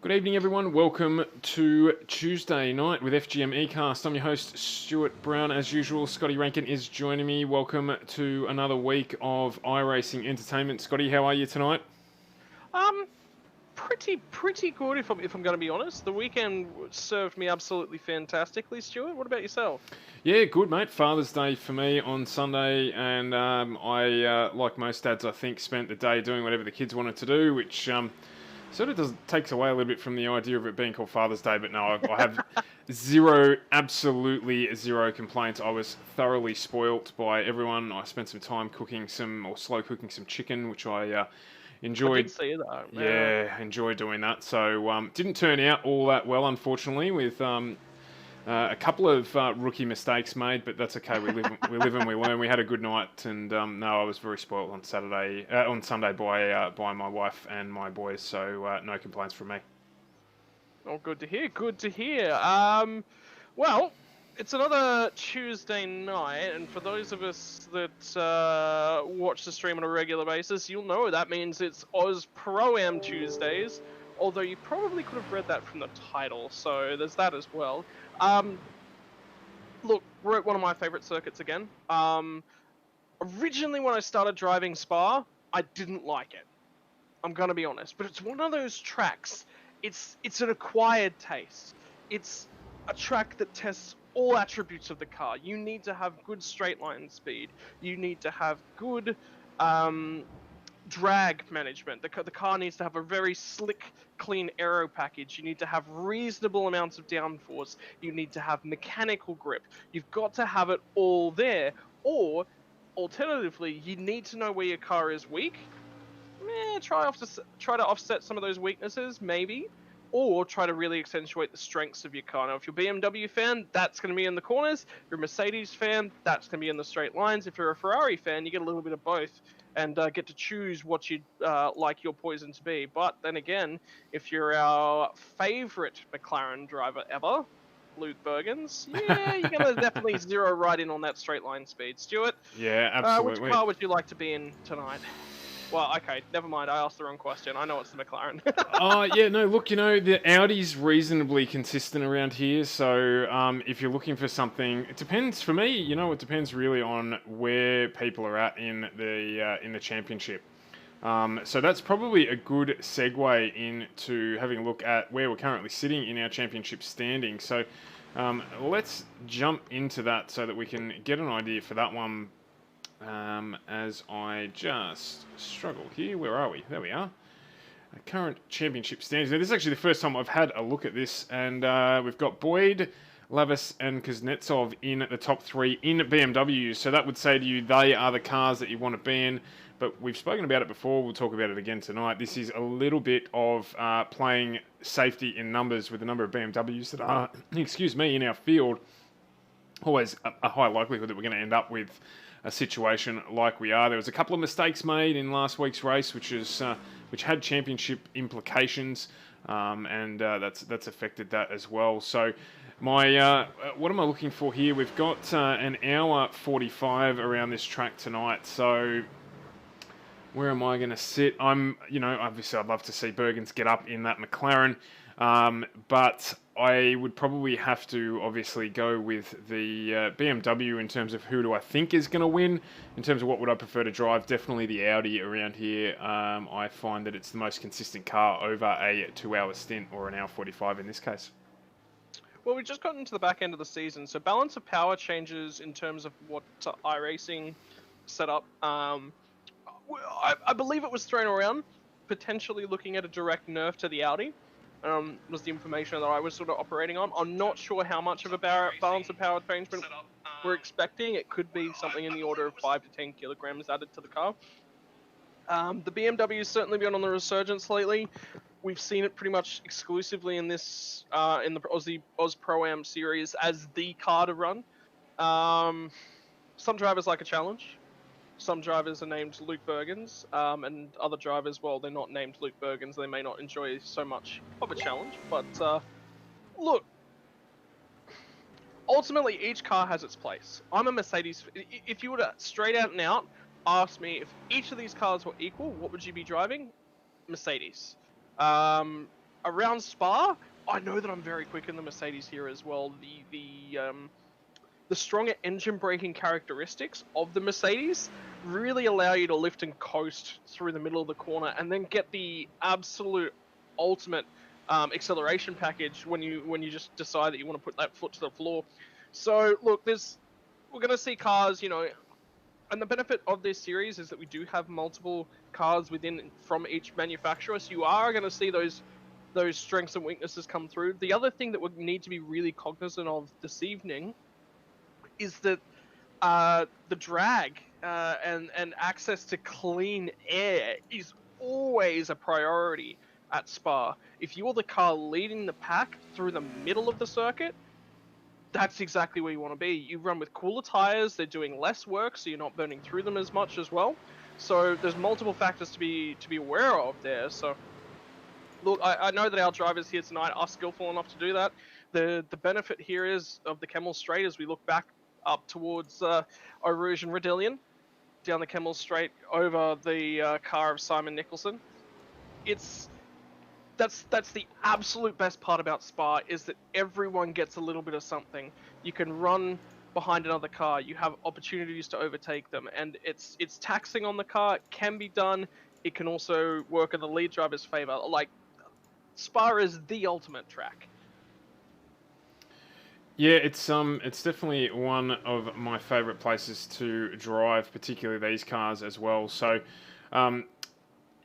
Good evening, everyone. Welcome to Tuesday night with FGM ECast. I'm your host, Stuart Brown. As usual, Scotty Rankin is joining me. Welcome to another week of iRacing entertainment. Scotty, how are you tonight? Um, pretty good if I'm going to be honest. The weekend served me absolutely fantastically. Stuart, what about yourself? Yeah, good, mate. Father's Day for me on Sunday, and I, like most dads, I think, spent the day doing whatever the kids wanted to do, which sort of takes away a little bit from the idea of it being called Father's Day. But no, I have absolutely zero complaints. I was thoroughly spoilt by everyone. I spent some time slow cooking some chicken, which I I did enjoyed. see that. Yeah. Yeah, enjoyed doing that. So didn't turn out all that well, unfortunately, with a couple of rookie mistakes made, but that's okay. We live and we learn. We had a good night, and no, I was very spoiled on Sunday by my wife and my boys. So no complaints from me. Oh, good to hear. Good to hear. Well, it's another Tuesday night, and for those of us that watch the stream on a regular basis, you'll know that means it's Oz Pro-Am Tuesdays. Although you probably could have read that from the title, so there's that as well. Look, we're at one of my favorite circuits again. Originally when I started driving Spa, I didn't like it. I'm gonna be honest, but it's one of those tracks. It's an acquired taste. It's a track that tests all attributes of the car. You need to have good straight line speed. You need to have good drag management. The car needs to have a very slick, clean aero package. You need to have reasonable amounts of downforce. You need to have mechanical grip. You've got to have it all there. Or, alternatively, you need to know where your car is weak. Try to offset some of those weaknesses, maybe. Or try to really accentuate the strengths of your car. Now, if you're a BMW fan, that's going to be in the corners. If you're a Mercedes fan, that's going to be in the straight lines. If you're a Ferrari fan, you get a little bit of both and get to choose what you'd like your poison to be. But then again, if you're our favourite McLaren driver ever, Luke Bergens, yeah, you're going to definitely zero right in on that straight line speed. Stuart, Yeah, which absolutely. car would you like to be in tonight? Well, okay, never mind. I asked the wrong question. I know it's the McLaren. Yeah, no, look, the Audi's reasonably consistent around here. So if you're looking for something, it depends. For me, it depends really on where people are at in the championship. So that's probably a good segue into having a look at where we're currently sitting in our championship standing. So let's jump into that so that we can get an idea for that one. As I just struggle here. Where are we? There we are. Current championship standings. Now, this is actually the first time I've had a look at this, and we've got Boyd, Lavis, and Kuznetsov in the top three in BMWs. So that would say to you they are the cars that you want to be in. But we've spoken about it before. We'll talk about it again tonight. This is a little bit of playing safety in numbers with the number of BMWs that are, in our field. Always a high likelihood that we're going to end up with a situation like we are. There was a couple of mistakes made in last week's race, which had championship implications, and that's affected that as well. So, what am I looking for here? We've got an hour 45 around this track tonight. So, where am I going to sit? Obviously, I'd love to see Bergens get up in that McLaren. But I would probably have to obviously go with the BMW in terms of who do I think is going to win. In terms of what would I prefer to drive, definitely the Audi around here. I find that it's the most consistent car over a 2-hour stint, or an hour 45 in this case. Well, we've just gotten into the back end of the season, so balance of power changes in terms of what iRacing set up. I believe it was thrown around, potentially looking at a direct nerf to the Audi. Was the information that I was sort of operating on. I'm not sure how much of a balance of power arrangement we're expecting. It could be something in the order of 5 to 10 kilograms added to the car. The BMW has certainly been on the resurgence lately. We've seen it pretty much exclusively in this in the Oz Pro-Am series as the car to run. Some drivers like a challenge. Some drivers are named Luke Bergens, and other drivers, well, they're not named Luke Bergens. They may not enjoy so much of a challenge. But look, ultimately, each car has its place. I'm a Mercedes. If you were to straight out and out ask me if each of these cars were equal, what would you be driving? Mercedes. around Spa, I know that I'm very quick in the Mercedes here as well. The stronger engine braking characteristics of the Mercedes really allow you to lift and coast through the middle of the corner, and then get the absolute ultimate acceleration package when you just decide that you want to put that foot to the floor. So look, we're going to see cars, and the benefit of this series is that we do have multiple cars from each manufacturer, so you are going to see those strengths and weaknesses come through. The other thing that we need to be really cognizant of this evening is that the drag and access to clean air is always a priority at Spa. If you're the car leading the pack through the middle of the circuit, that's exactly where you want to be. You run with cooler tires, they're doing less work, so you're not burning through them as much as well. So there's multiple factors to be aware of there. So look, I know that our drivers here tonight are skillful enough to do that. The benefit here is of the Kemmel Straight as we look back up towards Eau Rouge and Redillion, down the Kemmel Straight over the car of Simon Nicholson. That's the absolute best part about Spa, is that everyone gets a little bit of something. You can run behind another car, you have opportunities to overtake them, and it's taxing on the car. It can be done. It can also work in the lead driver's favor. Like, Spa is the ultimate track. Yeah, it's definitely one of my favourite places to drive, particularly these cars as well. So,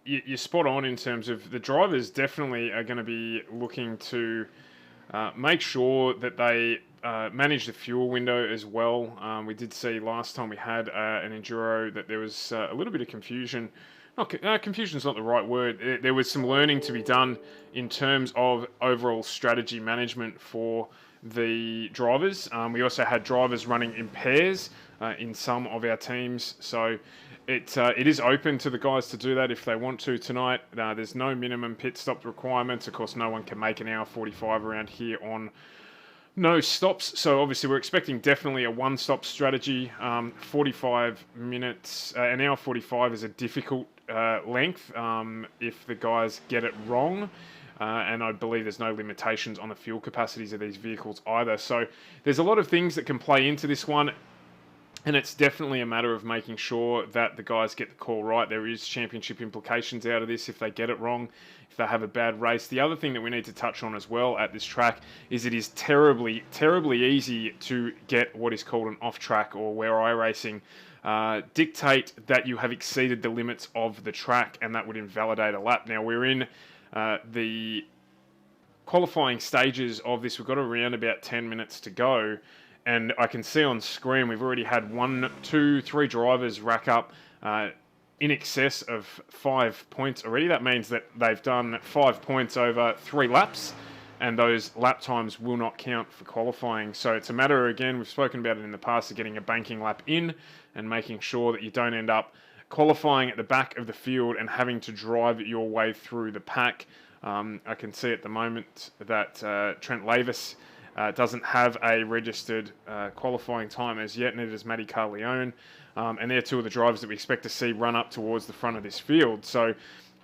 you're spot on in terms of the drivers definitely are going to be looking to make sure that they manage the fuel window as well. We did see last time we had an enduro that there was a little bit of confusion. Confusion's not the right word. There was some learning to be done in terms of overall strategy management for the drivers. We also had drivers running in pairs in some of our teams, so it is open to the guys to do that if they want to tonight. There's no minimum pit stop requirements. Of course, no one can make an hour 45 around here on no stops. So obviously we're expecting definitely a one-stop strategy. 45 minutes, an hour 45 is a difficult length if the guys get it wrong. And I believe there's no limitations on the fuel capacities of these vehicles either. So there's a lot of things that can play into this one. And it's definitely a matter of making sure that the guys get the call right. There is championship implications out of this if they get it wrong, if they have a bad race. The other thing that we need to touch on as well at this track is it is terribly, terribly easy to get what is called an off-track, or where iRacing dictate that you have exceeded the limits of the track, and that would invalidate a lap. Now, we're in the qualifying stages of this. We've got around about 10 minutes to go. And I can see on screen we've already had 1, 2, 3 drivers rack up in excess of 5 points already. That means that they've done 5 points over 3 laps, and those lap times will not count for qualifying. So it's a matter, again, we've spoken about it in the past, of getting a banking lap in and making sure that you don't end up qualifying at the back of the field and having to drive your way through the pack. I can see at the moment that Trent Lavis doesn't have a registered qualifying time as yet, neither does Matty Carleone. And they're two of the drivers that we expect to see run up towards the front of this field. So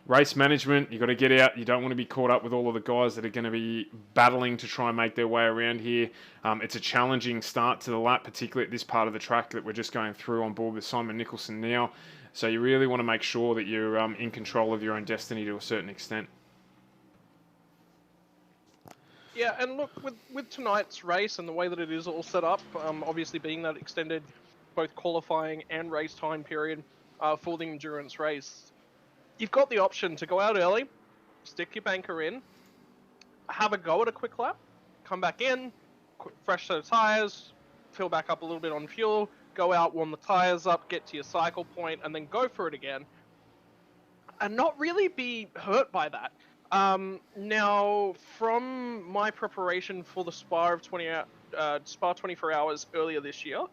race management, you've got to get out. You don't want to be caught up with all of the guys that are going to be battling to try and make their way around here. It's a challenging start to the lap, particularly at this part of the track that we're just going through on board with Simon Nicholson now. So you really want to make sure that you're in control of your own destiny to a certain extent. Yeah, and look, with tonight's race and the way that it is all set up, obviously being that extended both qualifying and race time period for the endurance race, you've got the option to go out early, stick your banker in, have a go at a quick lap, come back in, fresh set of tyres, fill back up a little bit on fuel, go out, warm the tyres up, get to your cycle point, and then go for it again, and not really be hurt by that. Now, from my preparation for the Spa 24 hours earlier this year,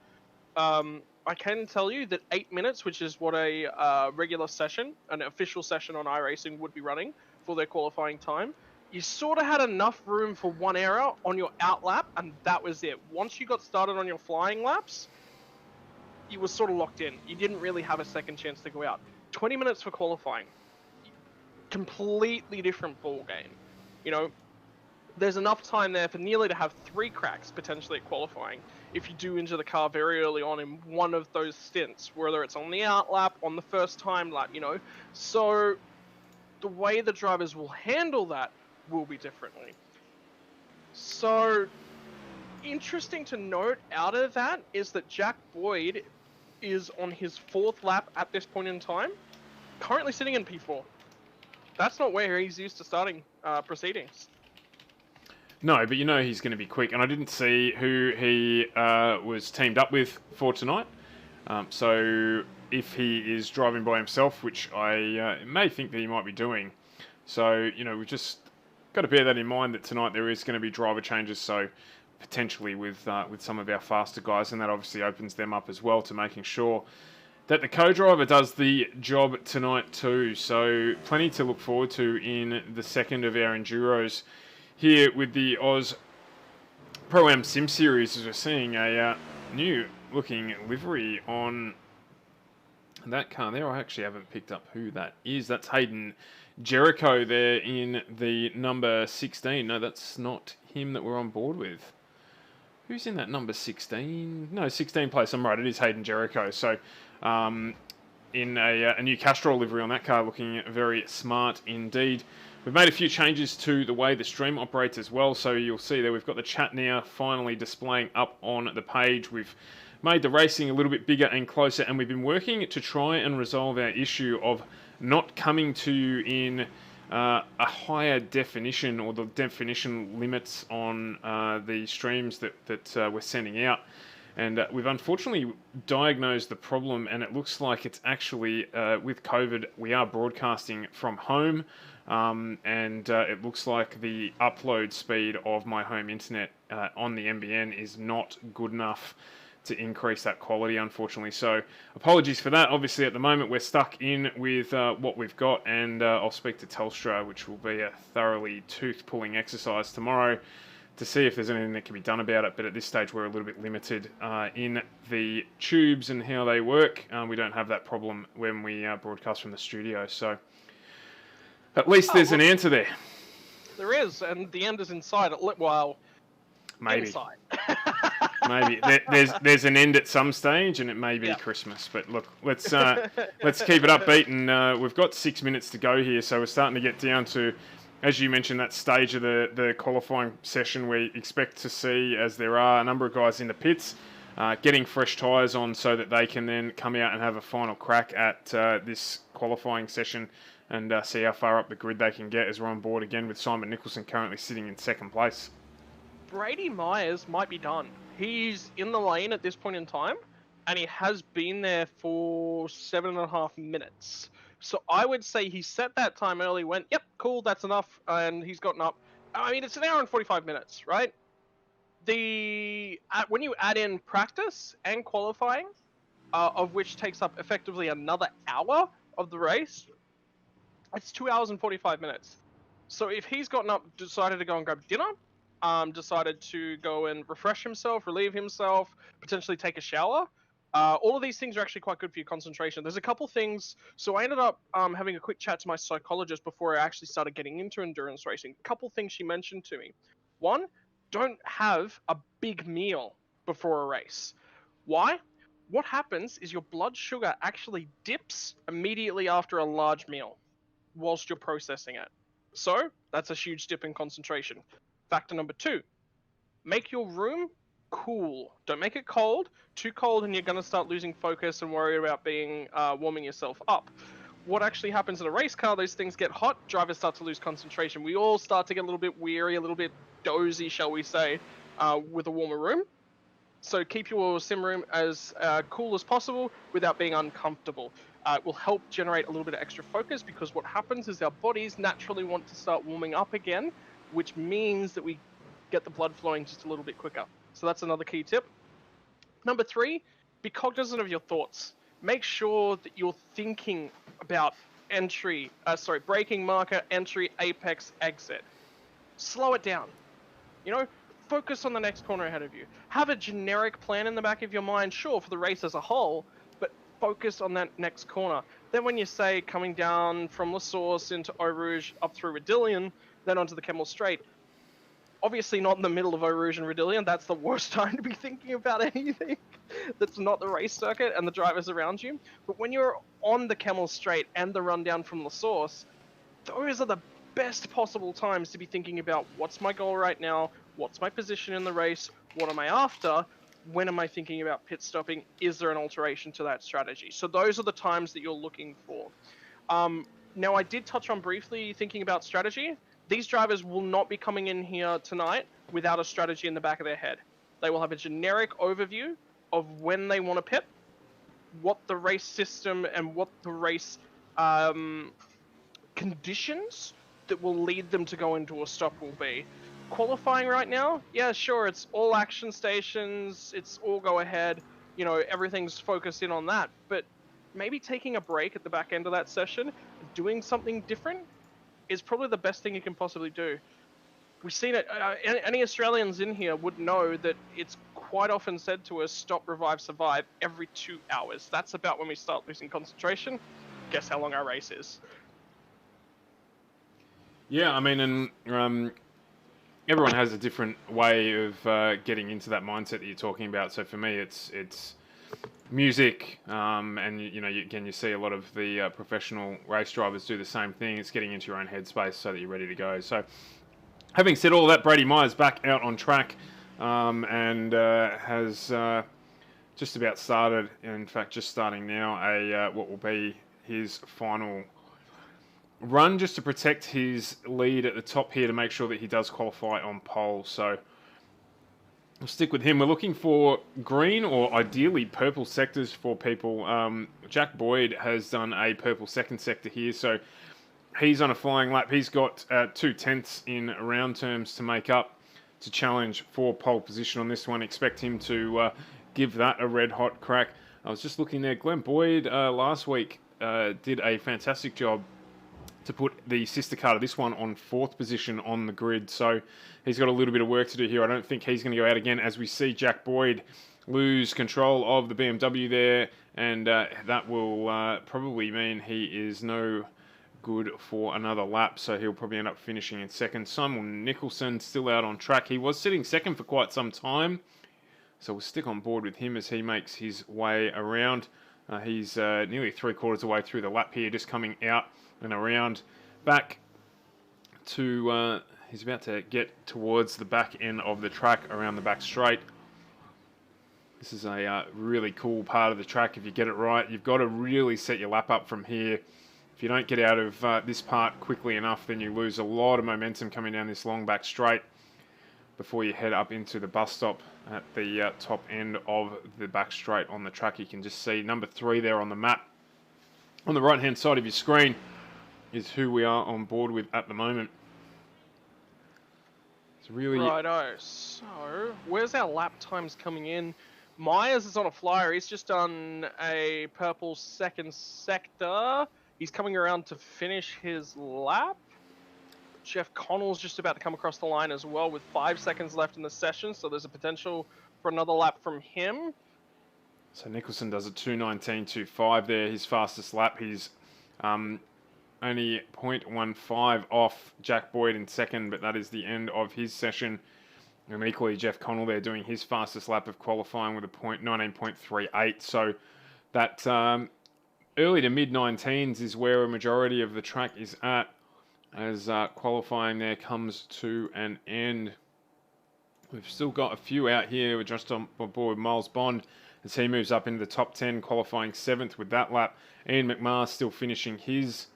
I can tell you that 8 minutes, which is what a regular session, an official session on iRacing would be running for their qualifying time, you sort of had enough room for one error on your out lap, and that was it. Once you got started on your flying laps, you were sort of locked in. You didn't really have a second chance to go out. 20 minutes for qualifying. Completely different ball game. You know, there's enough time there for nearly to have 3 cracks potentially at qualifying if you do injure the car very early on in one of those stints, whether it's on the out lap, on the first time lap, you know. So the way the drivers will handle that will be differently. So interesting to note out of that is that Jack Boyd is on his 4th lap at this point in time, currently sitting in P4. That's not where he's used to starting proceedings. No, but you know he's going to be quick, and I didn't see who he was teamed up with for tonight. So if he is driving by himself, which I may think that he might be doing, so you know we've just got to bear that in mind that tonight there is going to be driver changes. So potentially with some of our faster guys, and that obviously opens them up as well to making sure that the co-driver does the job tonight too. So plenty to look forward to in the second of our Enduros here with the Oz Pro-Am Sim Series, as we're seeing a new looking livery on that car there. I actually haven't picked up who that is. That's Hayden Jericho there in the number 16. No, that's not him that we're on board with. Who's in that number 16? No, 16 place. I'm right, it is Hayden Jericho. So in a new Castrol livery on that car, looking very smart indeed. We've made a few changes to the way the stream operates as well, so you'll see there we've got the chat now finally displaying up on the page. We've made the racing a little bit bigger and closer, and we've been working to try and resolve our issue of not coming to you in a higher definition, or the definition limits on the streams that we're sending out. And we've unfortunately diagnosed the problem, and it looks like it's actually, with COVID, we are broadcasting from home. And it looks like the upload speed of my home internet on the NBN is not good enough to increase that quality, unfortunately. So apologies for that. Obviously, at the moment, we're stuck in with what we've got, and I'll speak to Telstra, which will be a thoroughly tooth-pulling exercise tomorrow to see if there's anything that can be done about it. But at this stage, we're a little bit limited in the tubes and how they work. We don't have that problem when we broadcast from the studio. So at least there's an answer there. There is, and the end is inside. Well, maybe. Inside. Maybe there's an end at some stage, and it may be Christmas. But look, let's keep it upbeat, and we've got 6 minutes to go here, so we're starting to get down to, as you mentioned, that stage of the qualifying session we expect to see, as there are a number of guys in the pits getting fresh tyres on, so that they can then come out and have a final crack at this qualifying session, and see how far up the grid they can get, as we're on board again with Simon Nicholson currently sitting in second place. Brady Myers might be done. He's in the lane at this point in time, and he has been there for 7.5 minutes. So I would say he set that time early, went, yep, cool, that's enough, and he's gotten up. I mean, it's an hour and 45 minutes, right? When you add in practice and qualifying, of which takes up effectively another hour of the race, it's 2 hours and 45 minutes. So if he's gotten up, decided to go and grab dinner, decided to go and refresh himself, relieve himself, potentially take a shower, all of these things are actually quite good for your concentration. There's a couple things. So I ended up having a quick chat to my psychologist before I actually started getting into endurance racing. A couple things she mentioned to me. One, don't have a big meal before a race. Why? What happens is your blood sugar actually dips immediately after a large meal whilst you're processing it. So that's a huge dip in concentration. Factor number 2, make your room cool. Don't make it cold. Too cold and you're going to start losing focus and worry about warming yourself up. What actually happens in a race car, those things get hot, drivers start to lose concentration. We all start to get a little bit weary, a little bit dozy, shall we say, with a warmer room. So keep your sim room as cool as possible without being uncomfortable. It will help generate a little bit of extra focus, because what happens is our bodies naturally want to start warming up again, which means that we get the blood flowing just a little bit quicker. So that's another key tip. Number 3, be cognizant of your thoughts. Make sure that you're thinking about braking marker, entry, apex, exit. Slow it down. Focus on the next corner ahead of you. Have a generic plan in the back of your mind, sure, for the race as a whole, but focus on that next corner. Then when you say coming down from La Source into Eau Rouge up through Rodillion, then onto the Kemmel Straight. Obviously not in the middle of Eau Rouge and Rodillion. That's the worst time to be thinking about anything that's not the race circuit and the drivers around you. But when you're on the Kemmel Straight and the rundown from La Source, those are the best possible times to be thinking about what's my goal right now, what's my position in the race, what am I after, when am I thinking about pit stopping, is there an alteration to that strategy? So those are the times that you're looking for. Now, I did touch on briefly thinking about strategy. These drivers will not be coming in here tonight without a strategy in the back of their head. They will have a generic overview of when they want to pit, what the race system and what the race conditions that will lead them to go into a stop will be. Qualifying right now, yeah, sure, it's all action stations, it's all go ahead, you know, everything's focused in on that, but maybe taking a break at the back end of that session, doing something different, is probably the best thing you can possibly do. We've seen it, any Australians in here would know that it's quite often said to us, stop, revive, survive, every 2 hours. That's about when we start losing concentration. Guess how long our race is. Yeah, I mean, and everyone has a different way of getting into that mindset that you're talking about. So for me, it's music, and you know, again, you see a lot of the professional race drivers do the same thing. It's getting into your own headspace so that you're ready to go. So, having said all that, Brady Myers back out on track, and has just about started. In fact, just starting now what will be his final run, just to protect his lead at the top here, to make sure that he does qualify on pole. So we'll stick with him. We're looking for green or ideally purple sectors for people. Jack Boyd has done a purple second sector here, so he's on a flying lap. He's got 2/10 in round terms to make up to challenge for pole position on this one. Expect him to give that a red hot crack. I was just looking there. Glenn Boyd last week did a fantastic job to put the sister car to this one on 4th position on the grid. So he's got a little bit of work to do here. I don't think he's going to go out again, as we see Jack Boyd lose control of the BMW there, and that will probably mean he is no good for another lap, so he'll probably end up finishing in 2nd. Simon Nicholson still out on track. He was sitting 2nd for quite some time, so we'll stick on board with him as he makes his way around. He's nearly 3/4 of the way through the lap here, just coming out and around back to he's about to get towards the back end of the track around the back straight. This is a really cool part of the track. If you get it right, you've got to really set your lap up from here. If you don't get out of this part quickly enough, then you lose a lot of momentum coming down this long back straight before you head up into the bus stop at the top end of the back straight on the track. You can just see number 3 there on the map. On the right hand side of your screen is who we are on board with at the moment. It's really... Righto, so where's our lap times coming in? Myers is on a flyer. He's just done a purple 2nd sector. He's coming around to finish his lap. Jeff Connell's just about to come across the line as well with 5 seconds left in the session, so there's a potential for another lap from him. So Nicholson does a 2:19.25 there, his fastest lap. He's only 0.15 off Jack Boyd in 2nd, but that is the end of his session. And equally, Jeff Connell there doing his fastest lap of qualifying with a 19.38. So that early to mid-19s is where a majority of the track is at, as qualifying there comes to an end. We've still got a few out here. We're just on board with Miles Bond as he moves up into the top 10, qualifying 7th with that lap. Ian McMahon still finishing his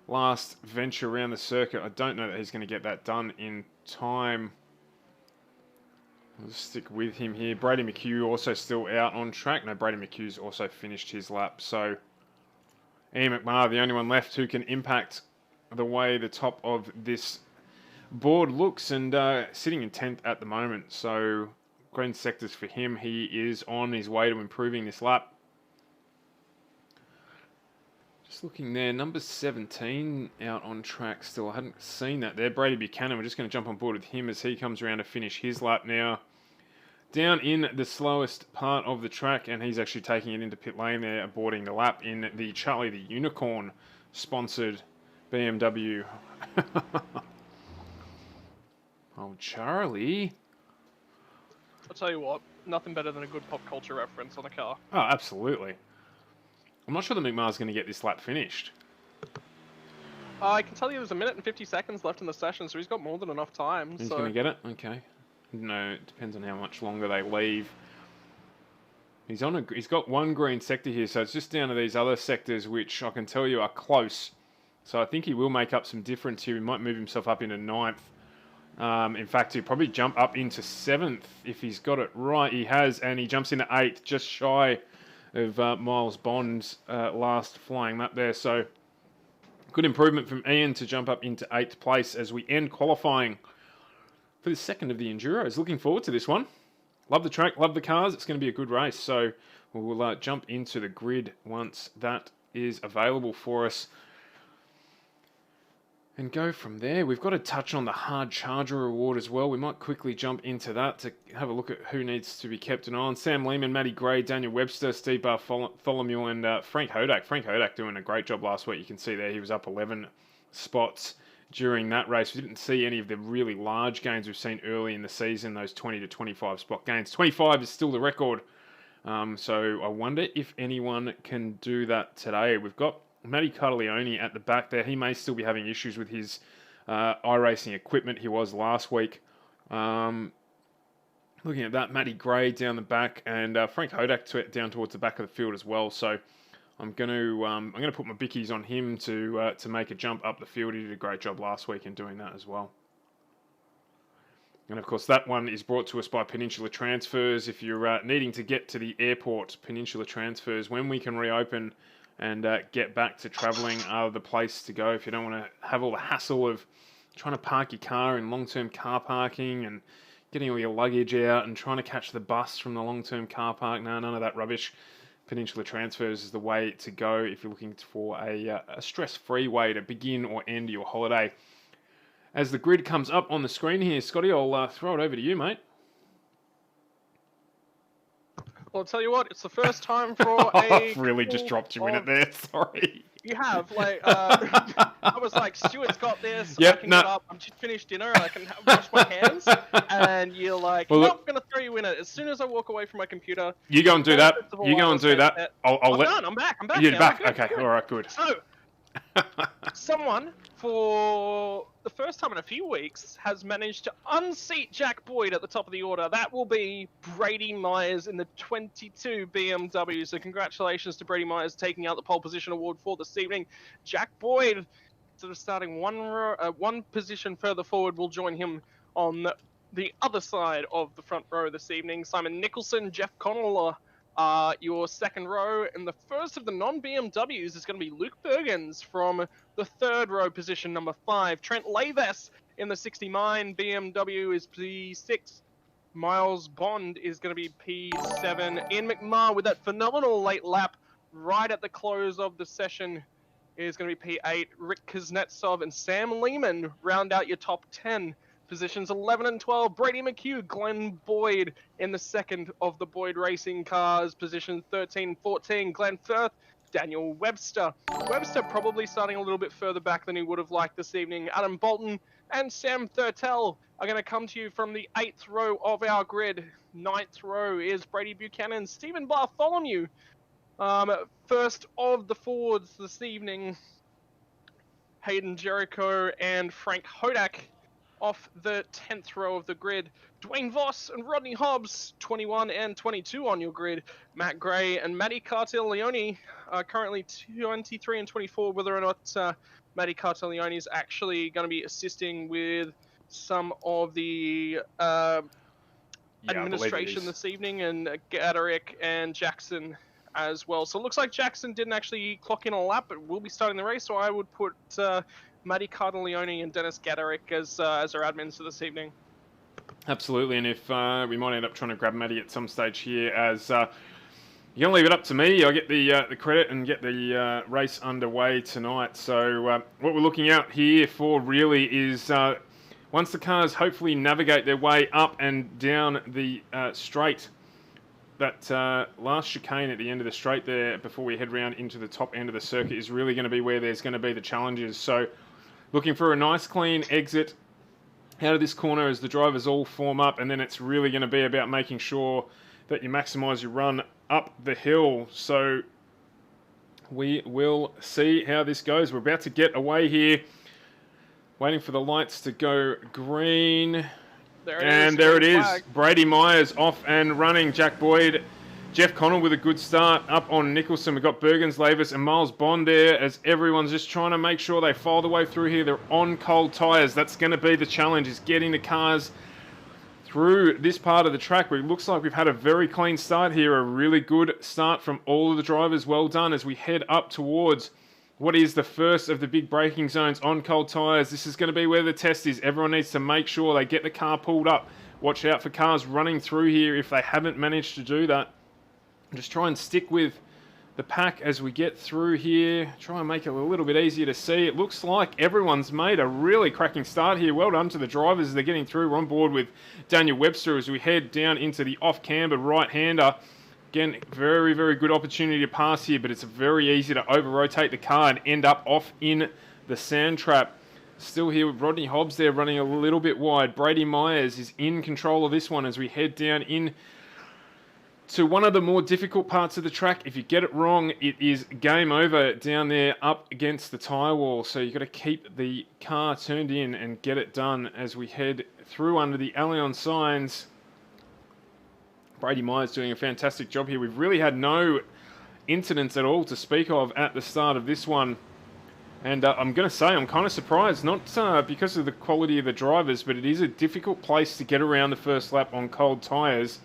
last venture around the circuit. I don't know that he's going to get that done in time. I'll just stick with him here. Brady McHugh also still out on track. No, Brady McHugh's also finished his lap. So Ian McMahon, the only one left who can impact the way the top of this board looks, and sitting in 10th at the moment. So green sectors for him. He is on his way to improving this lap. Just looking there, number 17 out on track still. I hadn't seen that there. Brady Buchanan, we're just going to jump on board with him as he comes around to finish his lap now. Down in the slowest part of the track, and he's actually taking it into pit lane there, aborting the lap in the Charlie the Unicorn sponsored BMW. Oh, Charlie. I'll tell you what, nothing better than a good pop culture reference on a car. Oh, absolutely. I'm not sure that McMahon's going to get this lap finished. I can tell you there's 1 minute and 50 seconds left in the session, so he's got more than enough time. He's so going to get it? Okay. No, it depends on how much longer they leave. He's got one green sector here, so it's just down to these other sectors, which I can tell you are close. So I think he will make up some difference here. He might move himself up into 9th. In fact, he'll probably jump up into 7th if he's got it right. He has, and he jumps into 8th, just shy of Miles Bond's last flying lap there. So good improvement from Ian to jump up into 8th place as we end qualifying for the second of the Enduros. Looking forward to this one. Love the track, love the cars. It's going to be a good race. So we'll jump into the grid once that is available for us and go from there. We've got to touch on the hard charger award as well. We might quickly jump into that to have a look at who needs to be kept an eye on. Sam Lehman, Matty Gray, Daniel Webster, Steve Bartholomew, and Frank Hodak. Frank Hodak doing a great job last week. You can see there he was up 11 spots during that race. We didn't see any of the really large gains we've seen early in the season, those 20 to 25 spot gains. 25 is still the record. So I wonder if anyone can do that today. We've got Matty Cartaleone at the back there. He may still be having issues with his iRacing equipment. He was last week. Looking at that, Matty Gray down the back, and Frank Hodak down towards the back of the field as well. So I'm going to put my bickies on him to make a jump up the field. He did a great job last week in doing that as well. And of course, that one is brought to us by Peninsula Transfers. If you're needing to get to the airport, Peninsula Transfers, when we can reopen and get back to travelling, are the place to go if you don't want to have all the hassle of trying to park your car in long-term car parking and getting all your luggage out and trying to catch the bus from the long-term car park. No, none of that rubbish. Peninsula Transfers is the way to go if you're looking for a stress-free way to begin or end your holiday. As the grid comes up on the screen here, Scotty, I'll throw it over to you, mate. Well, I'll tell you what, it's the first time for a... I've really just dropped you in it there, sorry. You have, I was like, Stuart's got this, yep, I can get up, I'm just finished dinner, I can wash my hands, and you're like, well, I'm going to throw you in it. As soon as I walk away from my computer... You go and do that, you go and do that. I'm done, I'm back. You're back, okay, alright, good. So, someone, for the first time in a few weeks, has managed to unseat Jack Boyd at the top of the order. That will be Brady Myers in the 22 BMW. So congratulations to Brady Myers taking out the pole position award for this evening. Jack Boyd, sort of starting one position further forward, will join him on the other side of the front row this evening. Simon Nicholson, Jeff Connell, your second row, and the first of the non-BMWs is going to be Luke Bergens from the third row, position number 5. Trent Laves in the 69 BMW is P6. Miles Bond is going to be P7. Ian McMahon with that phenomenal late lap right at the close of the session is going to be P8. Rick Kuznetsov and Sam Lehman round out your top 10. Positions 11 and 12, Brady McHugh, Glenn Boyd in the second of the Boyd Racing cars. Position 13 and 14, Glenn Firth, Daniel Webster. Webster probably starting a little bit further back than he would have liked this evening. Adam Bolton and Sam Thurtell are going to come to you from the 8th row of our grid. 9th row is Brady Buchanan, Stephen Bartholomew. First of the Fords this evening, Hayden Jericho and Frank Hodak. Off the 10th row of the grid, Dwayne Voss and Rodney Hobbs, 21 and 22 on your grid. Matt Gray and Matty Cartaleone are currently 23 and 24. Whether or not Matty Cartaleone is actually going to be assisting with some of the administration this evening, and Gaderick and Jackson as well. So it looks like Jackson didn't actually clock in a lap, but will be starting the race. So I would put Matty Cartaleone and Dennis Gaderick as our admins for this evening. Absolutely, and if we might end up trying to grab Matty at some stage here, as you're going to leave it up to me. I'll get the credit and get the race underway tonight. So what we're looking out here for really is once the cars hopefully navigate their way up and down the straight, that last chicane at the end of the straight there before we head round into the top end of the circuit is really going to be where there's going to be the challenges. So looking for a nice clean exit out of this corner as the drivers all form up, and then it's really going to be about making sure that you maximize your run up the hill. So we will see how this goes. We're about to get away here, waiting for the lights to go green. There it is. Brady Myers off and running. Jack Boyd, Jeff Connell with a good start up on Nicholson. We've got Bergens, Lavis and Miles Bond there as everyone's just trying to make sure they file the way through here. They're on cold tyres. That's going to be the challenge, is getting the cars through this part of the track where it looks like we've had a very clean start here. A really good start from all of the drivers. Well done as we head up towards what is the first of the big braking zones on cold tyres. This is going to be where the test is. Everyone needs to make sure they get the car pulled up. Watch out for cars running through here if they haven't managed to do that. Just try and stick with the pack as we get through here. Try and make it a little bit easier to see. It looks like everyone's made a really cracking start here. Well done to the drivers as they're getting through. We're on board with Daniel Webster as we head down into the off-camber right-hander. Again, very, very good opportunity to pass here, but it's very easy to over-rotate the car and end up off in the sand trap. Still here with Rodney Hobbs there running a little bit wide. Brady Myers is in control of this one as we head down in to one of the more difficult parts of the track. If you get it wrong, it is game over down there up against the tyre wall. So you've got to keep the car turned in and get it done as we head through under the Allianz signs. Brady Myers doing a fantastic job here. We've really had no incidents at all to speak of at the start of this one. And I'm going to say I'm kind of surprised, not because of the quality of the drivers, but it is a difficult place to get around the first lap on cold tyres,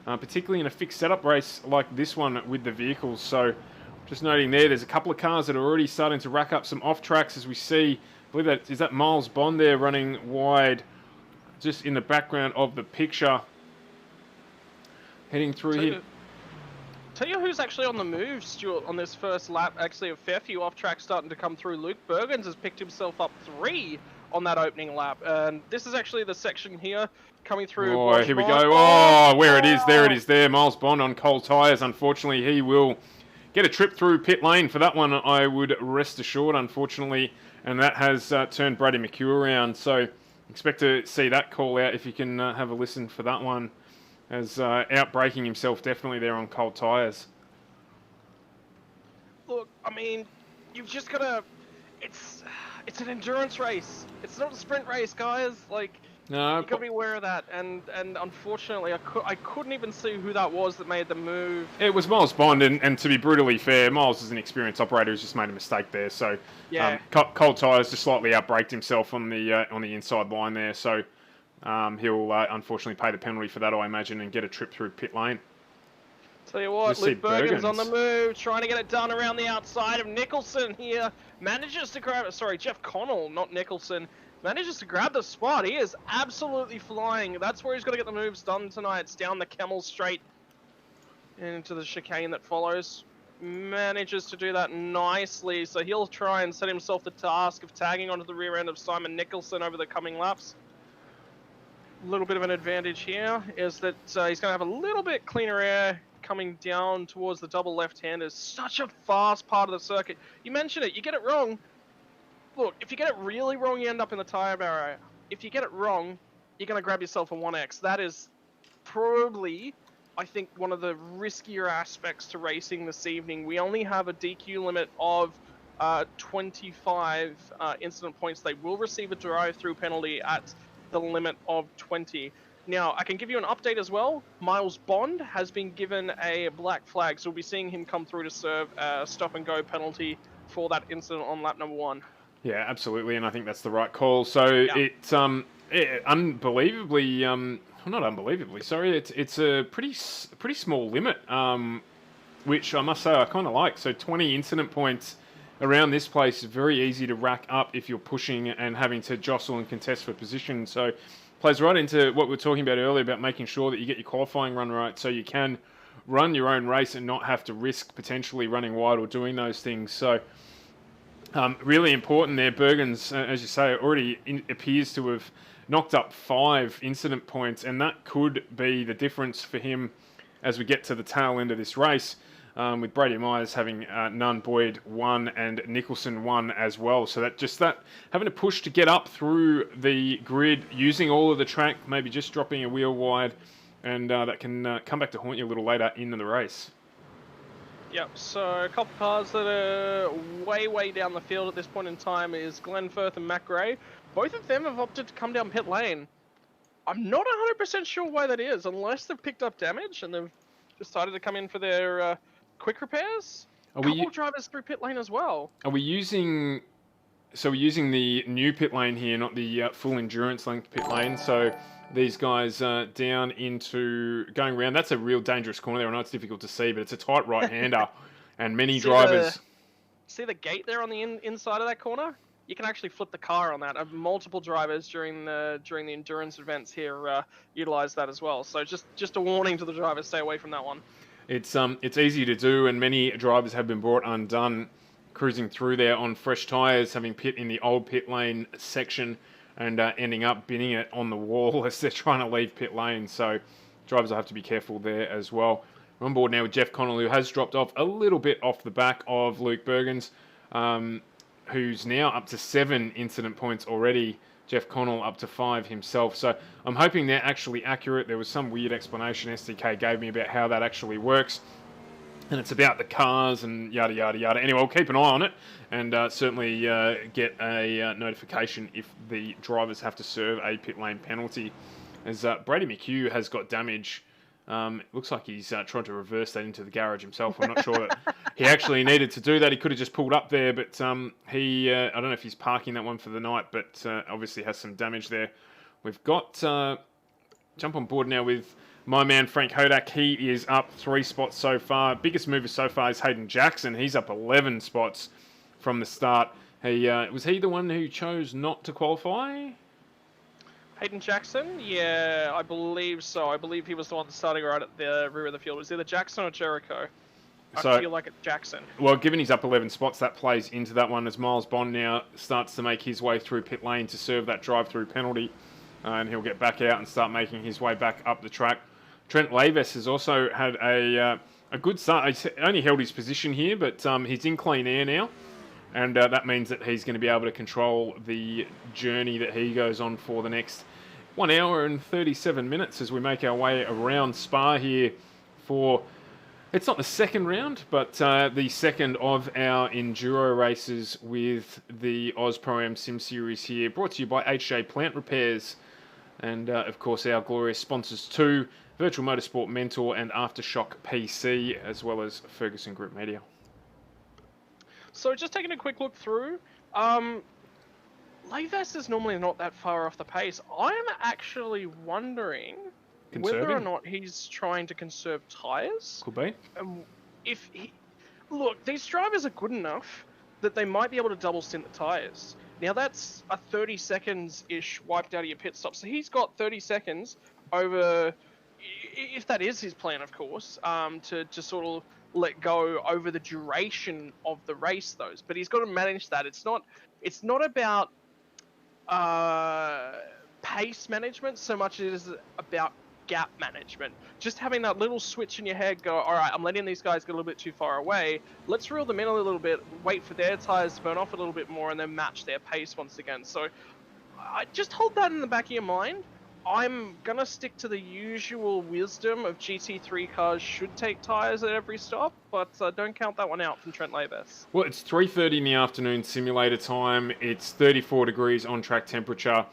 particularly in a fixed setup race like this one with the vehicles. So just noting there's a couple of cars that are already starting to rack up some off tracks as we see. I believe that is that Miles Bond there running wide just in the background of the picture. Heading through here. Tell you who's actually on the move, Stuart, on this first lap. Actually, a fair few off-tracks starting to come through. Luke Bergens has picked himself up 3 on that opening lap. And this is actually the section here coming through. Oh, here we go. Oh, where it is. There it is there. Miles Bond on cold tyres. Unfortunately, he will get a trip through pit lane for that one, I would rest assured, unfortunately. And that has turned Brady McHugh around. So expect to see that call out if you can have a listen for that one. As out-braking himself definitely there on cold tyres. Look, I mean, you've just got to... It's an endurance race. It's not a sprint race, guys. Like, no, you got to be aware of that. And unfortunately, I couldn't even see who that was that made the move. It was Miles Bond, and to be brutally fair, Miles is an experienced operator who's just made a mistake there. So, yeah. Cold tyres just slightly out-braked himself on the inside line there. So, he'll unfortunately pay the penalty for that, I imagine, and get a trip through pit lane. Tell you what, Luke Bergens on the move, trying to get it done around the outside of Nicholson here. Manages to grab it. Sorry, Jeff Connell, not Nicholson. Manages to grab the spot. He is absolutely flying. That's where he's got to get the moves done tonight. It's down the Camel Straight into the chicane that follows. Manages to do that nicely. So he'll try and set himself the task of tagging onto the rear end of Simon Nicholson over the coming laps. A little bit of an advantage here is that he's going to have a little bit cleaner air coming down towards the double left-handers. Such a fast part of the circuit. You mentioned it, you get it wrong. Look, if you get it really wrong, you end up in the tyre barrier. If you get it wrong, you're going to grab yourself a 1X. That is probably, I think, one of the riskier aspects to racing this evening. We only have a DQ limit of 25 incident points. They will receive a drive-through penalty at the limit of 20. Now, I can give you an update as well. Miles Bond has been given a black flag, so we'll be seeing him come through to serve a stop-and-go penalty for that incident on lap number 1. Yeah, absolutely, and I think that's the right call. So it's unbelievably, not unbelievably, sorry, it's a pretty small limit, which I must say I kind of like. So 20 incident points around this place is very easy to rack up if you're pushing and having to jostle and contest for position. So plays right into what we were talking about earlier about making sure that you get your qualifying run right so you can run your own race and not have to risk potentially running wide or doing those things. So really important there. Bergens, as you say, already appears to have knocked up 5 incident points, and that could be the difference for him as we get to the tail end of this race. with Brady Myers having none, Boyd 1, and Nicholson 1 as well. So that having to push to get up through the grid, using all of the track, maybe just dropping a wheel wide, and that can come back to haunt you a little later in the race. Yep, so a couple cars that are way down the field at this point in time is Glenn Firth and Matt Gray. Both of them have opted to come down pit lane. I'm not 100% sure why that is, unless they've picked up damage and they've decided to come in for their quick repairs. A couple drivers through pit lane as well. Are we using... So we're using the new pit lane here, not the full endurance length pit lane. So these guys down into going around. That's a real dangerous corner there. I know it's difficult to see, but it's a tight right-hander, and many drivers. See the gate there on the inside of that corner? You can actually flip the car on that. Multiple drivers during the endurance events here utilize that as well. So just a warning to the drivers: stay away from that one. It's easy to do, and many drivers have been brought undone cruising through there on fresh tyres, having pit in the old pit lane section, and ending up binning it on the wall as they're trying to leave pit lane. So drivers will have to be careful there as well. We're on board now with Jeff Connell, who has dropped off a little bit off the back of Luke Bergens, who's now up to 7 incident points already. Jeff Connell up to 5 himself. So I'm hoping they're actually accurate. There was some weird explanation SDK gave me about how that actually works. And it's about the cars and yada, yada, yada. Anyway, we'll keep an eye on it and certainly get a notification if the drivers have to serve a pit lane penalty. As Brady McHugh has got damage. It looks like he's trying to reverse that into the garage himself. I'm not sure that he actually needed to do that. He could have just pulled up there, but I don't know if he's parking that one for the night, but obviously has some damage there. We've got... jump on board now with my man Frank Hodak. He is up 3 spots so far. Biggest mover so far is Hayden Jackson. He's up 11 spots from the start. Was he the one who chose not to qualify? Hayden Jackson? Yeah, I believe so. I believe he was the one starting right at the rear of the field. It was either Jackson or Jericho. I feel like it's Jackson. Well, given he's up 11 spots, that plays into that one as Miles Bond now starts to make his way through pit lane to serve that drive-through penalty. And he'll get back out and start making his way back up the track. Trent Lavis has also had a good start. He's only held his position here, but he's in clean air now. And that means that he's going to be able to control the journey that he goes on for the next 1 hour and 37 minutes as we make our way around Spa here for... It's not the second round, but the second of our enduro races with the Oz Pro-Am Sim Series here, brought to you by HJ Plant Repairs. And, of course, our glorious sponsors too, Virtual Motorsport Mentor and AFTERSHOCK PC, as well as Ferguson Group Media. So just taking a quick look through, Lavas is normally not that far off the pace. I'm actually wondering whether or not he's trying to conserve tyres. Could be. Look, these drivers are good enough that they might be able to double stint the tyres. Now that's a 30 seconds-ish wiped out of your pit stop. So he's got 30 seconds over, if that is his plan, of course, to sort of let go over the duration of the race, though. But he's got to manage that. It's not about pace management so much as it is about gap management. Just having that little switch in your head go, all right, I'm letting these guys get a little bit too far away. Let's reel them in a little bit, wait for their tires to burn off a little bit more, and then match their pace once again. So I just hold that in the back of your mind. I'm going to stick to the usual wisdom of GT3 cars should take tires at every stop, but don't count that one out from Trent Lavis. Well, it's 3:30 in the afternoon simulator time. It's 34 degrees on-track temperature.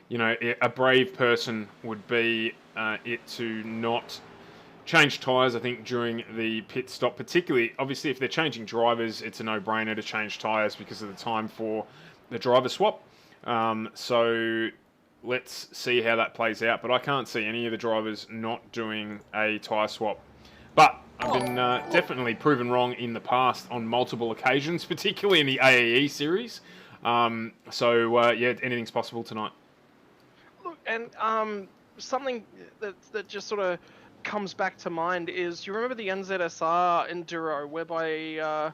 You know, a brave person would be it to not change tyres, I think, during the pit stop. Particularly, obviously, if they're changing drivers, it's a no-brainer to change tyres because of the time for the driver swap. So let's see how that plays out. But I can't see any of the drivers not doing a tyre swap. But I've been definitely proven wrong in the past on multiple occasions, particularly in the AAE series. Yeah, anything's possible tonight. Look, and something that just sort of comes back to mind is, you remember the NZSR Enduro, whereby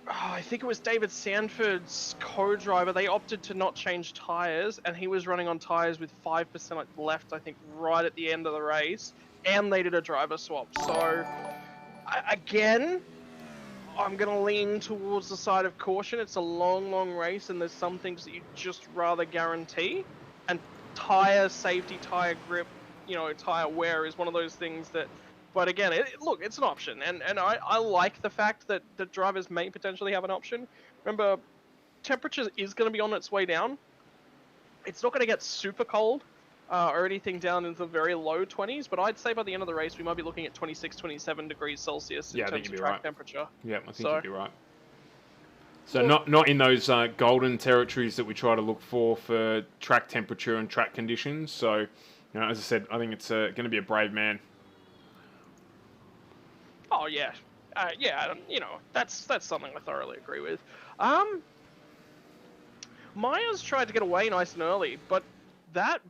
I think it was David Sanford's co-driver, they opted to not change tyres, and he was running on tyres with 5% left, I think, right at the end of the race, and they did a driver swap. So Again, I'm going to lean towards the side of caution. It's a long, long race, and there's some things that you just rather guarantee. And tire safety, tire grip, tire wear is one of those things that. But again, look, it's an option, and I like the fact that drivers may potentially have an option. Remember, temperature is going to be on its way down. It's not going to get super cold or anything down into the very low 20s, but I'd say by the end of the race, we might be looking at 26, 27 degrees Celsius in terms of track temperature. Yeah, I think you'd be right. So not in those golden territories that we try to look for track temperature and track conditions. So, as I said, I think it's going to be a brave man. Oh yeah, that's something I thoroughly agree with. Myers tried to get away nice and early, but that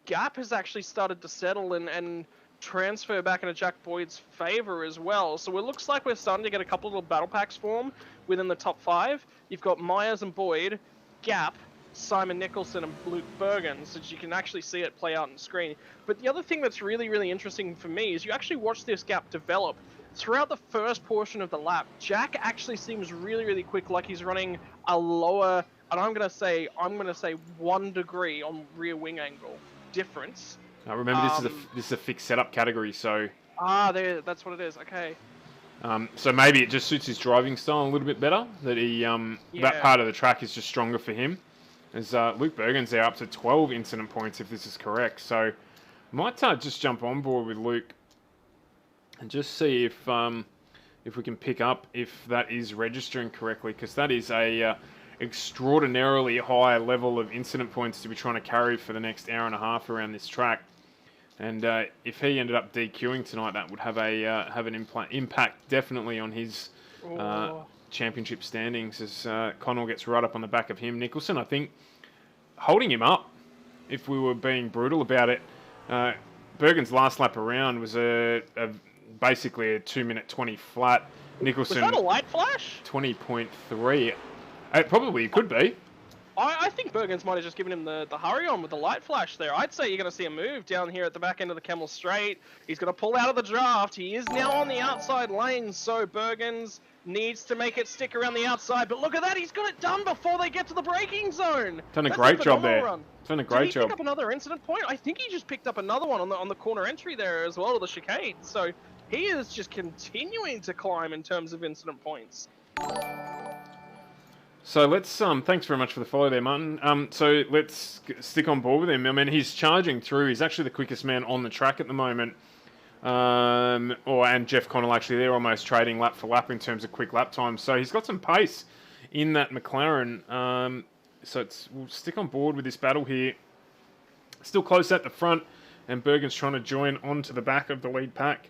gap has actually started to settle and transfer back into Jack Boyd's favor as well. So it looks like we're starting to get a couple of little battle packs form within the top 5. You've got Myers and Boyd, Gap, Simon Nicholson, and Luke Bergen, so you can actually see it play out on the screen. But the other thing that's really, really interesting for me is you actually watch this gap develop. Throughout the first portion of the lap, Jack actually seems really, really quick, like he's running a lower, and I'm going to say 1 degree on rear wing angle difference. Now remember, this is a fixed setup category, so... that's what it is, okay. So maybe it just suits his driving style a little bit better, that that part of the track is just stronger for him. As Luke Bergen's there up to 12 incident points, if this is correct. So might just jump on board with Luke and just see if we can pick up if that is registering correctly, because that is a extraordinarily high level of incident points to be trying to carry for the next hour and a half around this track. And if he ended up DQing tonight, that would have an impact definitely on his championship standings, as Connell gets right up on the back of him. Nicholson, I think, holding him up, if we were being brutal about it. Bergen's last lap around was basically a 2-minute 20 flat. Nicholson, was that a light flash? 20.3. It probably could be. I think Bergen's might have just given him the hurry on with the light flash there. I'd say you're going to see a move down here at the back end of the Camel Straight. He's going to pull out of the draft. He is now on the outside lane, so Bergen's needs to make it stick around the outside. But look at that, he's got it done before they get to the braking zone. Done a great job there. Run. Done a great job. Did he pick up another incident point? I think he just picked up another one on the corner entry there as well, to the chicane. So he is just continuing to climb in terms of incident points. So let's, thanks very much for the follow there, Martin. So let's stick on board with him. I mean, he's charging through. He's actually the quickest man on the track at the moment. And Jeff Connell, actually, they're almost trading lap for lap in terms of quick lap times. So he's got some pace in that McLaren. So we'll stick on board with this battle here. Still close at the front, and Bergen's trying to join onto the back of the lead pack.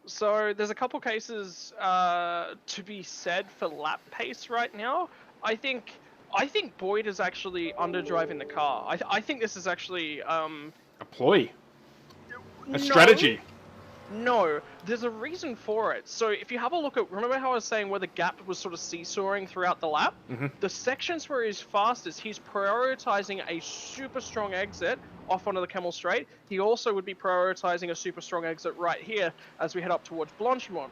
So there's a couple cases to be said for lap pace right now. I think Boyd is actually underdriving the car. I think this is actually a ploy, a strategy. No, there's a reason for it. So if you have a look at, remember how I was saying where the gap was sort of seesawing throughout the lap? Mm-hmm. The sections where he's fastest, he's prioritizing a super strong exit off onto the Camel Straight. He also would be prioritizing a super strong exit right here as we head up towards Blanchimont.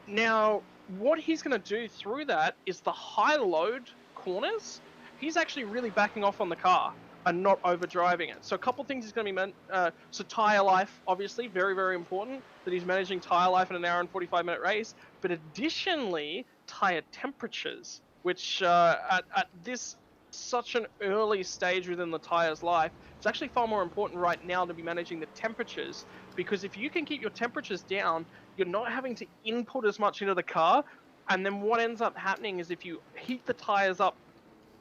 Now, what he's going to do through that is the high load corners, he's actually really backing off on the car and not overdriving it. So a couple things he's going to be so tire life, obviously, very, very important that he's managing tire life in an hour and 45-minute race. But additionally, tire temperatures, which at this such an early stage within the tire's life, it's actually far more important right now to be managing the temperatures, because if you can keep your temperatures down, you're not having to input as much into the car. And then what ends up happening is if you heat the tires up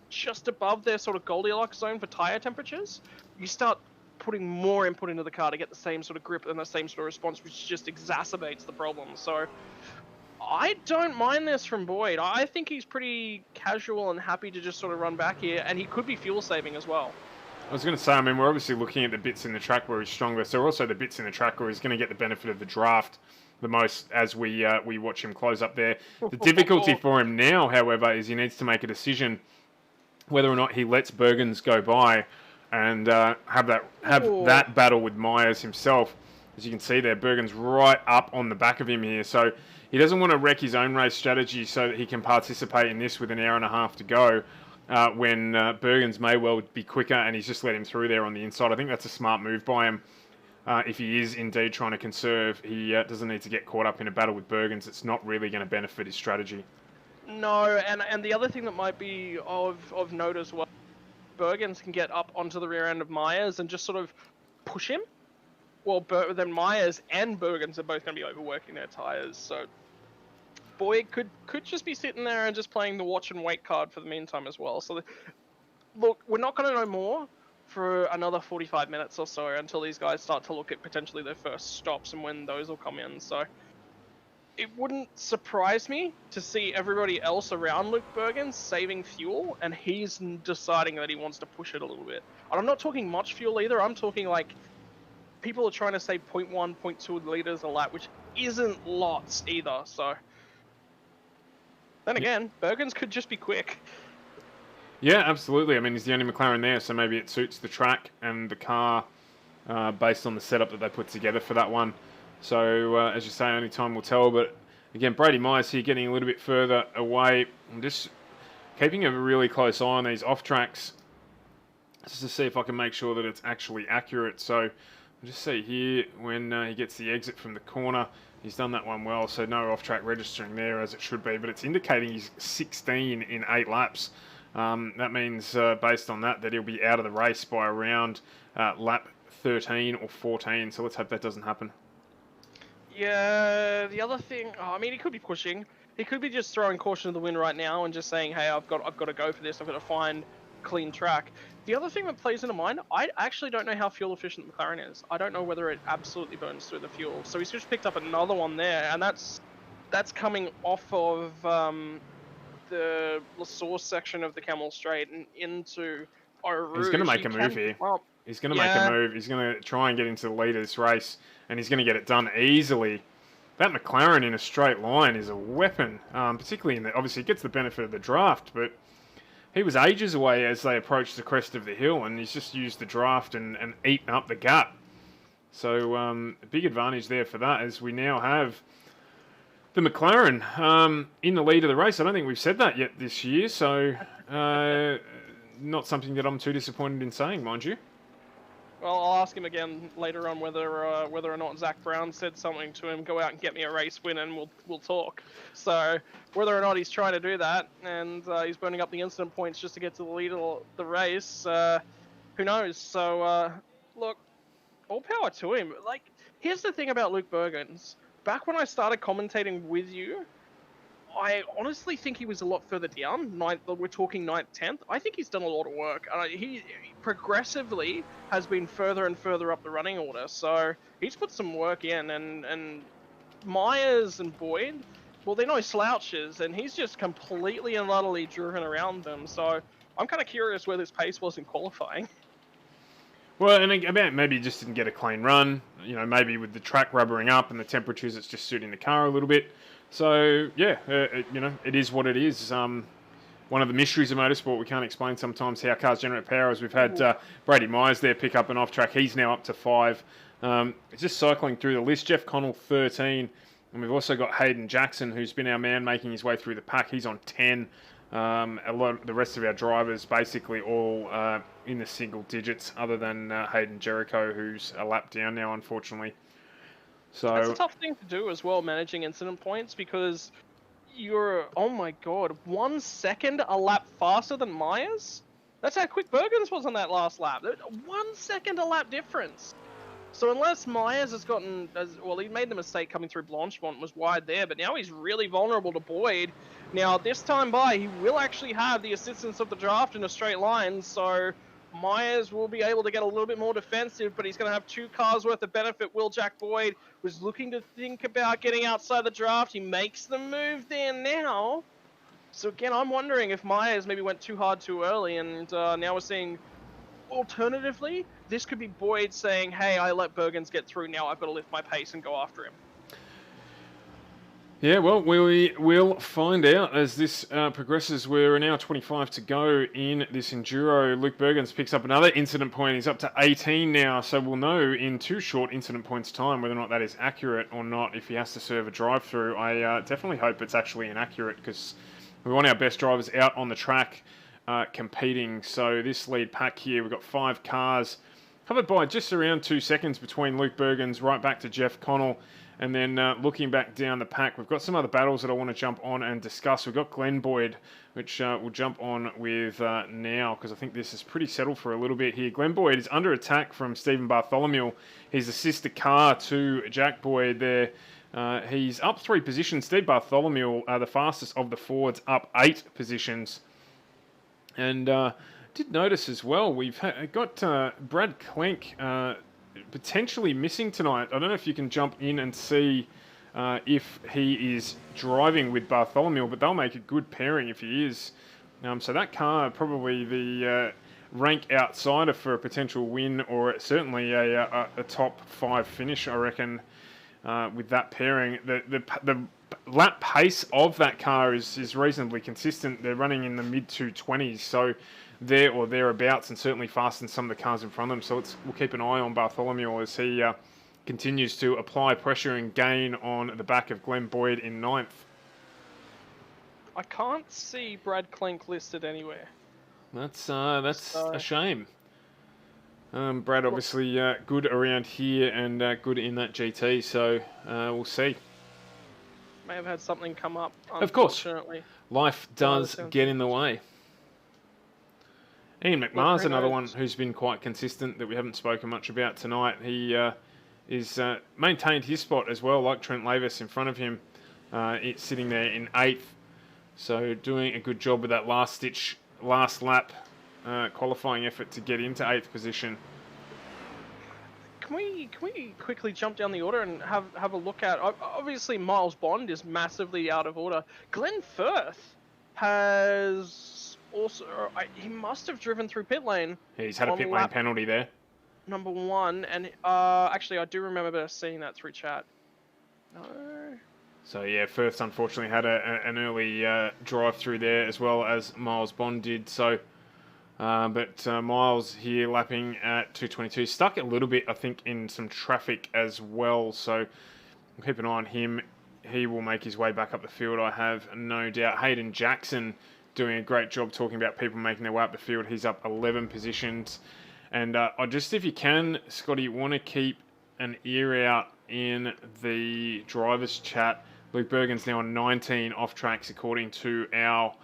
just above their sort of Goldilocks zone for tire temperatures, you start putting more input into the car to get the same sort of grip and the same sort of response, which just exacerbates the problem. So I don't mind this from Boyd. I think he's pretty casual and happy to just sort of run back here, and he could be fuel saving as well. I was going to say, I mean, we're obviously looking at the bits in the track where he's stronger, so also the bits in the track where he's going to get the benefit of the draft the most as we watch him close up there. The difficulty for him now, however, is he needs to make a decision whether or not he lets Bergens go by and have that battle with Myers himself. As you can see there, Bergen's right up on the back of him here. So he doesn't want to wreck his own race strategy so that he can participate in this with an hour and a half to go when Bergen's may well be quicker, and he's just let him through there on the inside. I think that's a smart move by him. If he is indeed trying to conserve, he doesn't need to get caught up in a battle with Bergen's. It's not really going to benefit his strategy. No, and the other thing that might be of note as well, Bergens can get up onto the rear end of Myers and just sort of push him. Well, then Myers and Bergens are both going to be overworking their tyres, so Boyd could just be sitting there and just playing the watch and wait card for the meantime as well. So, look, we're not going to know more for another 45 minutes or so until these guys start to look at potentially their first stops and when those will come in. So it wouldn't surprise me to see everybody else around Luke Bergen saving fuel, and he's deciding that he wants to push it a little bit. And I'm not talking much fuel either. I'm talking like people are trying to save 0.1, 0.2 liters a lap, which isn't lots either. So then again, Bergen's could just be quick. Yeah, absolutely. I mean, he's the only McLaren there, so maybe it suits the track and the car based on the setup that they put together for that one. So, as you say, only time will tell. But again, Brady Myers here getting a little bit further away. I'm just keeping a really close eye on these off tracks just to see if I can make sure that it's actually accurate. So, I'll just see here when he gets the exit from the corner. He's done that one well, so no off track registering there as it should be. But it's indicating he's 16 in 8 laps. That means, based on that he'll be out of the race by around lap 13 or 14. So let's hope that doesn't happen. Yeah, the other thing, I mean, he could be pushing. He could be just throwing caution to the wind right now and just saying, hey, I've got to go for this. I've got to find clean track. The other thing that plays into mind, I actually don't know how fuel efficient the McLaren is. I don't know whether it absolutely burns through the fuel. So he's just picked up another one there, and that's coming off of the La Source section of the Camel Straight and into Eau Rouge. He's going to make a move here. Well, he's going to make a move. He's going to try and get into the lead of this race, and he's going to get it done easily. That McLaren in a straight line is a weapon, particularly in the, obviously it gets the benefit of the draft, but he was ages away as they approached the crest of the hill, and he's just used the draft and eaten up the gap. So a big advantage there for that, as we now have the McLaren in the lead of the race. I don't think we've said that yet this year, so not something that I'm too disappointed in saying, mind you. Well, I'll ask him again later on whether or not Zach Brown said something to him, go out and get me a race win and we'll talk. So whether or not he's trying to do that and he's burning up the incident points just to get to the lead of the race, who knows? So look, all power to him. Like, here's the thing about Luke Bergens. Back when I started commentating with you, I honestly think he was a lot further down. We're talking 9th, 10th. I think he's done a lot of work. He progressively has been further and further up the running order. So he's put some work in. And Myers and Boyd, well, they're no slouches. And he's just completely and utterly driven around them. So I'm kind of curious where this pace was in qualifying. Well, and about maybe he just didn't get a clean run. You know, maybe with the track rubbering up and the temperatures, it's just suiting the car a little bit. So, yeah, you know, it is what it is. One of the mysteries of motorsport, we can't explain sometimes how cars generate power, as we've had Brady Myers there pick up an off-track. He's now up to 5. Just cycling through the list, Jeff Connell, 13. And we've also got Hayden Jackson, who's been our man making his way through the pack. He's on 10. A lot of the rest of our drivers basically all in the single digits, other than Hayden Jericho, who's a lap down now, unfortunately. So that's a tough thing to do as well, managing incident points, because you're, oh my god, 1 second a lap faster than Myers? That's how quick Bergens was on that last lap. 1 second a lap difference. So unless Myers has gotten, well, he made the mistake coming through Blanchemont, was wide there, but now he's really vulnerable to Boyd. Now, this time by, he will actually have the assistance of the draft in a straight line, so Myers will be able to get a little bit more defensive, but he's going to have 2 cars worth of benefit. Will Jack Boyd was looking to think about getting outside the draft. He makes the move there now. So again, I'm wondering if Myers maybe went too hard too early, and now we're seeing, alternatively, this could be Boyd saying, hey, I let Bergens get through, now I've got to lift my pace and go after him. Yeah, well, we will find out as this progresses. We're an hour 25 to go in this enduro. Luke Bergens picks up another incident point. He's up to 18 now, so we'll know in 2 short incident points' time whether or not that is accurate or not if he has to serve a drive-through. I definitely hope it's actually inaccurate because we want our best drivers out on the track competing. So this lead pack here, we've got 5 cars covered by just around 2 seconds between Luke Bergens right back to Jeff Connell. And then looking back down the pack, we've got some other battles that I want to jump on and discuss. We've got Glenn Boyd, which we'll jump on with now, because I think this is pretty settled for a little bit here. Glenn Boyd is under attack from Stephen Bartholomew. He's a sister car to Jack Boyd there. He's up 3 positions. Steve Bartholomew, the fastest of the Fords, up 8 positions. And did notice as well, we've got Brad Clenk potentially missing tonight. I don't know if you can jump in and see if he is driving with Bartholomew, but they'll make a good pairing if he is. So that car probably the rank outsider for a potential win, or certainly a top 5 finish, I reckon, with that pairing. The lap pace of that car is reasonably consistent. They're running in the mid 220s, so there or thereabouts, and certainly faster than some of the cars in front of them. So we'll keep an eye on Bartholomew as he continues to apply pressure and gain on the back of Glenn Boyd in 9th. I can't see Brad Clenk listed anywhere. That's a shame. Brad obviously good around here and good in that GT, so we'll see. May have had something come up, Of course. unfortunately. Life does get in the way. Ian McMahon's another one who's been quite consistent that we haven't spoken much about tonight. He is maintained his spot as well, like Trent Lavis in front of him. It's sitting there in 8th. So doing a good job with that last lap qualifying effort to get into 8th position. Can we quickly jump down the order and have a look at... Obviously, Miles Bond is massively out of order. Glenn Firth has... Also, he must have driven through pit lane. Yeah, he's had a pit lane penalty there. Number 1, and actually, I do remember seeing that through chat. No. So yeah, Firth unfortunately had an early drive through there as well as Miles Bond did. So, but Miles here lapping at 222, stuck a little bit, I think, in some traffic as well. So we'll keep an eye on him. He will make his way back up the field, I have no doubt. Hayden Jackson doing a great job talking about people making their way up the field. He's up 11 positions. And I just, if you can, Scotty, want to keep an ear out in the drivers' chat. Luke Bergen's now on 19 off tracks according to our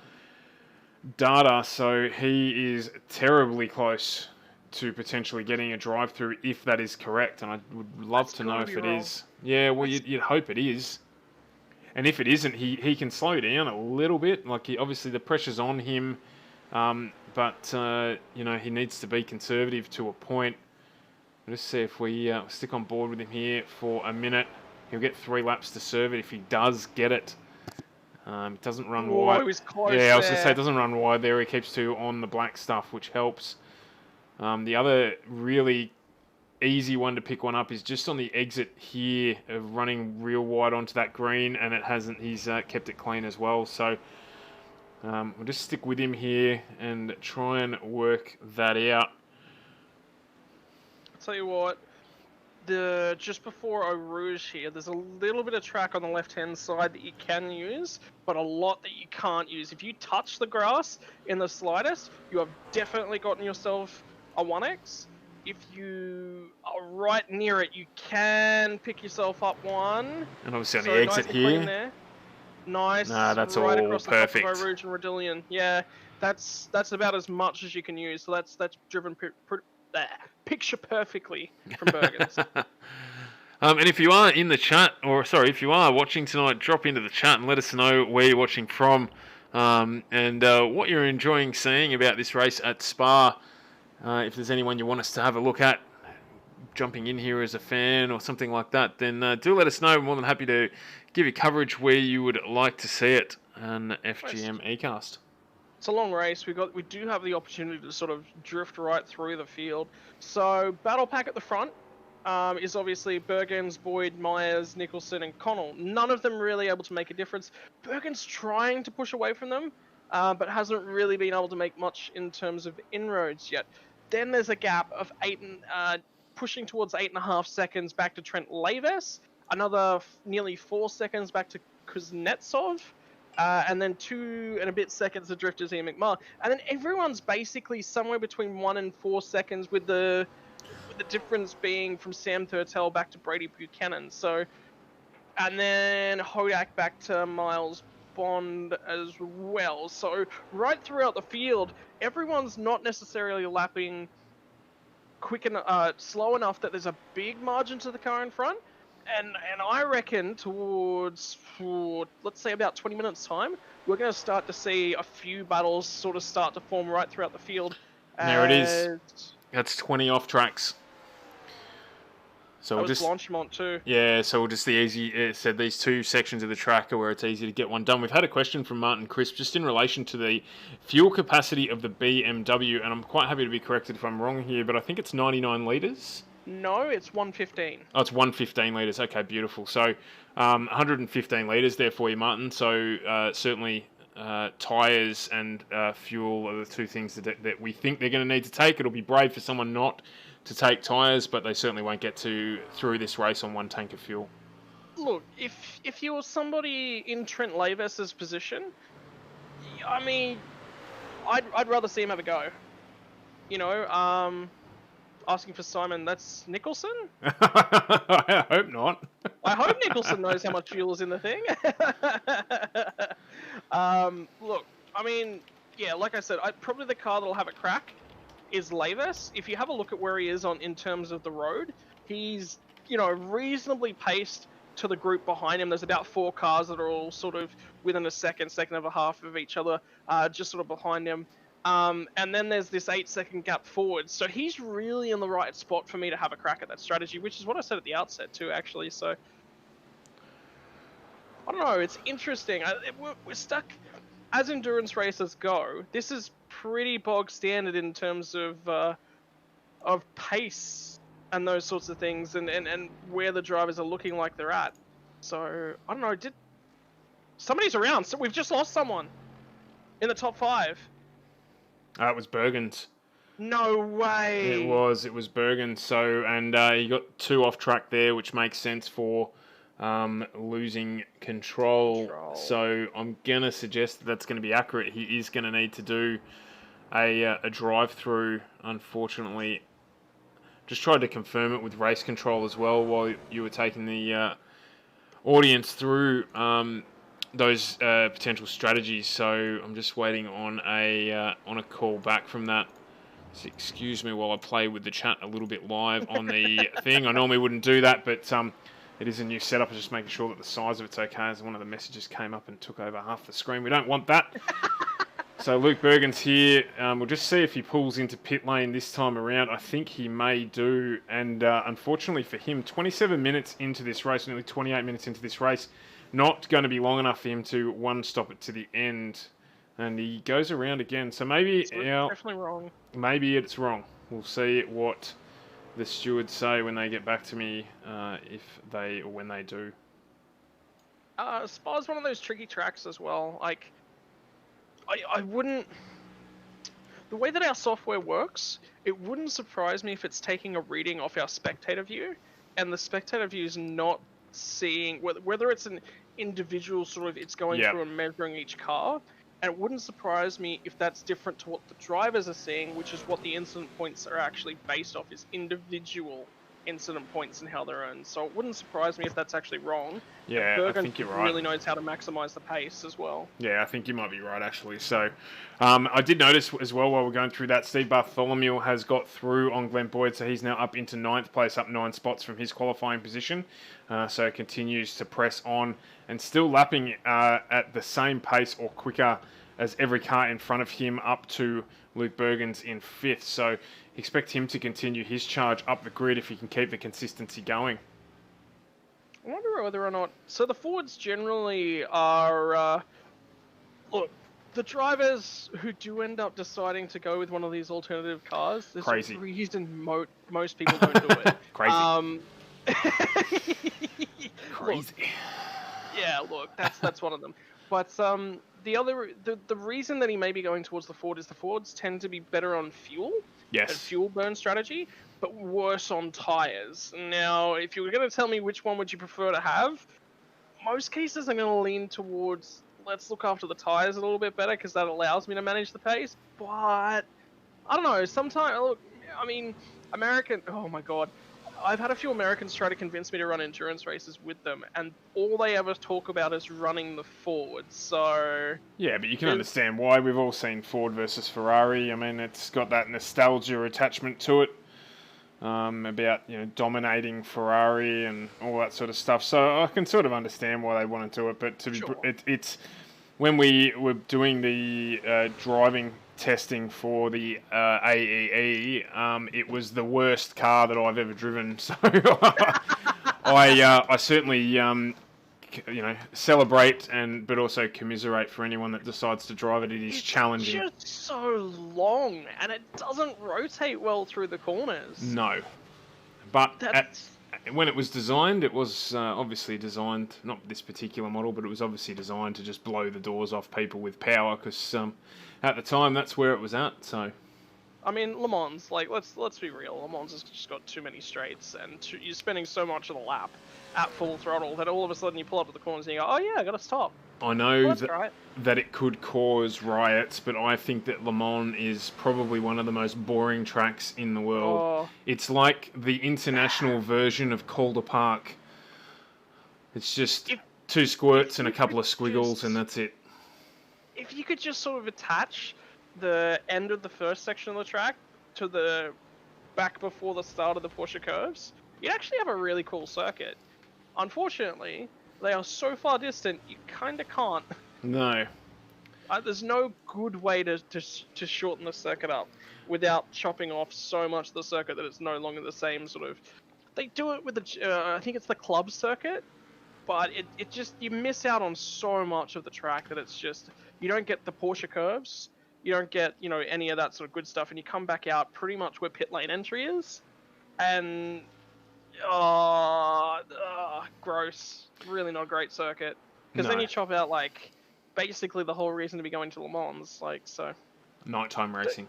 data. So he is terribly close to potentially getting a drive-through if that is correct. And I would love to know if it is. Yeah, well, you'd hope it is. And if it isn't, he can slow down a little bit. Like, obviously the pressure's on him, but you know, he needs to be conservative to a point. Let's see if we stick on board with him here for a minute. He'll get 3 laps to serve it if he does get it. It doesn't run wide. He was close I was going to say it doesn't run wide there. He keeps 2 on the black stuff, which helps. The other really easy one to pick one up is just on the exit here of running real wide onto that green, and it hasn't. He's kept it clean as well. So we'll just stick with him here and try and work that out. I'll tell you what, just before Eau Rouge here, there's a little bit of track on the left-hand side that you can use, but a lot that you can't use. If you touch the grass in the slightest, you have definitely gotten yourself a 1x. If you are right near it, you can pick yourself up 1. And obviously on the exit here. There. Nice. Nah, that's right all across perfect. The top of Eau Rouge and Redillion. Yeah, that's about as much as you can use. So that's driven picture perfectly from Bergens. And if you are in the chat, or sorry, if you are watching tonight, drop into the chat and let us know where you're watching from, and what you're enjoying seeing about this race at Spa. If there's anyone you want us to have a look at, jumping in here as a fan or something like that, then do let us know. We're more than happy to give you coverage where you would like to see it on FGM ECast. It's a long race. We do have the opportunity to sort of drift right through the field. So battle pack at the front. is obviously Bergens, Boyd, Myers, Nicholson, and Connell. None of them really able to make a difference. Bergen's trying to push away from them, but hasn't really been able to make much in terms of inroads yet. Then there's a gap of pushing towards 8.5 seconds back to Trent Laves, another nearly 4 seconds back to Kuznetsov, and then 2 and a bit seconds to Drifters Ian McMahon. And then everyone's basically somewhere between 1 and 4 seconds with the difference being from Sam Thurtell back to Brady Buchanan. So, and then Hodak back to Miles Bond as well. So right throughout the field, everyone's not necessarily lapping slow enough that there's a big margin to the car in front. And I reckon towards, let's say about 20 minutes time, we're going to start to see a few battles sort of start to form right throughout the field. There it is. That's 20 off tracks. So that we'll was just Blanchemont too. Yeah, so we'll just said these 2 sections of the track are where it's easy to get one done. We've had a question from Martin Crisp just in relation to the fuel capacity of the BMW, and I'm quite happy to be corrected if I'm wrong here, but I think it's 99 litres. No, it's 115. Oh, it's 115 litres. Okay, beautiful. So 115 litres there for you, Martin. So certainly tyres and fuel are the 2 things that we think they're going to need to take. It'll be brave for someone not to take tyres, but they certainly won't get through this race on 1 tank of fuel. Look, if you were somebody in Trent Laves' position, I mean, I'd rather see him have a go. You know, asking for Simon, that's Nicholson? I hope not. I hope Nicholson knows how much fuel is in the thing. Look, I mean, yeah, like I said, probably the car that'll have a crack is Laves. If you have a look at where he is in terms of the road, he's, reasonably paced to the group behind him. There's about 4 cars that are all sort of within a second and a half of each other, just sort of behind him. And then there's this 8-second gap forward. So he's really in the right spot for me to have a crack at that strategy, which is what I said at the outset too, actually. So, I don't know, it's interesting. We're stuck, as endurance races go, this is pretty bog standard in terms of pace and those sorts of things, and where the drivers are looking like they're at. So, I don't know, somebody's around. So we've just lost someone in the top 5. It was Bergens. No way. It was Bergens. So, and you got 2 off track there, which makes sense for losing control. So I'm gonna suggest that's going to be accurate. He is going to need to do a drive through. Unfortunately, just tried to confirm it with race control as well while you were taking the audience through those potential strategies. So I'm just waiting on a call back from that. So excuse me while I play with the chat a little bit live on the thing. I normally wouldn't do that, but it is a new setup. I'm just making sure that the size of it's okay, as one of the messages came up and took over half the screen. We don't want that. So Luke Bergens here. We'll just see if he pulls into pit lane this time around. I think he may do. And unfortunately for him, 27 minutes into this race, nearly 28 minutes into this race, not going to be long enough for him to one-stop it to the end. And he goes around again. So maybe definitely wrong. Maybe it's wrong. We'll see what the stewards say when they get back to me, when they do. Spa's one of those tricky tracks as well. Like, I wouldn't... The way that our software works, it wouldn't surprise me if it's taking a reading off our spectator view, and the spectator view is not seeing... Whether it's an individual sort of... It's going through and measuring each car, and it wouldn't surprise me if that's different to what the drivers are seeing, which is what the incident points are actually based off, is individual incident points and how they're earned. So it wouldn't surprise me if that's actually wrong. Yeah, I think you're right. Really knows how to maximize the pace as well. Yeah, I think you might be right, actually. So I did notice as well while we're going through that, Steve Bartholomew has got through on Glenn Boyd, so he's now up into 9th place, up 9 spots from his qualifying position. So continues to press on and still lapping at the same pace or quicker as every car in front of him, up to Luke Bergens in 5th. So expect him to continue his charge up the grid if he can keep the consistency going. I wonder whether or not... So the Fords generally are... look, the drivers who do end up deciding to go with one of these alternative cars, there's Crazy. a reason most people don't do it. Crazy. Look, Crazy. yeah, look, that's one of them. But the reason that he may be going towards the Ford is the Fords tend to be better on fuel and Yes. fuel burn strategy, but worse on tires. Now, if you were going to tell me which one would you prefer to have, most cases I'm going to lean towards let's look after the tires a little bit better because that allows me to manage the pace. But I don't know. Sometimes, look, I mean, American. Oh my god, I've had a few Americans try to convince me to run endurance races with them, and all they ever talk about is running the Ford. So Yeah, but you can understand why. We've all seen Ford versus Ferrari. I mean, it's got that nostalgia attachment to it. About dominating Ferrari and all that sort of stuff. So I can sort of understand why they want to do it. But to be, it's when we were doing the driving testing for the AEE, it was the worst car that I've ever driven. So I certainly celebrate but also commiserate for anyone that decides to drive it. It is challenging. It's just so long, and it doesn't rotate well through the corners. No, but when it was designed, it was obviously designed, not this particular model, but it was obviously designed to just blow the doors off people with power, because at the time that's where it was at. So, I mean, Le Mans, like let's be real, Le Mans has just got too many straights, and you're spending so much of the lap at full throttle that all of a sudden you pull up to the corners and you go, oh yeah, I gotta stop. I know that it could cause riots, but I think that Le Mans is probably one of the most boring tracks in the world. Oh. It's like the international version of Calder Park. It's just two squirts and a couple of squiggles, and that's it. If you could just sort of attach the end of the first section of the track to the back before the start of the Porsche curves, you'd actually have a really cool circuit. Unfortunately, they are so far distant, you kind of can't. No. There's no good way to shorten the circuit up without chopping off so much of the circuit that it's no longer the same sort of... They do it with I think it's the club circuit, but it just, you miss out on so much of the track that it's just, you don't get the Porsche curves, you don't get, any of that sort of good stuff, and you come back out pretty much where pit lane entry is, and... gross. Really not a great circuit. Because then you chop out, like, basically the whole reason to be going to Le Mans, like, so... Nighttime racing.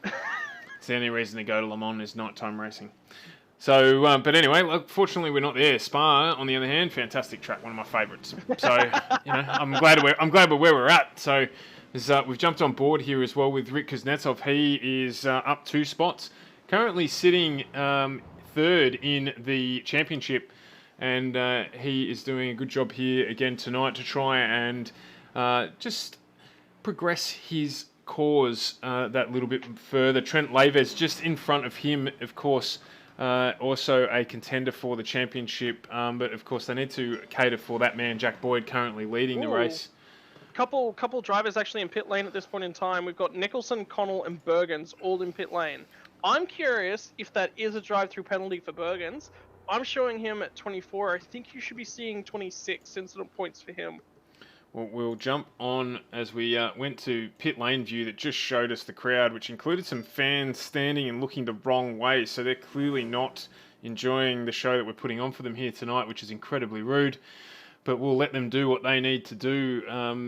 It's the only reason to go to Le Mans is nighttime racing. So, but anyway, look, fortunately we're not there. Spa, on the other hand, fantastic track, one of my favourites. So, I'm glad we're where we're at. So, we've jumped on board here as well with Rick Kuznetsov. He is up 2 spots, currently sitting third in the championship, and he is doing a good job here again tonight to try and just progress his cause that little bit further. Trent Laves just in front of him, of course, also a contender for the championship, but of course they need to cater for that man, Jack Boyd, currently leading the race. Couple drivers actually in pit lane at this point in time. We've got Nicholson, Connell, and Bergens all in pit lane. I'm curious if that is a drive-through penalty for Bergens. I'm showing him at 24. I think you should be seeing 26 incident points for him. Well, we'll jump on as we went to pit lane view that just showed us the crowd, which included some fans standing and looking the wrong way. So they're clearly not enjoying the show that we're putting on for them here tonight, which is incredibly rude. But we'll let them do what they need to do.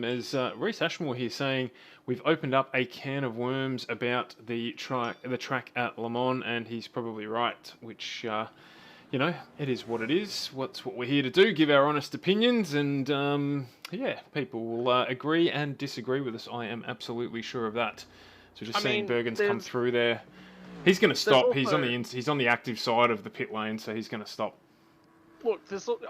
As Reece Ashmore here saying, we've opened up a can of worms about the track at Le Mans, and he's probably right, which, it is what it is. What's what we're here to do, give our honest opinions, and, people will agree and disagree with us. I am absolutely sure of that. So just seeing Bergens come through there. He's going to stop. Also, he's on the active side of the pit lane, so he's going to stop. Look,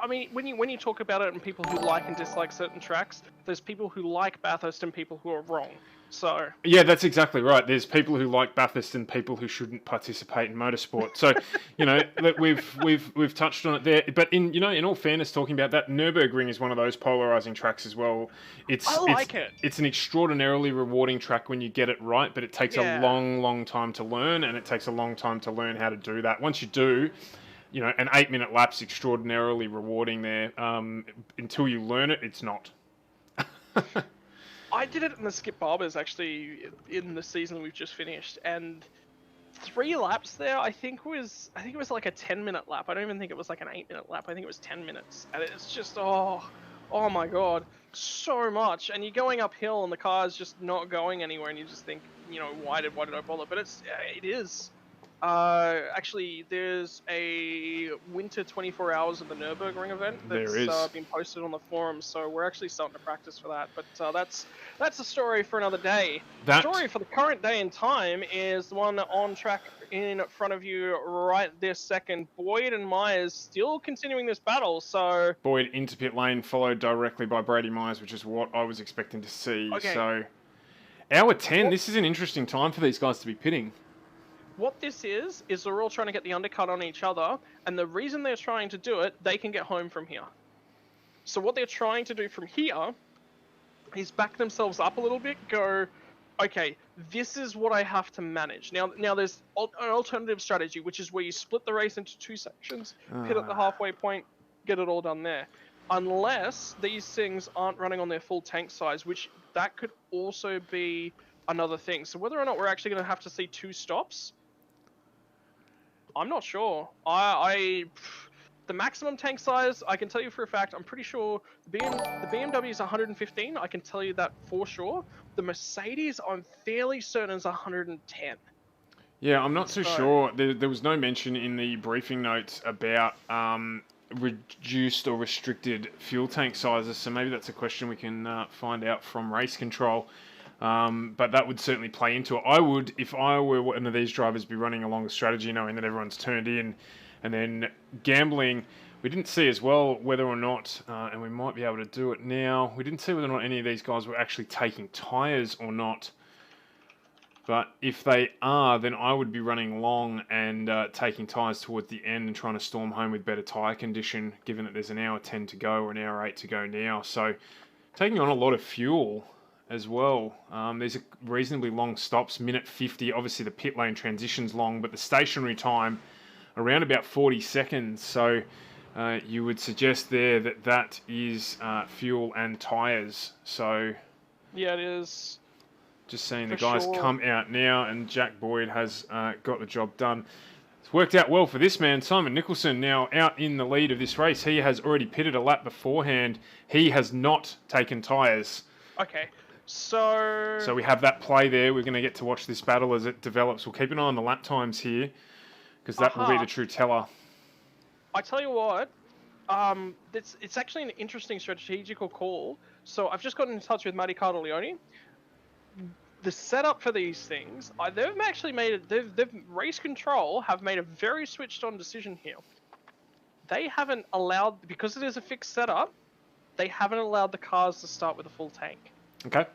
when you talk about it and people who like and dislike certain tracks, there's people who like Bathurst and people who are wrong. So yeah, that's exactly right. There's people who like Bathurst and people who shouldn't participate in motorsport. So we've touched on it there. But in all fairness, talking about that, Nürburgring is one of those polarizing tracks as well. I like it. It's an extraordinarily rewarding track when you get it right, but it takes a long time to learn, and it takes a long time to learn how to do that. Once you do, an 8-minute lap's extraordinarily rewarding there. Until you learn it, it's not. I did it in the Skip Barbers actually in the season we've just finished, and 3 laps there I think it was like a 10-minute lap. I don't even think it was like an 8-minute lap. I think it was 10 minutes, and it's just oh my god, so much. And you're going uphill and the car's just not going anywhere, and you just think, why did I bother? But it is. Actually, there's a winter 24 hours of the Nürburgring event There that's is. been posted on the forums, so we're actually starting to practice for that. But that's a story for another day. The story for the current day and time is the one on track in front of you right this second. Boyd and Myers still continuing this battle, so... Boyd into pit lane, followed directly by Brady Myers, which is what I was expecting to see. Okay. So, hour 10, this is an interesting time for these guys to be pitting. What this is they're all trying to get the undercut on each other, and the reason they're trying to do it, they can get home from here. So what they're trying to do from here is back themselves up a little bit, go, okay, this is what I have to manage. Now there's an alternative strategy, which is where you split the race into 2 sections, pit at the halfway point, get it all done there. Unless these things aren't running on their full tank size, which that could also be another thing. So whether or not we're actually going to have to see 2 stops, I'm not sure. The maximum tank size, I can tell you for a fact, I'm pretty sure the BMW is 115. I can tell you that for sure. The Mercedes, I'm fairly certain, is 110. Yeah, I'm not too sure. There was no mention in the briefing notes about reduced or restricted fuel tank sizes, so maybe that's a question we can find out from race control. But that would certainly play into it. I would, if I were one of these drivers, be running along the strategy, knowing that everyone's turned in, and then gambling. We didn't see as well whether or not, and we might be able to do it now, we didn't see whether or not any of these guys were actually taking tyres or not. But if they are, then I would be running long and taking tyres towards the end and trying to storm home with better tyre condition, given that there's an hour 10 to go or an hour 8 to go now. So taking on a lot of fuel as well. These are reasonably long stops, minute 50. Obviously the pit lane transition's long, but the stationary time around about 40 seconds. So you would suggest there that is fuel and tyres. So yeah, it is. Just seeing the guys come out now, and Jack Boyd has got the job done. It's worked out well for this man. Simon Nicholson now out in the lead of this race. He has already pitted a lap beforehand. He has not taken tyres. Okay. So we have that play there. We're going to get to watch this battle as it develops. We'll keep an eye on the lap times here, because that will be the true teller. I tell you what, it's actually an interesting strategical call. So I've just gotten in touch with Matty Cardolione. The setup for these things, they've actually made it. They've race control have made a very switched on decision here. They haven't allowed, because it is a fixed setup, they haven't allowed the cars to start with a full tank. Okay.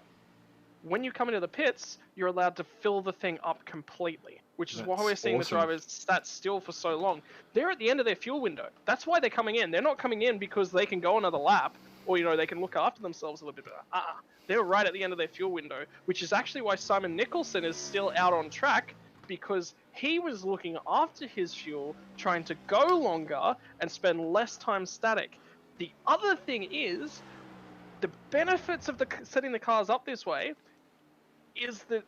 When you come into the pits, you're allowed to fill the thing up completely, which is why we're seeing the drivers sat still for so long. They're at the end of their fuel window. That's why they're coming in. They're not coming in because they can go another lap, or they can look after themselves a little bit better. They're right at the end of their fuel window, which is actually why Simon Nicholson is still out on track, because he was looking after his fuel, trying to go longer and spend less time static. The other thing is, the benefits of setting the cars up this way is that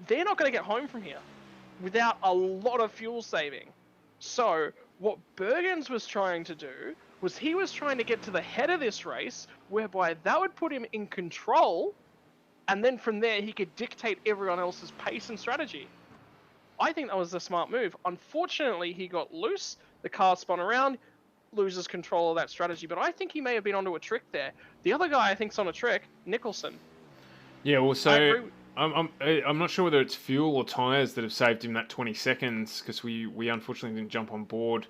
they're not going to get home from here without a lot of fuel saving. So what Bergens was trying to do was he was trying to get to the head of this race, whereby that would put him in control, and then from there he could dictate everyone else's pace and strategy. I think that was a smart move. Unfortunately, he got loose, the car spun around, loses control of that strategy, but I think he may have been onto a trick there. The other guy I think's on a trick, Nicholson. Yeah, well, so I'm not sure whether it's fuel or tyres that have saved him that 20 seconds, because we unfortunately didn't jump on board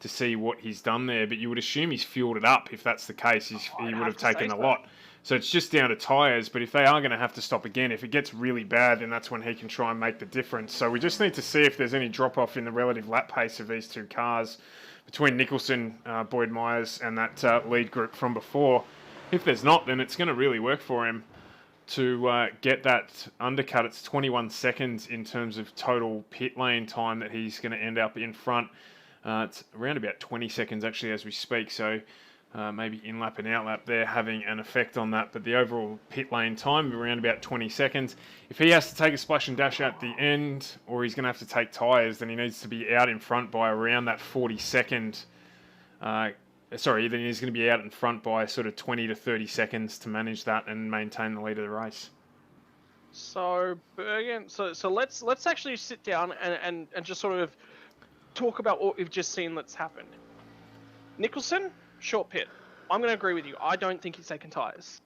to see what he's done there, but you would assume he's fueled it up. If that's the case, he would have taken a lot. So it's just down to tyres, but if they are going to have to stop again, if it gets really bad, then that's when he can try and make the difference. So we just need to see if there's any drop-off in the relative lap pace of these two cars between Nicholson, Boyd Myers, and that lead group from before. If there's not, then it's going to really work for him to get that undercut. It's 21 seconds in terms of total pit lane time that he's going to end up in front. It's around about 20 seconds actually as we speak, so maybe in-lap and out-lap there having an effect on that. But the overall pit lane time, around about 20 seconds. If he has to take a splash and dash at the end, or he's going to have to take tyres, then he needs to be out in front by around that 40-second. Then he's going to be out in front by sort of 20 to 30 seconds to manage that and maintain the lead of the race. So Bergen, so let's actually sit down and just sort of talk about what we've just seen that's happened. Nicholson, short pit. I'm going to agree with you. I don't think he's taken tyres.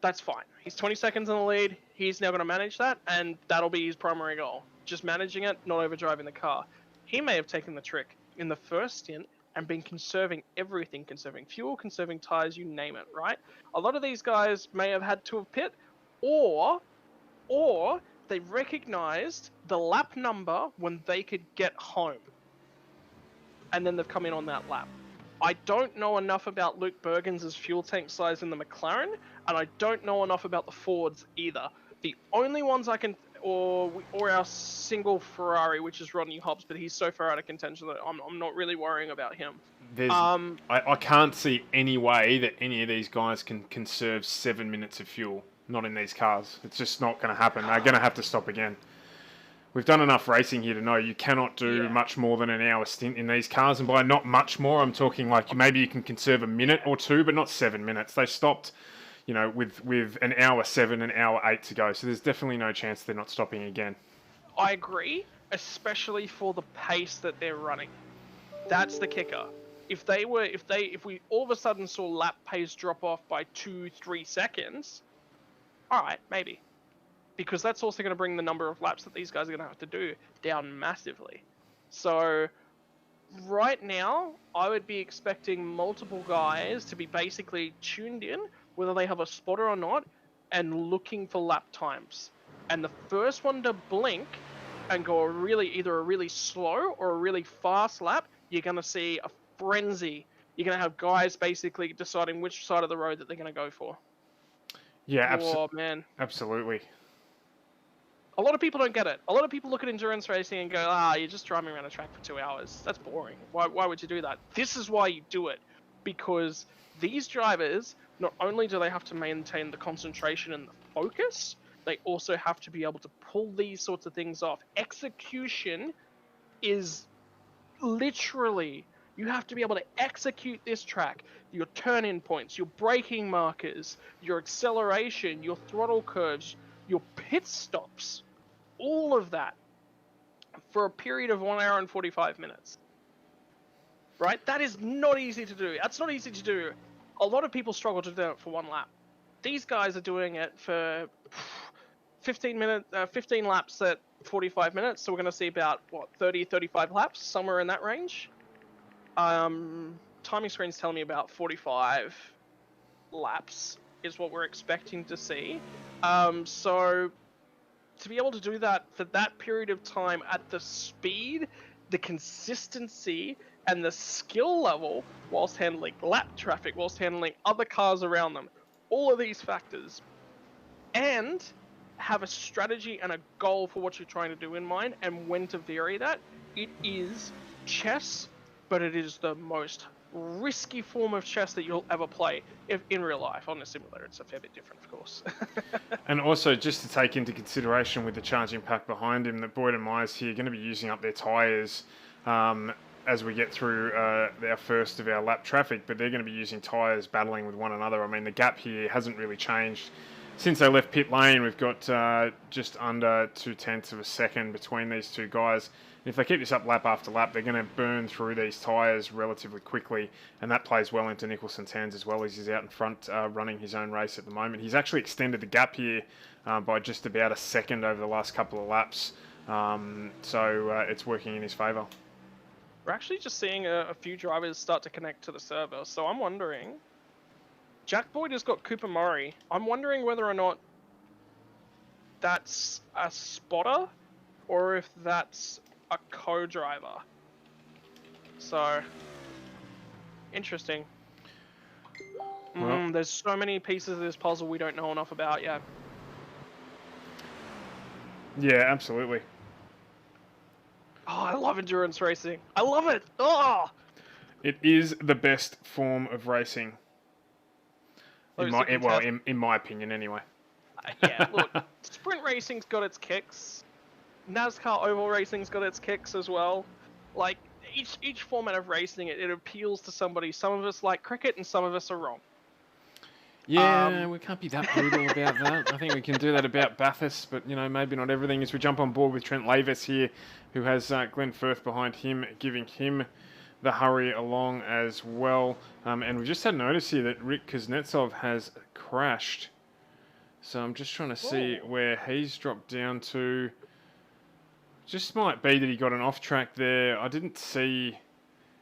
That's fine. He's 20 seconds in the lead. He's now going to manage that, and that'll be his primary goal. Just managing it, not overdriving the car. He may have taken the trick in the first stint and been conserving everything, conserving fuel, conserving tyres, you name it, right? A lot of these guys may have had to have pit, or they recognized the lap number when they could get home. And then they've come in on that lap. I don't know enough about Luke Bergens' fuel tank size in the McLaren, and I don't know enough about the Fords either. The only ones I can, or our single Ferrari, which is Rodney Hobbs, but he's so far out of contention that I'm not really worrying about him. I can't see any way that any of these guys can conserve 7 minutes of fuel. Not in these cars. It's just not going to happen. They're going to have to stop again. We've done enough racing here to know you cannot do much more than an hour stint in these cars. And by not much more, I'm talking like maybe you can conserve a minute or two, but not 7 minutes. They stopped, with an hour 7, an hour 8 to go. So there's definitely no chance they're not stopping again. I agree, especially for the pace that they're running. That's the kicker. If we all of a sudden saw lap pace drop off by 2-3 seconds, all right, maybe. Because that's also going to bring the number of laps that these guys are going to have to do down massively. So right now, I would be expecting multiple guys to be basically tuned in, whether they have a spotter or not, and looking for lap times. And the first one to blink and go either a really slow or a really fast lap, you're going to see a frenzy. You're going to have guys basically deciding which side of the road that they're going to go for. Yeah, man. Absolutely. A lot of people don't get it. A lot of people look at endurance racing and go, you're just driving around a track for 2 hours. That's boring. Why would you do that? This is why you do it. Because these drivers, not only do they have to maintain the concentration and the focus, they also have to be able to pull these sorts of things off. Execution is literally, you have to be able to execute this track. Your turn-in points, your braking markers, your acceleration, your throttle curves, your pit stops. All of that for a period of 1 hour and 45 minutes. Right? That is not easy to do. That's not easy to do. A lot of people struggle to do it for one lap. These guys are doing it for 15 laps at 45 minutes. So we're going to see about, 30, 35 laps, somewhere in that range. Timing screen's telling me about 45 laps is what we're expecting to see. So to be able to do that for that period of time at the speed, the consistency, and the skill level, whilst handling lap traffic, whilst handling other cars around them, all of these factors, and have a strategy and a goal for what you're trying to do in mind and when to vary that, it is chess, but it is the most risky form of chess that you'll ever play if in real life. On a simulator, it's a fair bit different, of course. And also, just to take into consideration with the charging pack behind him, that Boyd and Myers here are going to be using up their tyres as we get through our first of our lap traffic, but they're going to be using tyres battling with one another. I mean, the gap here hasn't really changed. Since they left pit lane, we've got just under 0.2 of a second between these two guys. If they keep this up lap after lap, they're going to burn through these tyres relatively quickly, and that plays well into Nicholson's hands as well, as he's out in front running his own race at the moment. He's actually extended the gap here by just about a second over the last couple of laps, so it's working in his favour. We're actually just seeing a few drivers start to connect to the server, so I'm wondering... Jack Boyd has got Cooper Murray. I'm wondering whether or not that's a spotter or if that's a co-driver. So, interesting. There's so many pieces of this puzzle we don't know enough about yet. Yeah, absolutely. Oh, I love endurance racing. I love it. Oh! It is the best form of racing. Those that can test. In my opinion, anyway. Yeah, look, sprint racing's got its kicks. NASCAR oval racing's got its kicks as well. Like each format of racing, it appeals to somebody. Some of us like cricket, and some of us are wrong. Yeah, we can't be that brutal about that. I think we can do that about Bathurst, but maybe not everything. As we jump on board with Trent Lavis here, who has Glenn Firth behind him, giving him the hurry along as well. And we just had notice here that Rick Kuznetsov has crashed. So I'm just trying to see where he's dropped down to. Just might be that he got an off track there. I didn't see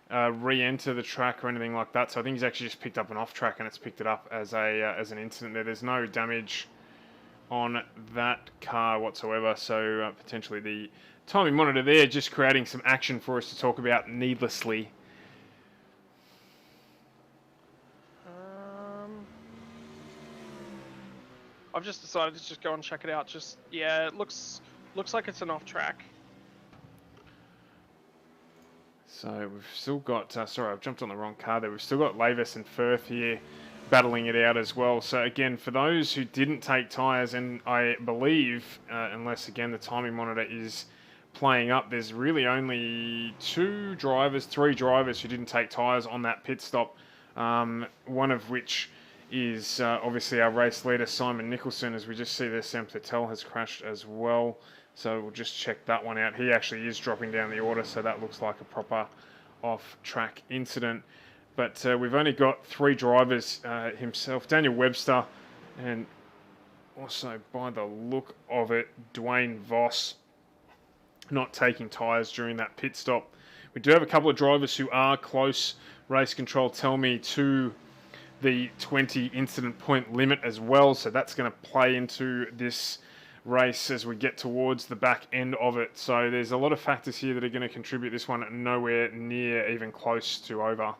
re-enter the track or anything like that, so I think he's actually just picked up an off track and it's picked it up as an incident there. There's no damage on that car whatsoever, so potentially the timing monitor there just creating some action for us to talk about needlessly. I've just decided to just go and check it out. It looks like it's an off track. So we've still got, sorry, I've jumped on the wrong car there. We've still got Lavis and Firth here battling it out as well. So again, for those who didn't take tyres, and I believe, unless again the timing monitor is playing up, there's really only three drivers who didn't take tyres on that pit stop. One of which is obviously our race leader, Simon Nicholson. As we just see there, Sam Patel has crashed as well. So we'll just check that one out. He actually is dropping down the order, so that looks like a proper off-track incident. But we've only got three drivers himself, Daniel Webster, and also by the look of it, Dwayne Voss, not taking tyres during that pit stop. We do have a couple of drivers who are close, race control tell me, to the 20 incident point limit as well, so that's going to play into this race as we get towards the back end of it. So there's a lot of factors here that are going to contribute. This one nowhere near even close to over.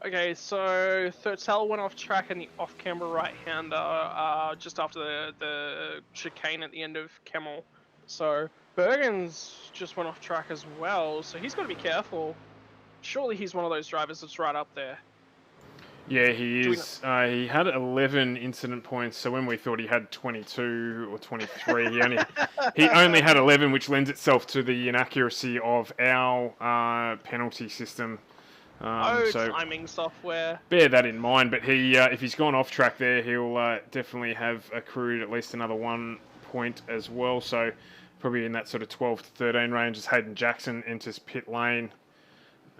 Okay, so Thurtell went off track in the off-camber right-hander just after the chicane at the end of Kemmel. So Bergen's just went off track as well, so he's got to be careful. Surely he's one of those drivers that's right up there. Yeah, he is. He had 11 incident points, so when we thought he had 22 or 23, he only had 11, which lends itself to the inaccuracy of our penalty system. So timing software. Bear that in mind, but if he's gone off track there, he'll definitely have accrued at least another 1 point as well, so probably in that sort of 12 to 13 range as Hayden Jackson enters pit lane.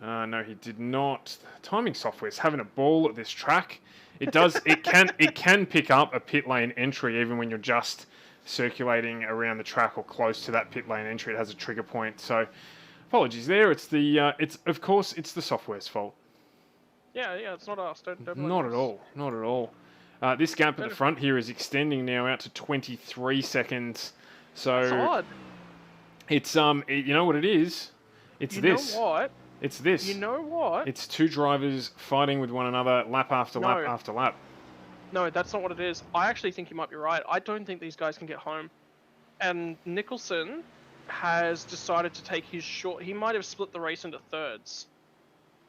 No, he did not. Timing software is having a ball at this track. It does. It can pick up a pit lane entry even when you're just circulating around the track or close to that pit lane entry. It has a trigger point. So, apologies there. It's of course it's the software's fault. Yeah, it's not us. Don't Not at all. Not at all. This gap at the front here is extending now out to 23 seconds. So that's odd. It's you know what it is? It's this. You know what? It's this. You know what? It's two drivers fighting with one another lap after lap after lap. No, that's not what it is. I actually think you might be right. I don't think these guys can get home. And Nicholson has decided to take his short... He might have split the race into thirds.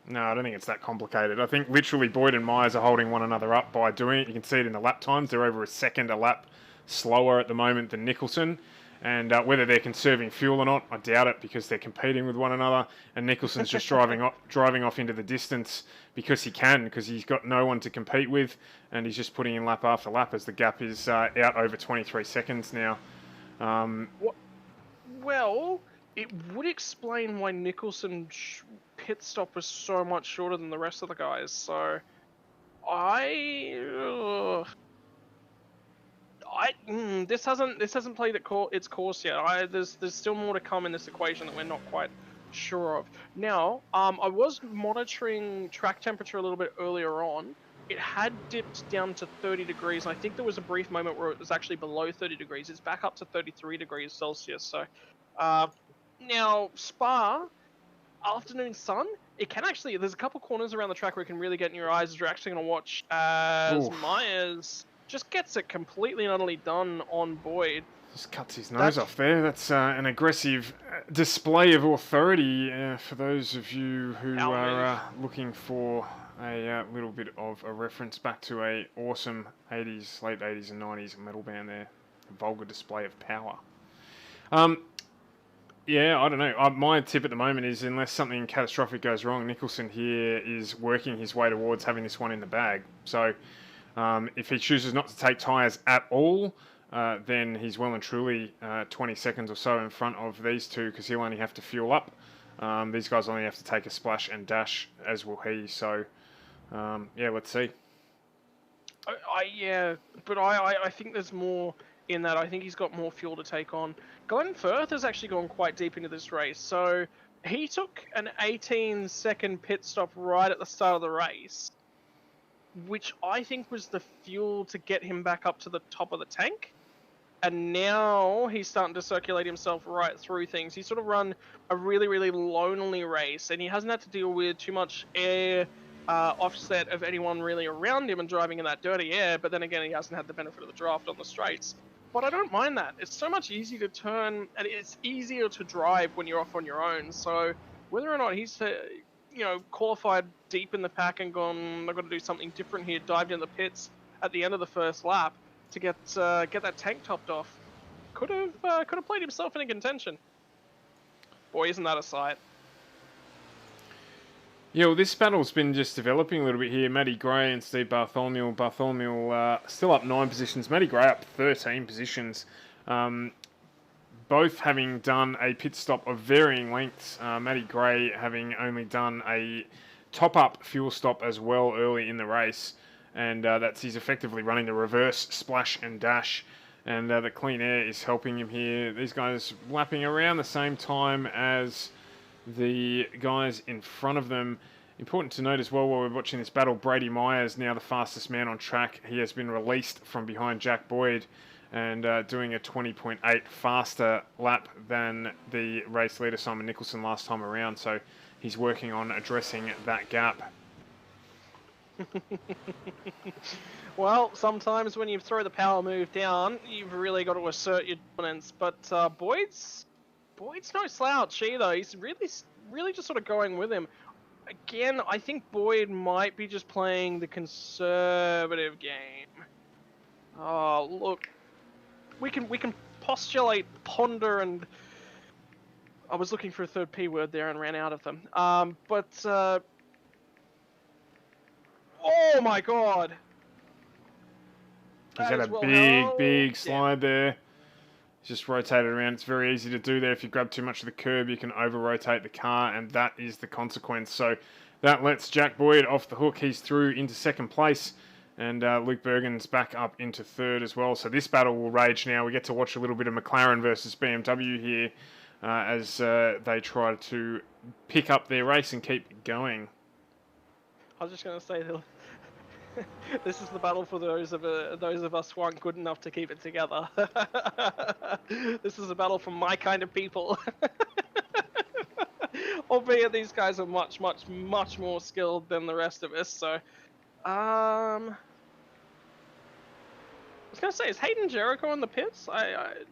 No, I don't think it's that complicated. I think literally Boyd and Myers are holding one another up by doing it. You can see it in the lap times. They're over a second a lap slower at the moment than Nicholson. And whether they're conserving fuel or not, I doubt it because they're competing with one another. And Nicholson's just driving off into the distance because he can, because he's got no one to compete with, and he's just putting in lap after lap as the gap is out over 23 seconds now. Well, it would explain why Nicholson's pit stop was so much shorter than the rest of the guys. So, this hasn't played its course yet. There's still more to come in this equation that we're not quite sure of. Now, I was monitoring track temperature a little bit earlier on. It had dipped down to 30 degrees, and I think there was a brief moment where it was actually below 30 degrees. It's back up to 33 degrees Celsius. So, now Spa, afternoon sun. It can actually. There's a couple corners around the track where it can really get in your eyes as you're actually going to watch as Myers just gets it completely and utterly done on Boyd. Just cuts his nose off there. That's an aggressive display of authority for those of you who Power are looking for a little bit of a reference back to a awesome 80s, late 80s and 90s metal band there. A vulgar display of power. Yeah, I don't know. My tip at the moment is, unless something catastrophic goes wrong, Nicholson here is working his way towards having this one in the bag. So if he chooses not to take tyres at all, then he's well and truly 20 seconds or so in front of these two, because he'll only have to fuel up. These guys only have to take a splash and dash, as will he. So, yeah, let's see. I think there's more in that. I think he's got more fuel to take on. Glenn Firth has actually gone quite deep into this race. So he took an 18-second pit stop right at the start of the race, which I think was the fuel to get him back up to the top of the tank. And now he's starting to circulate himself right through things. He's sort of run a really, really lonely race, and he hasn't had to deal with too much air offset of anyone really around him and driving in that dirty air. But then again, he hasn't had the benefit of the draft on the straights. But I don't mind that. It's so much easier to turn, and it's easier to drive when you're off on your own. So whether or not he's qualified deep in the pack and gone, I've got to do something different here, dived in the pits at the end of the first lap to get that tank topped off, could have played himself into contention. Boy, isn't that a sight. Yeah, well, this battle's been just developing a little bit here. Matty Gray and Steve Bartholomew. Bartholomew still up 9 positions. Matty Gray up 13 positions. Both having done a pit stop of varying lengths. Matty Gray having only done a top-up fuel stop as well early in the race. And he's effectively running the reverse splash and dash. And the clean air is helping him here. These guys lapping around the same time as the guys in front of them. Important to note as well while we're watching this battle, Brady Myers now the fastest man on track. He has been released from behind Jack Boyd and doing a 20.8 faster lap than the race leader Simon Nicholson last time around. So he's working on addressing that gap. Well, sometimes when you throw the power move down, you've really got to assert your dominance. But Boyd's no slouch either. He's really just sort of going with him. Again, I think Boyd might be just playing the conservative game. Oh, look. We can postulate, ponder, and I was looking for a third P word there and ran out of them. Oh my god! He's had a big slide there. Just rotate it around. It's very easy to do there. If you grab too much of the curb, you can over-rotate the car, and that is the consequence. So that lets Jack Boyd off the hook. He's through into second place, and Luke Bergen's back up into third as well. So this battle will rage now. We get to watch a little bit of McLaren versus BMW here as they try to pick up their race and keep going. I was just going to say that this is the battle for those of us who aren't good enough to keep it together. This is a battle for my kind of people. Albeit these guys are much more skilled than the rest of us. So, I was going to say, is Hayden Jericho in the pits?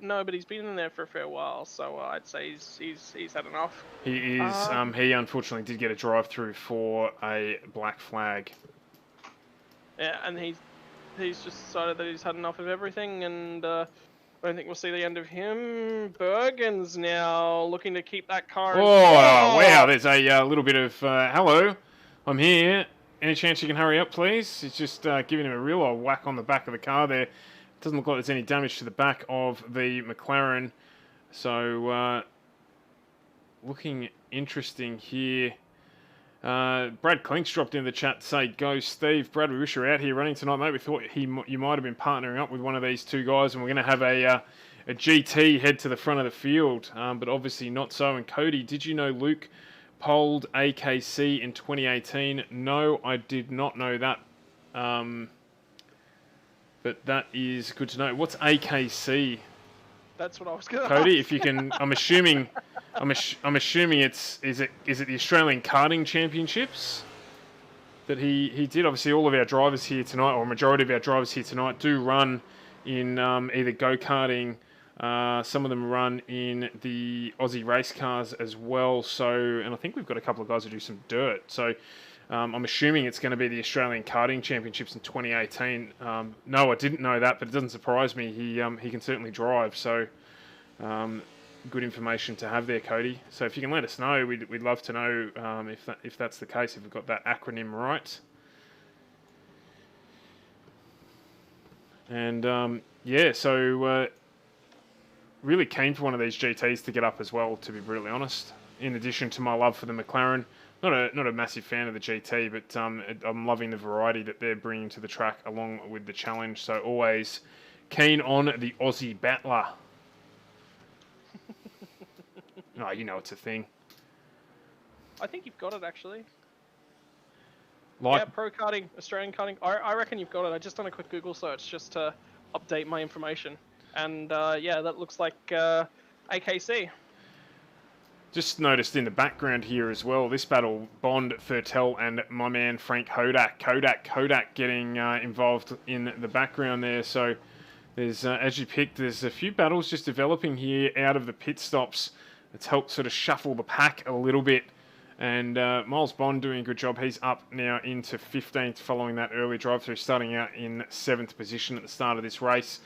No, but he's been in there for a fair while, so I'd say he's had enough. He is. He unfortunately did get a drive-through for a black flag. Yeah, and he's just decided that he's had enough of everything, and I don't think we'll see the end of him. Bergen's now looking to keep that car. Wow! There's a little bit of hello. I'm here. Any chance you can hurry up, please? He's just giving him a real old whack on the back of the car there. Doesn't look like there's any damage to the back of the McLaren. So, looking interesting here. Brad Klink's dropped in the chat to say, go Steve. Brad, we wish you were out here running tonight, mate. We thought you might have been partnering up with one of these two guys, and we're going to have a GT head to the front of the field, but obviously not so. And Cody, did you know Luke polled AKC in 2018? No, I did not know that. But that is good to know. What's AKC? That's what I was going to Cody, ask. if you can, I'm assuming is it the Australian Karting Championships that he did. Obviously, all of our drivers here tonight, or a majority of our drivers here tonight, do run in either go-karting Some of them run in the Aussie race cars as well. So, and I think we've got a couple of guys who do some dirt. So, I'm assuming it's going to be the Australian Karting Championships in 2018. No, I didn't know that, but it doesn't surprise me. He can certainly drive. So, good information to have there, Cody. So, if you can let us know, we'd love to know if that's the case. If we've got that acronym right. And yeah, so. Really keen for one of these GTs to get up as well, to be brutally honest. In addition to my love for the McLaren, not a massive fan of the GT, but I'm loving the variety that they're bringing to the track along with the challenge. So always keen on the Aussie battler. Oh, you know it's a thing. I think you've got it actually. Like, yeah, pro karting, Australian karting. I reckon you've got it. I just done a quick Google search just to update my information. And yeah, that looks like AKC. Just noticed in the background here as well, this battle, Bond, Thurtell, and my man Frank Kodak getting involved in the background there. So there's, as you picked, there's a few battles just developing here out of the pit stops. It's helped sort of shuffle the pack a little bit. And Miles Bond doing a good job. He's up now into 15th following that early drive-through, starting out in 7th position at the start of this race.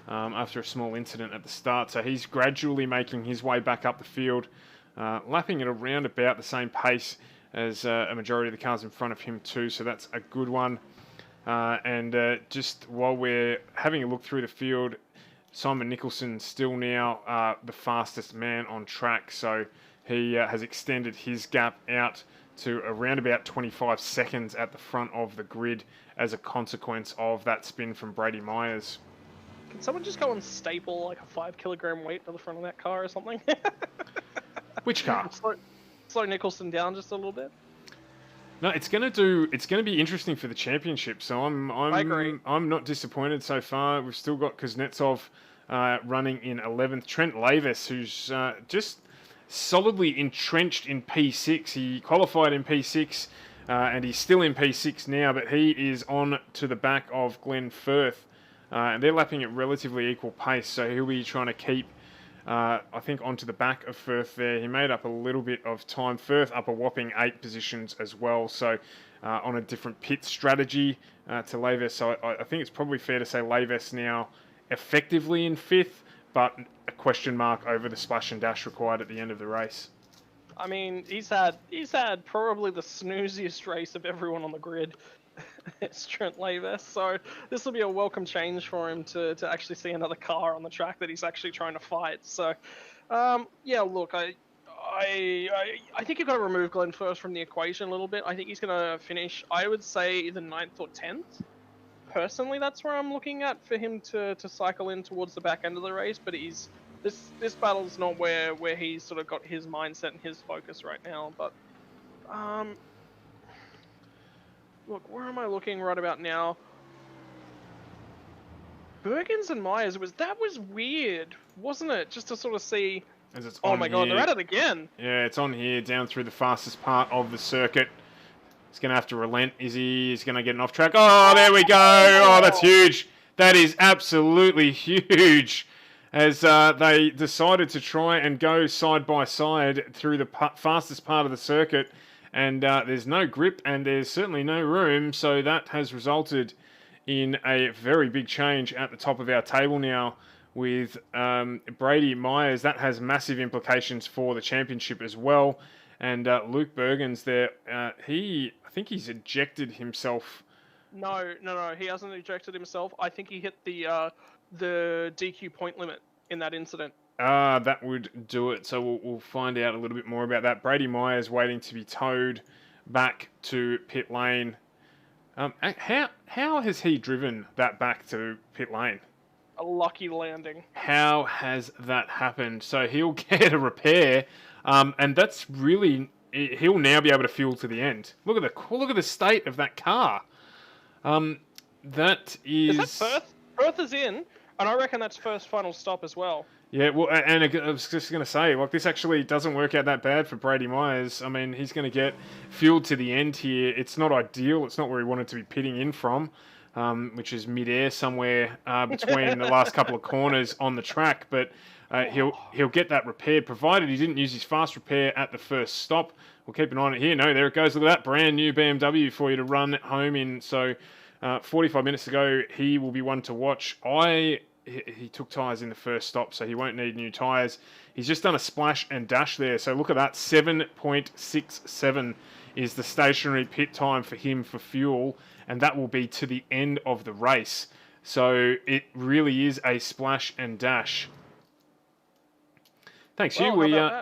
After a small incident at the start. So he's gradually making his way back up the field, lapping at around about the same pace as a majority of the cars in front of him too. So that's a good one. And just while we're having a look through the field, Simon Nicholson still now the fastest man on track. So he has extended his gap out to around about 25 seconds at the front of the grid as a consequence of that spin from Brady Myers. Can someone just go and staple like a 5 kilogram weight to the front of that car or something? Which car? Slow Nicholson down just a little bit. No, it's gonna be interesting for the championship. So I agree. I'm not disappointed so far. We've still got Kuznetsov running in 11th. Trent Lavis, who's just solidly entrenched in P6. He qualified in P6 and he's still in P6 now, but he is on to the back of Glenn Firth. And they're lapping at relatively equal pace, so he'll be trying to keep, I think, onto the back of Firth there. He made up a little bit of time. Firth up a whopping 8 positions as well, so on a different pit strategy to Laves. So I think it's probably fair to say Laves now effectively in 5th, but a question mark over the splash and dash required at the end of the race. I mean, he's had probably the snooziest race of everyone on the grid. It's Trent Lavis, so this will be a welcome change for him to actually see another car on the track that he's actually trying to fight. So, yeah, look, I think you've got to remove Glenn Firth from the equation a little bit. I think he's going to finish, I would say, either 9th or 10th. Personally, that's where I'm looking at for him to cycle in towards the back end of the race, but this battle's not where he's sort of got his mindset and his focus right now, but look, where am I looking right about now? Bergens and Myers, that was weird, wasn't it? Just to sort of see. As it's oh on my god, here. they're at it again. Yeah, it's on here, down through the fastest part of the circuit. He's going to have to relent, is he? He's going to get an off track. Oh, there we go. Oh, that's huge. That is absolutely huge. As they decided to try and go side by side through the fastest part of the circuit. And there's no grip and there's certainly no room. So that has resulted in a very big change at the top of our table now with Brady Myers. That has massive implications for the championship as well. And Luke Bergens there, I think he's ejected himself. No, he hasn't ejected himself. I think he hit the DQ point limit in that incident. That would do it. So we'll find out a little bit more about that. Brady Myers waiting to be towed back to pit lane. How has he driven that back to pit lane? A lucky landing. How has that happened? So he'll get a repair, and that's really, he'll now be able to fuel to the end. Look at the state of that car. That is. Is that Perth? Perth is in, and I reckon that's first final stop as well. Yeah, well, and I was just going to say, like, this actually doesn't work out that bad for Brady Myers. I mean, he's going to get fueled to the end here. It's not ideal. It's not where he wanted to be pitting in from. which is mid-air somewhere between the last couple of corners on the track. But he'll get that repaired, provided he didn't use his fast repair at the first stop. We'll keep an eye on it here. No, there it goes. Look at that brand new BMW for you to run home in. So 45 minutes ago, he will be one to watch. He took tyres in the first stop, so he won't need new tyres. He's just done a splash and dash there. So look at that, 7.67 is the stationary pit time for him for fuel, and that will be to the end of the race. So it really is a splash and dash. Thanks, Hugh.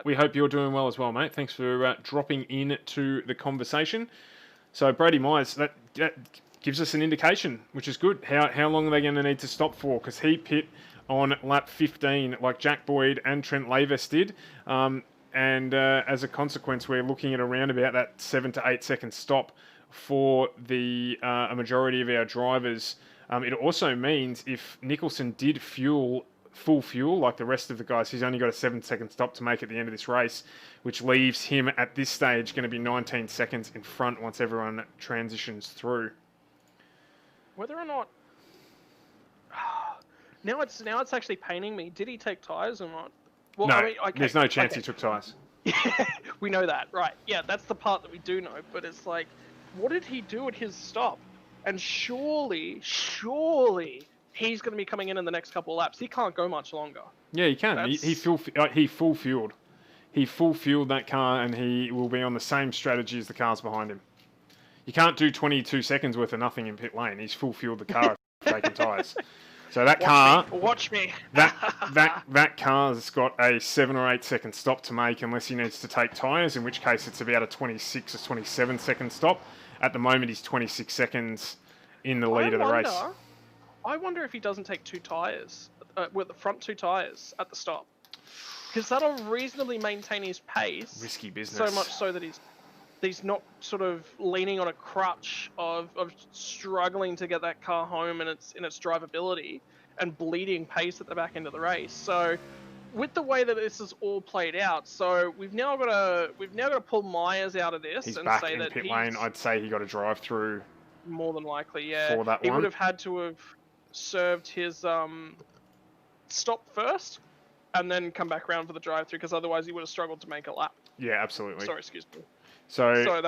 We hope you're doing well as well, mate. Thanks for dropping in to the conversation. So Brady Myers, that gives us an indication, which is good. How long are they going to need to stop for? Because he pit on lap 15, like Jack Boyd and Trent Lavis did. And as a consequence, we're looking at around about that 7 to 8 second stop for a majority of our drivers. It also means if Nicholson did full fuel like the rest of the guys, he's only got a 7-second stop to make at the end of this race, which leaves him at this stage going to be 19 seconds in front once everyone transitions through. Whether or not now it's actually paining me. Did he take tyres or not? Well, no, I mean, okay, there's no chance he took tyres. We know that, right? Yeah, that's the part that we do know. But it's like, what did he do at his stop? And surely, he's going to be coming in the next couple of laps. He can't go much longer. Yeah, he can. He full fueled. He full fueled that car, and he will be on the same strategy as the cars behind him. You can't do 22 seconds worth of nothing in pit lane. He's full fueled the car, taking tyres. So that watch me. that car's got a 7 or 8 second stop to make unless he needs to take tyres, in which case it's about a 26 or 27 second stop. At the moment, he's 26 seconds in the lead of the race. I wonder if he doesn't take two tyres, with the front two tyres at the stop, because that'll reasonably maintain his pace. Risky business. So much so that he's not sort of leaning on a crutch of struggling to get that car home in its drivability and bleeding pace at the back end of the race. So with the way that this is all played out, so we've now got to pull Myers out of this he's and back say in that pit lane. I'd say he got to drive through. More than likely, yeah. For that he one. would have had to have served his stop first and then come back around for the drive-through, because otherwise he would have struggled to make a lap. Yeah, absolutely. Sorry, excuse me. So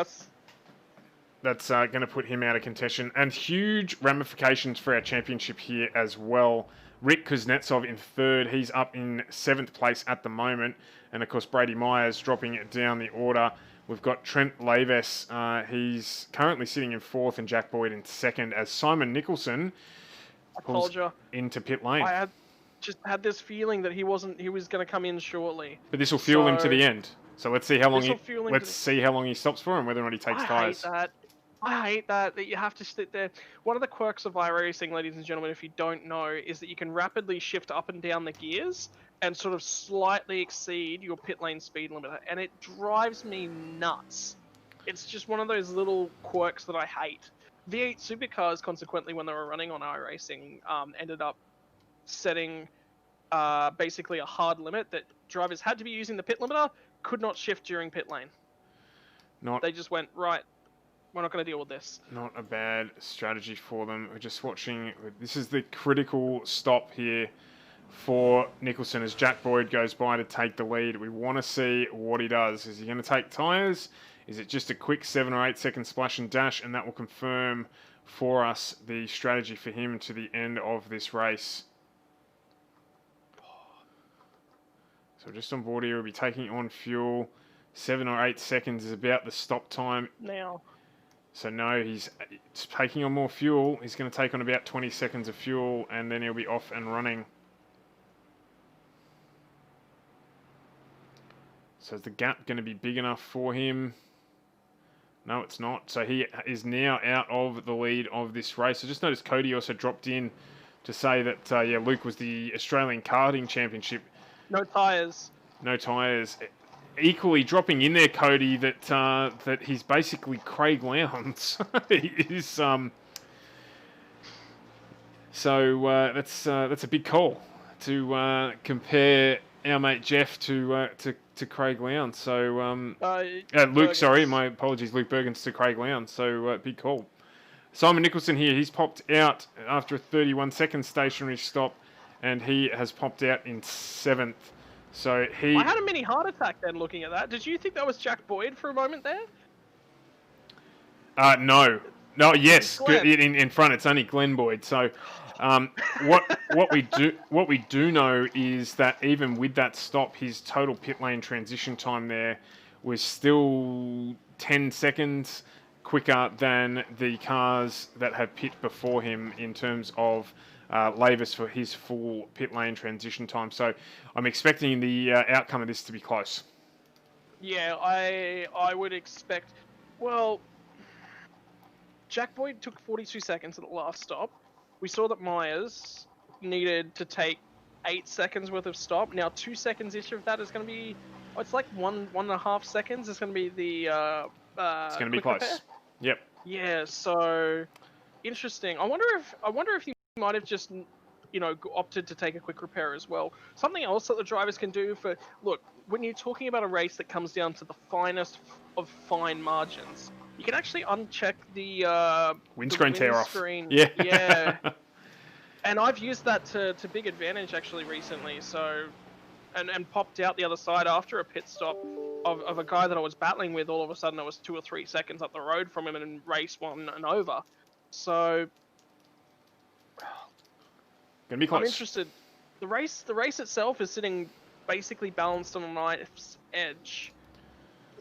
that's going to put him out of contention, and huge ramifications for our championship here as well. Rick Kuznetsov in third. He's up in 7th place at the moment. And, of course, Brady Myers dropping it down the order. We've got Trent Lavis. He's currently sitting in 4th and Jack Boyd in 2nd as Simon Nicholson pulls into pit lane. I just had this feeling that he was going to come in shortly. But this will fuel him to the end. So let's see how long he stops for and whether or not he takes tyres. I hate that you have to sit there. One of the quirks of iRacing, ladies and gentlemen, if you don't know, is that you can rapidly shift up and down the gears and sort of slightly exceed your pit lane speed limiter, and it drives me nuts. It's just one of those little quirks that I hate. V8 supercars, consequently, when they were running on iRacing, ended up setting basically a hard limit that drivers had to be using the pit limiter, could not shift during pit lane. They just went, right, we're not going to deal with this. Not a bad strategy for them. We're just watching. This is the critical stop here for Nicholson as Jack Boyd goes by to take the lead. We want to see what he does. Is he going to take tyres? Is it just a quick 7 or 8 second splash and dash? And that will confirm for us the strategy for him to the end of this race. So just on board here, we'll be taking on fuel. 7 or 8 seconds is about the stop time now. So no, he's taking on more fuel. He's going to take on about 20 seconds of fuel, and then he'll be off and running. So is the gap going to be big enough for him? No, it's not. So he is now out of the lead of this race. I just noticed Cody also dropped in to say that, Luke was the Australian Karting Championship. No tyres. No tyres. Equally dropping in there, Cody, that he's basically Craig Lowndes. He is so that's a big call to compare our mate Jeff to Craig Lowndes. So Luke, sorry, my apologies, Luke Bergens to Craig Lowndes. So big call. Simon Nicholson here, he's popped out after a 31-second stationary stop, and he has popped out in 7th. So he... I had a mini heart attack then looking at that. Did you think that was Jack Boyd for a moment there? No. No, yes, Glenn. in front it's only Glenn Boyd. So what we do know is that even with that stop, his total pit lane transition time there was still 10 seconds quicker than the cars that have pit before him in terms of Lavis for his full pit lane transition time. So I'm expecting the outcome of this to be close. Yeah, I would expect. Well, Jack Boyd took 42 seconds at the last stop. We saw that Myers needed to take 8 seconds worth of stop. Now 2 seconds each of that is going to be. Oh, it's like 1.5 seconds. It's going to be the. It's going to be close. Repair. Yep. Yeah. So interesting. I wonder if he might have just opted to take a quick repair as well. Something else that the drivers can do for look when you're talking about a race that comes down to the finest of fine margins. You can actually uncheck the windscreen tear off. Yeah. Yeah. And I've used that to big advantage actually recently. So, and popped out the other side after a pit stop of a guy that I was battling with. All of a sudden, I was 2 or 3 seconds up the road from him and race 1 and over. So, gonna be close. I'm interested. The race itself is sitting basically balanced on a knife's edge.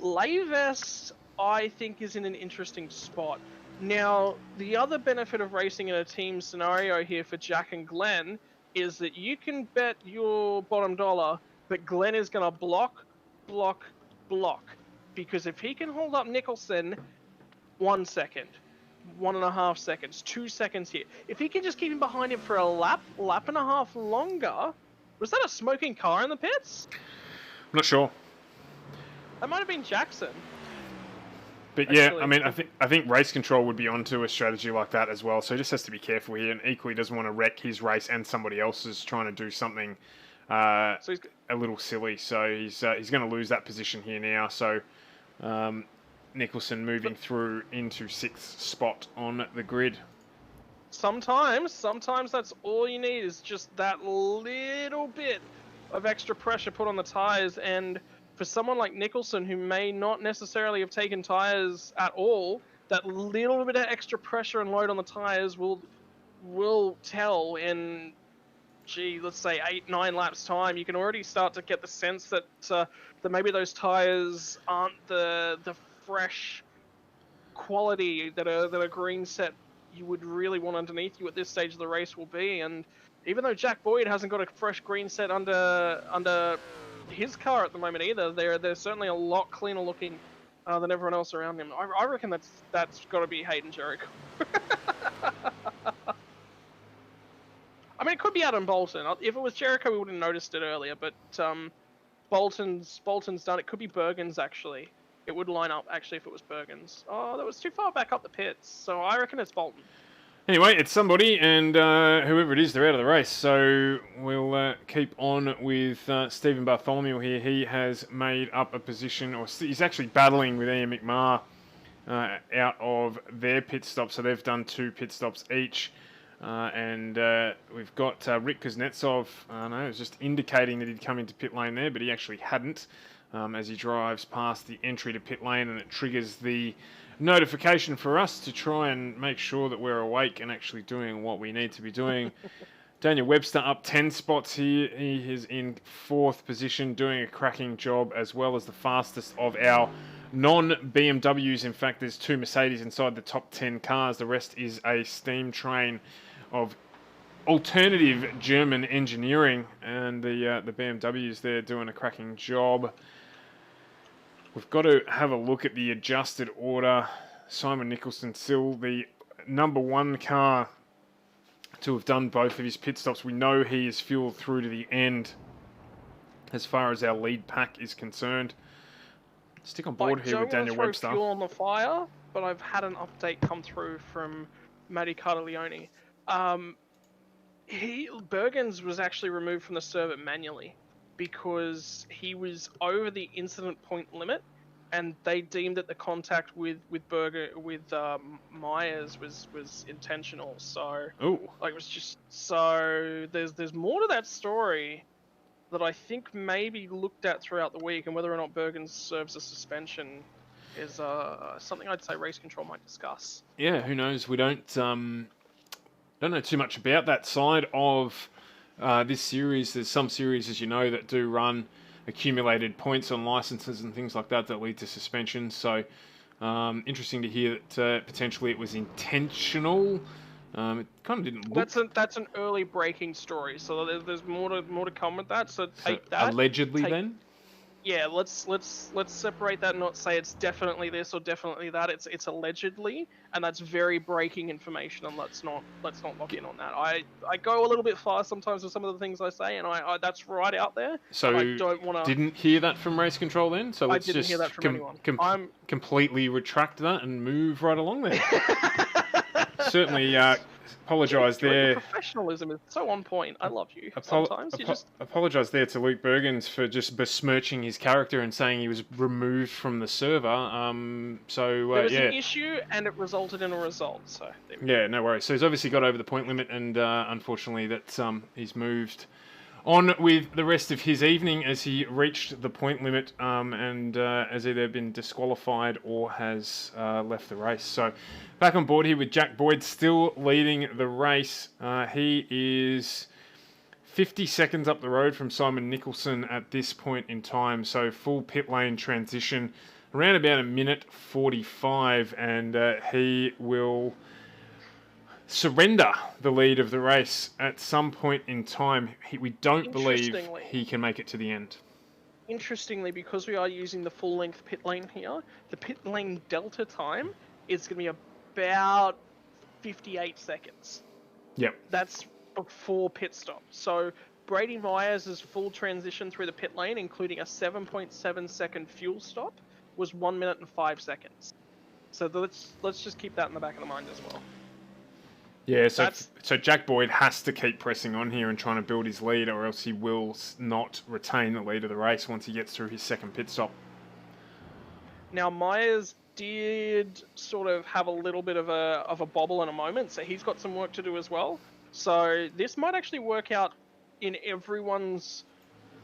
Lavis, I think, is in an interesting spot. Now, the other benefit of racing in a team scenario here for Jack and Glenn is that you can bet your bottom dollar that Glenn is going to block. Because if he can hold up Nicholson 1 second, 1.5 seconds, 2 seconds here, if he can just keep him behind him for a lap and a half longer, was that a smoking car in the pits? I'm not sure. That might have been Jackson. But yeah, actually, I mean, I think race control would be onto a strategy like that as well. So he just has to be careful here, and equally doesn't want to wreck his race and somebody else's trying to do something a little silly. So he's going to lose that position here now. So Nicholson moving through into 6th spot on the grid. Sometimes that's all you need is just that little bit of extra pressure put on the tires. And for someone like Nicholson, who may not necessarily have taken tires at all, that little bit of extra pressure and load on the tires will tell in, let's say 8-9 laps time. You can already start to get the sense that that maybe those tires aren't the fresh quality that a green set you would really want underneath you at this stage of the race will be. And even though Jack Boyd hasn't got a fresh green set under his car at the moment either, they're certainly a lot cleaner looking than everyone else around him. I reckon that's got to be Hayden Jericho. I mean, it could be Adam Bolton. If it was Jericho, we would have noticed it earlier. But Bolton's done. It could be Bergen's actually. It would line up actually if it was Bergen's. Oh, that was too far back up the pits. So I reckon it's Bolton. Anyway, it's somebody, and whoever it is, they're out of the race. So we'll keep on with Stephen Bartholomew here. He has made up a position, or he's actually battling with Ian McMahon out of their pit stop. So they've done 2 pit stops each. And we've got Rick Kuznetsov. I know, it was just indicating that he'd come into pit lane there, but he actually hadn't. As he drives past the entry to pit lane, and it triggers the notification for us to try and make sure that we're awake and actually doing what we need to be doing. Daniel Webster up 10 spots here. He is in 4th position, doing a cracking job, as well as the fastest of our non-BMWs. In fact, there's 2 Mercedes inside the top 10 cars. The rest is a steam train of alternative German engineering, and the BMWs there doing a cracking job. We've got to have a look at the adjusted order. Simon Nicholson still the number 1 car to have done both of his pit stops. We know he is fueled through to the end as far as our lead pack is concerned. Stick on board here with Daniel Webster. I don't want to throw fuel on the fire, but I've had an update come through from Matty Cartaglione. Bergens was actually removed from the server manually because he was over the incident point limit, and they deemed that the contact with Myers was intentional. So Oh, like it was just so there's more to that story that I think may be looked at throughout the week, and whether or not Bergen serves a suspension is something I'd say race control might discuss. yeah. Who knows? We don't know too much about that side of this series. There's some series, as you know, that do run accumulated points on licenses and things like that that lead to suspension. So interesting to hear that potentially it was intentional. It kind of didn't look. That's an early breaking story, so there's more to come with that. So So take that. allegedly, then. Yeah, let's separate that and not say it's definitely this or definitely that. It's allegedly, and that's very breaking information, and let's not lock in on that. I go a little bit far sometimes with some of the things I say, and I that's right out there. So I don't want to. didn't hear that from race control then. So let's didn't just hear that from anyone. completely retract that and move right along there. Certainly apologise there. Your professionalism is so on point. I love you. Sometimes you just apologise there to Luke Bergens for just besmirching his character and saying he was removed from the server. there was an issue and it resulted in a result. So yeah, no worries. So he's obviously got over the point limit, and unfortunately that he's moved on with the rest of his evening as he reached the point limit and has either been disqualified or has left the race. So back on board here with Jack Boyd still leading the race. He is 50 seconds up the road from Simon Nicholson at this point in time. So full pit lane transition around about a minute 45, and he will surrender the lead of the race at some point in time. We don't believe he can make it to the end. Interestingly, because we are using the full length pit lane here, the pit lane delta time is going to be about 58 seconds. Yep. That's before pit stop. So Brady Myers' full transition through the pit lane, including a 7.7 second fuel stop, was 1 minute and 5 seconds. So let's just keep that in the back of the mind as well. Yeah, so Jack Boyd has to keep pressing on here and trying to build his lead, or else he will not retain the lead of the race once he gets through his second pit stop. Now Myers did sort of have a little bit of a bobble in a moment, so he's got some work to do as well. So this might actually work out in everyone's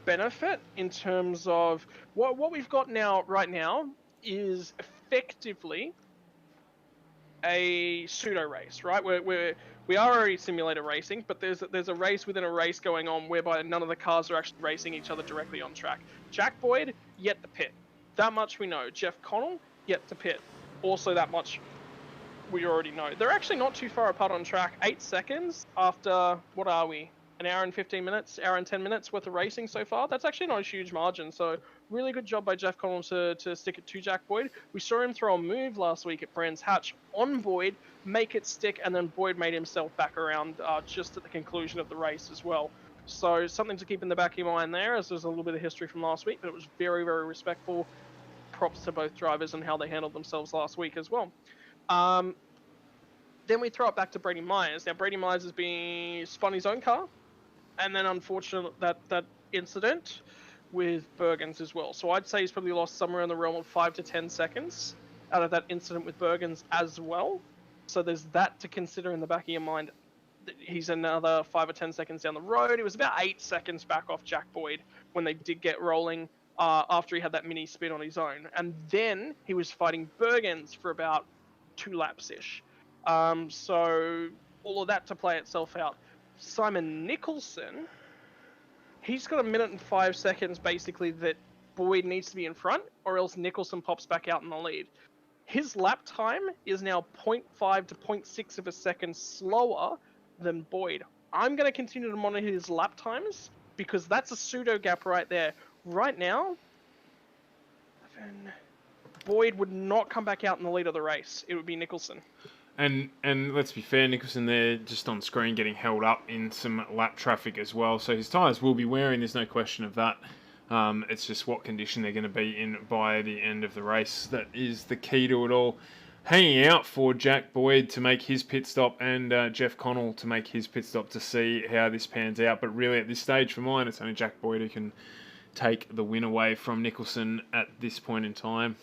benefit in terms of what we've got right now is effectively a pseudo race, right? We are already simulator racing, but there's a race within a race going on whereby none of the cars are actually racing each other directly on track. Jack Boyd, yet to pit. That much we know. Jeff Connell, yet to pit. Also that much we already know. They're actually not too far apart on track. 8 seconds after, what are we? An hour and 15 minutes, hour and 10 minutes worth of racing so far. That's actually not a huge margin. So really good job by Jeff Connell to stick it to Jack Boyd. We saw him throw a move last week at Brands Hatch on Boyd, make it stick, and then Boyd made himself back around just at the conclusion of the race as well. So something to keep in the back of your mind there, as there's a little bit of history from last week, but it was very, very respectful. Props to both drivers and how they handled themselves last week as well. Then we throw it back to Brady Myers. Now Brady Myers has been spun his own car, and then unfortunately that incident with Bergens as well. So I'd say he's probably lost somewhere in the realm of 5 to 10 seconds out of that incident with Bergens as well. So there's that to consider in the back of your mind. He's another 5 or 10 seconds down the road. It was about 8 seconds back off Jack Boyd when they did get rolling after he had that mini spin on his own. And then he was fighting Bergens for about 2 laps-ish. So all of that to play itself out. Simon Nicholson, he's got 1 minute and 5 seconds basically that Boyd needs to be in front, or else Nicholson pops back out in the lead. His lap time is now 0.5 to 0.6 of a second slower than Boyd. I'm going to continue to monitor his lap times because that's a pseudo gap right there. Right now, Boyd would not come back out in the lead of the race. It would be Nicholson. And let's be fair, Nicholson there just on screen getting held up in some lap traffic as well. So his tyres will be wearing, there's no question of that. It's just what condition they're going to be in by the end of the race. That is the key to it all. Hanging out for Jack Boyd to make his pit stop and Jeff Connell to make his pit stop to see how this pans out. But really at this stage for mine, it's only Jack Boyd who can take the win away from Nicholson at this point in time.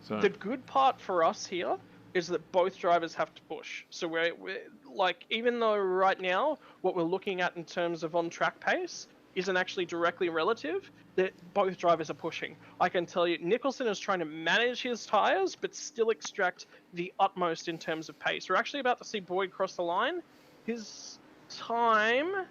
So The good part for us here is that both drivers have to push. So we're like, even though right now what we're looking at in terms of on-track pace isn't actually directly relative, that both drivers are pushing. I can tell you, Nicholson is trying to manage his tires, but still extract the utmost in terms of pace. We're actually about to see Boyd cross the line. His time,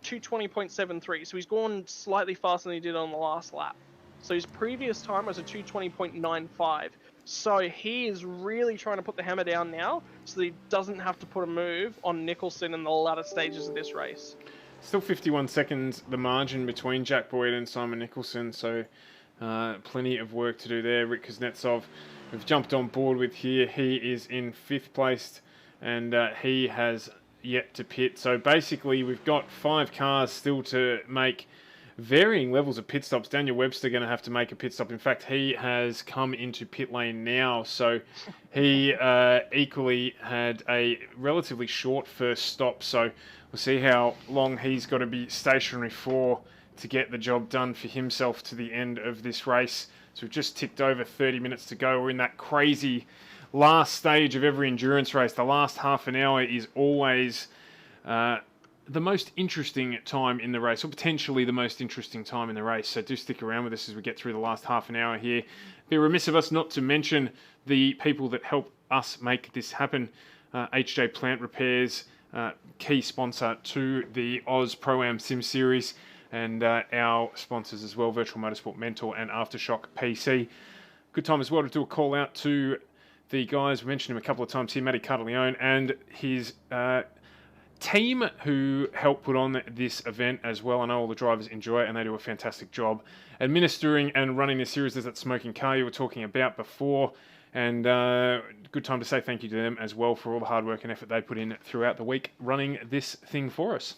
2:20.73. So he's gone slightly faster than he did on the last lap. So his previous time was a 2:20.95. So he is really trying to put the hammer down now so that he doesn't have to put a move on Nicholson in the latter stages of this race. still 51 seconds, the margin between Jack Boyd and Simon Nicholson, so plenty of work to do there. Rick Kuznetsov, we've jumped on board with here. He is in 5th place, and he has yet to pit. So basically, we've got 5 cars still to make varying levels of pit stops. Daniel Webster going to have to make a pit stop. In fact, he has come into pit lane now, so he equally had a relatively short first stop. So we'll see how long he's got to be stationary for to get the job done for himself to the end of this race. So we've just ticked over 30 minutes to go. We're in that crazy last stage of every endurance race. The last half an hour is always the most interesting time in the race, or potentially the most interesting time in the race. So do stick around with us as we get through the last half an hour here. Be remiss of us not to mention the people that help us make this happen. HJ Plant Repairs, key sponsor to the Oz Pro-Am Sim Series, and our sponsors as well, Virtual Motorsport Mentor and AFTERSHOCK PC. Good time as well to do a call out to the guys, we mentioned him a couple of times here, Matty Cartaleone and his team who help put on this event as well. I know all the drivers enjoy it and they do a fantastic job administering and running this series. There's that smoking car you were talking about before, and good time to say thank you to them as well for all the hard work and effort they put in throughout the week running this thing for us.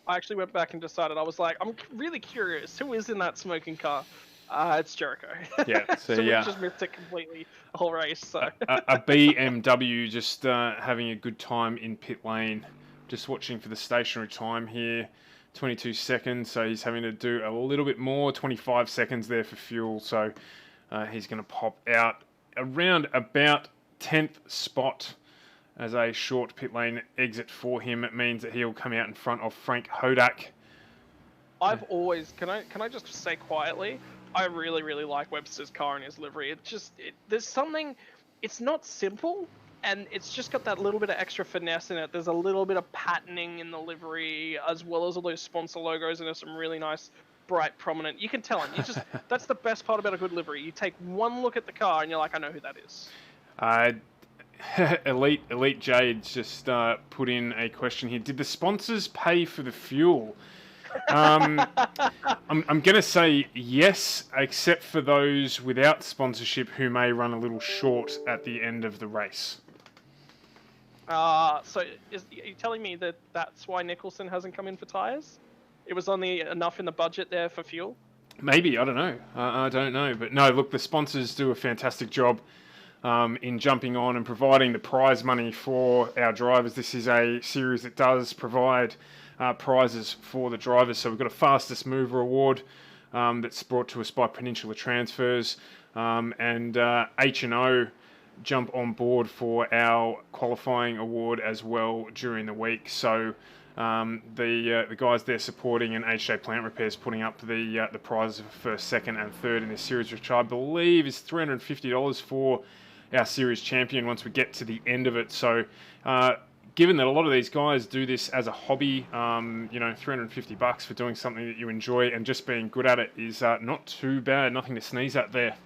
I actually went back and decided, I was like, I'm really curious, who is in that smoking car? It's Jericho. Yeah, so we just missed it completely the whole race. So a BMW just having a good time in pit lane. Just watching for the stationary time here, 22 seconds. So he's having to do a little bit more, 25 seconds there for fuel. So he's going to pop out around about 10th spot as a short pit lane exit for him. It means that he'll come out in front of Frank Hodak. I've always, can I just say quietly, I really, really like Webster's car and his livery. There's something, it's not simple, and it's just got that little bit of extra finesse in it. There's a little bit of patterning in the livery, as well as all those sponsor logos, and there's some really nice, bright, prominent. You can tell them. That's the best part about a good livery. You take one look at the car, and you're like, I know who that is. Elite Jade's just put in a question here. Did the sponsors pay for the fuel? I'm going to say yes, except for those without sponsorship who may run a little short at the end of the race. So are you telling me that that's why Nicholson hasn't come in for tyres? It was only enough in the budget there for fuel? Maybe, I don't know. I don't know. But no, look, the sponsors do a fantastic job in jumping on and providing the prize money for our drivers. This is a series that does provide prizes for the drivers. So we've got a fastest mover award that's brought to us by Peninsula Transfers, and H&O jump on board for our qualifying award as well during the week. So the guys there supporting and HJ Plant Repairs putting up the prizes for first, second and third in this series, which I believe is $350 for our series champion once we get to the end of it. So given that a lot of these guys do this as a hobby, $350 for doing something that you enjoy and just being good at it is not too bad. Nothing to sneeze at there.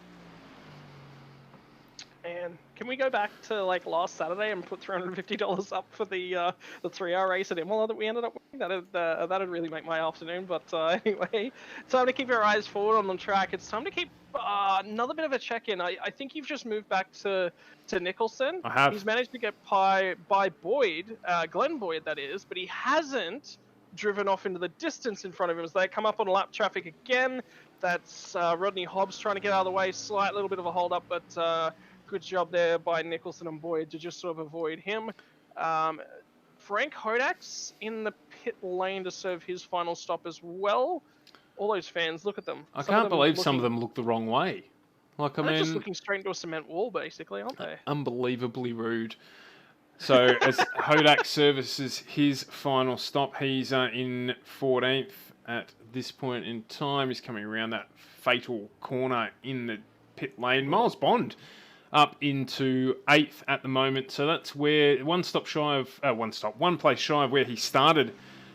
And can we go back to like last Saturday and put $350 up for the 3-hour race at Imola that we ended up winning? That'd really make my afternoon. But anyway, time to keep your eyes forward on the track. It's time to keep another bit of a check-in. I think you've just moved back to Nicholson. I have. He's managed to get by Boyd, Glenn Boyd that is, but he hasn't driven off into the distance in front of him as they come up on lap traffic again. That's Rodney Hobbs trying to get out of the way. Slight little bit of a hold-up, but good job there by Nicholson and Boyd to just sort of avoid him. Frank Hodak's in the pit lane to serve his final stop as well. All those fans, look at them. I can't believe some of them look the wrong way. Like, I They're just mean, looking straight into a cement wall, basically, aren't they? unbelievably rude. So as Hodak services his final stop, he's in 14th at this point in time. He's coming around that fatal corner in the pit lane. Miles Bond up into 8th at the moment. So that's where one place shy of where he started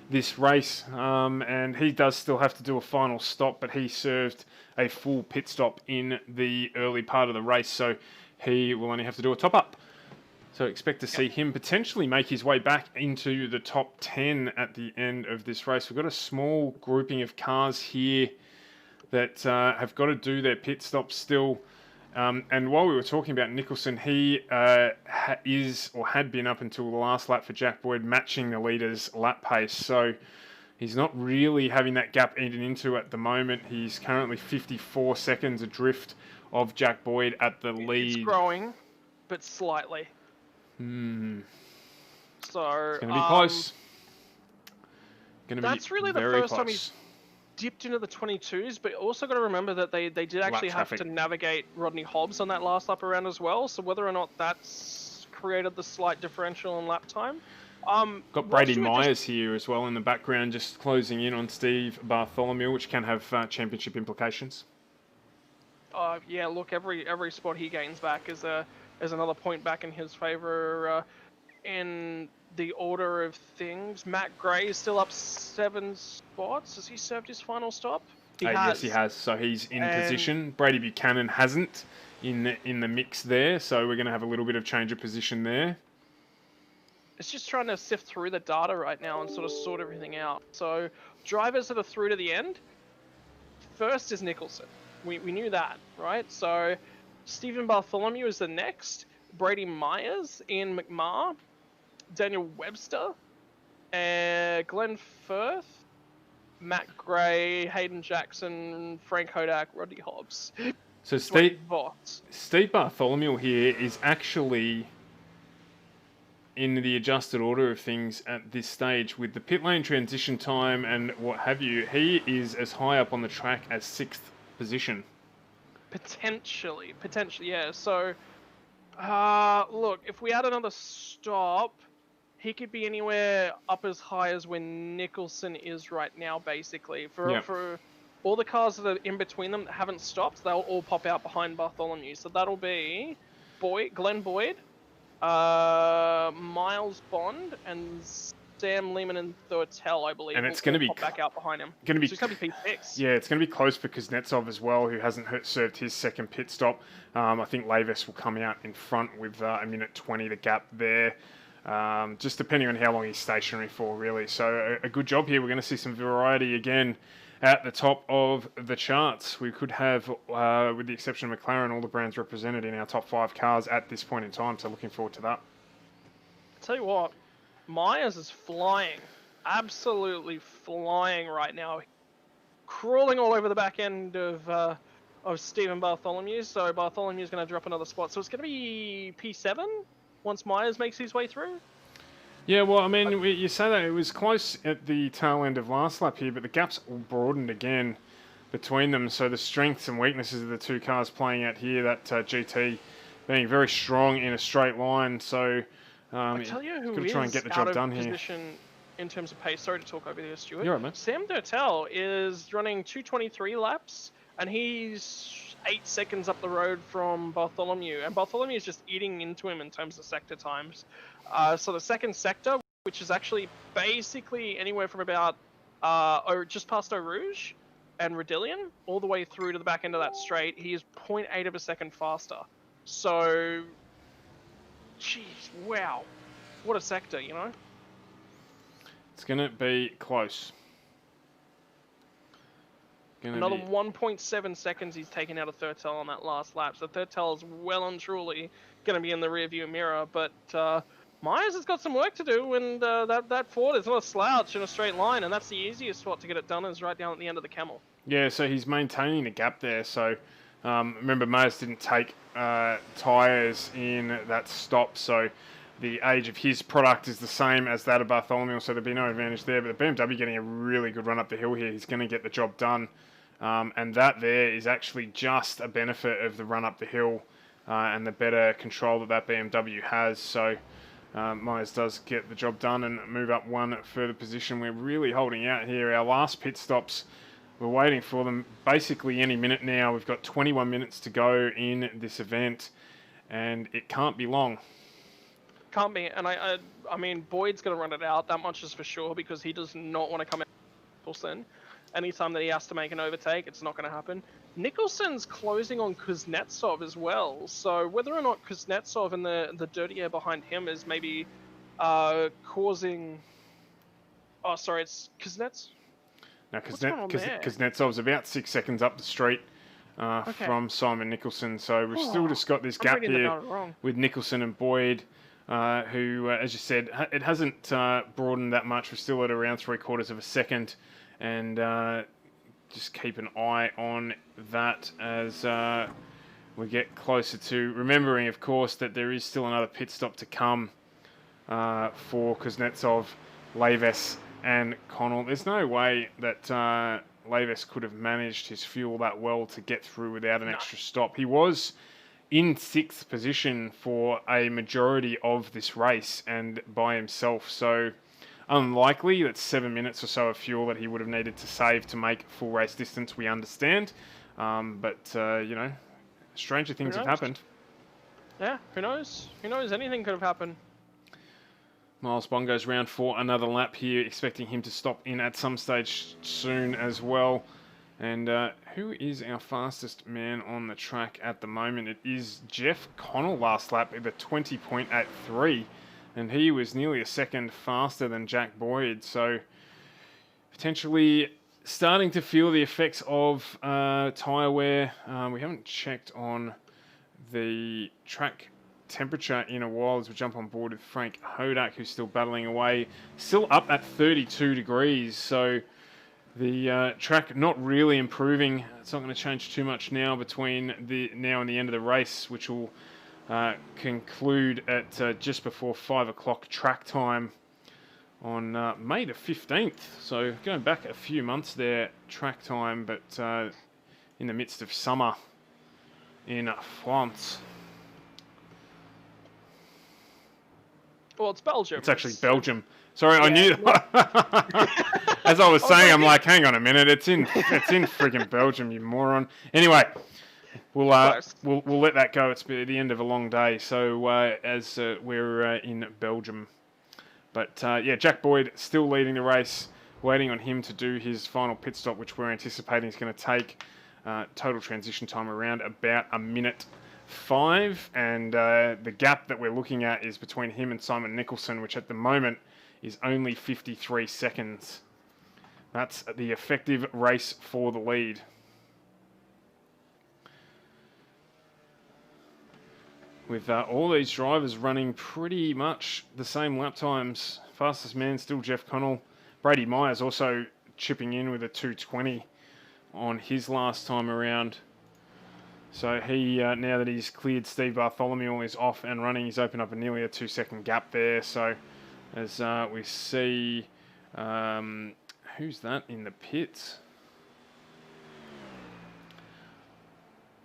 this race. And he does still have to do a final stop, but he served a full pit stop in the early part of the race. So he will only have to do a top up. So expect to see him potentially make his way back into the top 10 at the end of this race. We've got a small grouping of cars here that have got to do their pit stops still. And while we were talking about Nicholson, he is or had been up until the last lap for Jack Boyd matching the leader's lap pace. So he's not really having that gap eaten into at the moment. He's currently 54 seconds adrift of Jack Boyd at the lead. It's growing, but slightly. So It's going to be close. That's really the first time he's dipped into the 22s, but also got to remember that they did actually have to navigate Rodney Hobbs on that last lap around as well. So whether or not that's created the slight differential in lap time. Got Brady Myers here as well in the background, just closing in on Steve Bartholomew, which can have championship implications. Yeah, look, every spot he gains back is another point back in his favour in the order of things. Matt Gray is still up 7 spots. Has he served his final stop? He has. Yes, he has. So he's in position. Brady Buchanan hasn't in the mix there. So we're going to have a little bit of change of position there. It's just trying to sift through the data right now and sort of sort everything out. So drivers that are through to the end, first is Nicholson. We knew that, right? So Stephen Bartholomew is the next. Brady Myers, Ian McMahon, Daniel Webster, Glenn Firth, Matt Gray, Hayden Jackson, Frank Hodak, Rodney Hobbs. So Steve Bartholomew here is actually in the adjusted order of things at this stage with the pit lane transition time and what have you. He is as high up on the track as 6th position. Potentially, yeah. So, look, if we add another stop, he could be anywhere up as high as where Nicholson is right now, basically. For all the cars that are in between them that haven't stopped, they'll all pop out behind Bartholomew. So that'll be Glenn Boyd, Miles Bond, and Sam Lehman and Thurtell, I believe. And it's going to be pop back out behind him. So it's going to be P6. Yeah, it's going to be close because Kuznetsov as well, who hasn't served his second pit stop. I think Lavis will come out in front with a minute 20 the gap there. Just depending on how long he's stationary for, really. So a good job here. We're going to see some variety again at the top of the charts. We could have, with the exception of McLaren, all the brands represented in our top 5 cars at this point in time. So looking forward to that. Tell you what, Myers is flying. Absolutely flying right now. Crawling all over the back end of Stephen Bartholomew. So Bartholomew's going to drop another spot. So it's going to be P7 once Myers makes his way through. Yeah, well, I mean, you say that it was close at the tail end of last lap here, but the gap's broadened again between them. So the strengths and weaknesses of the two cars playing out here, that GT being very strong in a straight line. So I tell you who is try and get the job done here. In terms of pace. Sorry to talk over there, Stuart. You're right, man. Sam Thurtell is running 2:23 laps, and he's 8 seconds up the road from Bartholomew. And Bartholomew is just eating into him in terms of sector times. So the second sector, which is actually basically anywhere from about just past Eau Rouge and Rodillion, all the way through to the back end of that straight, he is 0.8 of a second faster. So, jeez, wow. What a sector, you know? It's going to be close. Another 1.7 seconds he's taken out of Thurtell on that last lap. So Thurtell is well and truly going to be in the rearview mirror. But Myers has got some work to do, and that Ford is not a slouch in a straight line, and that's the easiest spot to get it done is right down at the end of the camel. Yeah, so he's maintaining the gap there. So remember, Myers didn't take tyres in that stop, so the age of his product is the same as that of Bartholomew, so there'd be no advantage there. But the BMW getting a really good run up the hill here. He's going to get the job done. And that there is actually just a benefit of the run up the hill and the better control that BMW has. So Myers does get the job done and move up one further position. We're really holding out here. Our last pit stops, we're waiting for them basically any minute now. We've got 21 minutes to go in this event, and it can't be long. Can't be. And I mean, Boyd's going to run it out. That much is for sure, because he does not want to come out Nicholson. Anytime that he has to make an overtake, it's not going to happen. Nicholson's closing on Kuznetsov as well. So whether or not Kuznetsov and the dirty air behind him is maybe causing... Oh, sorry, it's Kuznets? Now, Kuznetsov's about 6 seconds up the street from Simon Nicholson. So we've still just got this gap here with Nicholson and Boyd, who, as you said, it hasn't broadened that much. We're still at around 3/4 of a second. And just keep an eye on that as we get closer to... Remembering, of course, that there is still another pit stop to come for Kuznetsov, Leves and Connell. There's no way that Leves could have managed his fuel that well to get through without an extra stop. He was in 6th position for a majority of this race and by himself. So... unlikely. That's 7 minutes or so of fuel that he would have needed to save to make full race distance, we understand. But, you know, stranger things have happened. Yeah, who knows? Who knows? Anything could have happened. Miles Bond goes round for another lap here, expecting him to stop in at some stage soon as well. And who is our fastest man on the track at the moment? It is Jeff Connell last lap with a 20.83. And he was nearly a second faster than Jack Boyd. So potentially starting to feel the effects of tyre wear. We haven't checked on the track temperature in a while as we jump on board with Frank Hodak, who's still battling away. Still up at 32 degrees. So the track not really improving. It's not going to change too much now between now and the end of the race, which will... conclude at just before 5 o'clock track time on May the 15th. So going back a few months there, track time, but in the midst of summer in France. Well, it's Belgium. It's actually Belgium. Sorry, yeah, I knew that. As I was saying, I'm like, hang on a minute, it's in friggin' Belgium, you moron. Anyway. We'll let that go. It's the end of a long day. So as we're in Belgium, but yeah, Jack Boyd still leading the race. Waiting on him to do his final pit stop, which we're anticipating is going to take total transition time around about 1:05. And the gap that we're looking at is between him and Simon Nicholson, which at the moment is only 53 seconds. That's the effective race for the lead. With all these drivers running pretty much the same lap times. Fastest man still Jeff Connell. Brady Myers also chipping in with a 2:20 on his last time around. So he, now that he's cleared Steve Bartholomew, is off and running. He's opened up nearly a 2-second gap there. So as we see, who's that in the pits?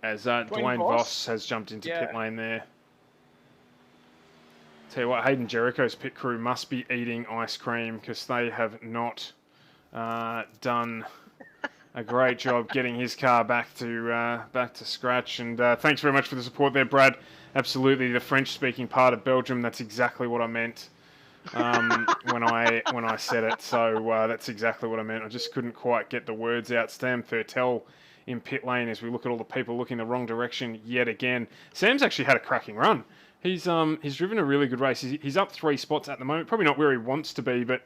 As Dwayne Voss has jumped into pit lane there. Tell you what, Hayden Jericho's pit crew must be eating ice cream because they have not done a great job getting his car back to scratch. And thanks very much for the support there, Brad. Absolutely, the French-speaking part of Belgium. That's exactly what I meant when I said it. So that's exactly what I meant. I just couldn't quite get the words out. Sam Thurtell in pit lane as we look at all the people looking the wrong direction yet again. Sam's actually had a cracking run. He's driven a really good race. He's up 3 spots at the moment. Probably not where he wants to be, but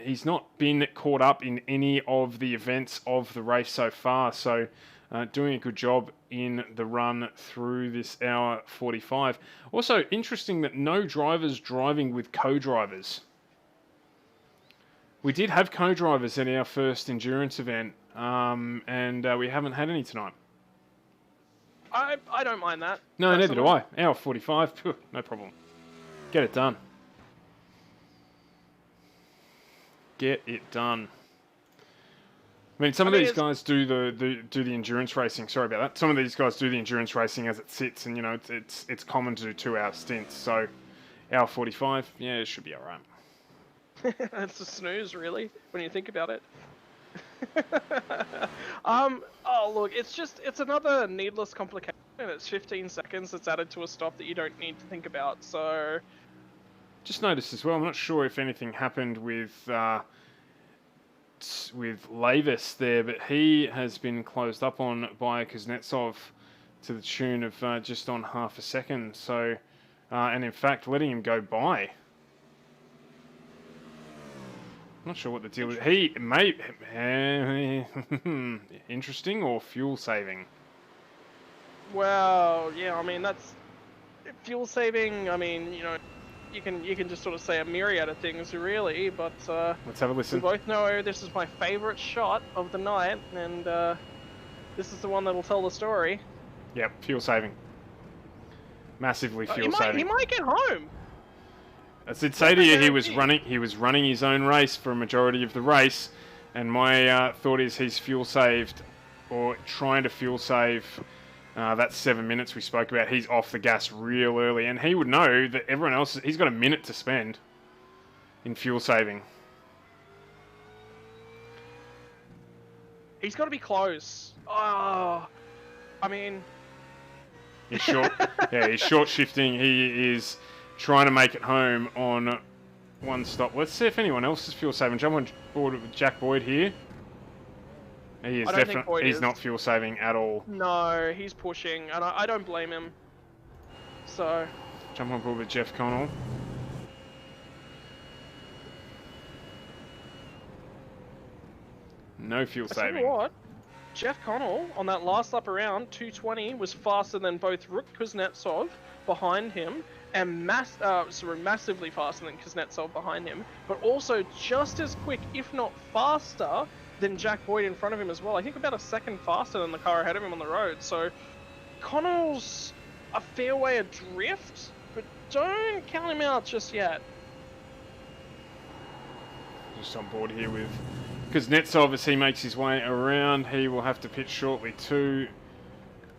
he's not been caught up in any of the events of the race so far. So doing a good job in the run through this hour 45. Also interesting that no drivers driving with co-drivers. We did have co-drivers at our first endurance event, and we haven't had any tonight. I don't mind that. No, neither do I. Hour 45, phew, no problem. Get it done. Get it done. I mean, some of these guys do the endurance racing. Sorry about that. Some of these guys do the endurance racing as it sits, and you know it's common to do 2-hour stints. So, hour 45, yeah, it should be all right. That's a snooze, really, when you think about it. Oh look, it's another needless complication, and it's 15 seconds that's added to a stop that you don't need to think about. So, just noticed as well. I'm not sure if anything happened with Lavis there, but he has been closed up on by Kuznetsov to the tune of just on half a second. So, and in fact, letting him go by. Not sure what the deal is. He may interesting or fuel saving. Well, yeah, I mean that's fuel saving. I mean, you know, you can just sort of say a myriad of things, really. But let's have a listen. We both know this is my favorite shot of the night, and this is the one that'll tell the story. Yep, fuel saving. Massively fuel saving. He might get home. I did say to you he was running his own race for a majority of the race, and my thought is he's fuel saved, or trying to fuel save. That 7 minutes we spoke about. He's off the gas real early, and he would know that everyone else. He's got a minute to spend in fuel saving. He's got to be close. Oh, I mean, he's short. Yeah, he's short shifting. He is trying to make it home on one stop. Let's see if anyone else is fuel saving. Jump on board with Jack Boyd here. He is definitely. He's not fuel saving at all. No, he's pushing, and I don't blame him. So. Jump on board with Jeff Connell. No fuel saving. Tell you what, Jeff Connell on that last lap around 220 was faster than both Rook Kuznetsov behind him, and massively faster than Kuznetsov behind him, but also just as quick, if not faster, than Jack Boyd in front of him as well. I think about a second faster than the car ahead of him on the road. So Connell's a fair way adrift, but don't count him out just yet. Just on board here with Kuznetsov as he makes his way around. He will have to pit shortly too,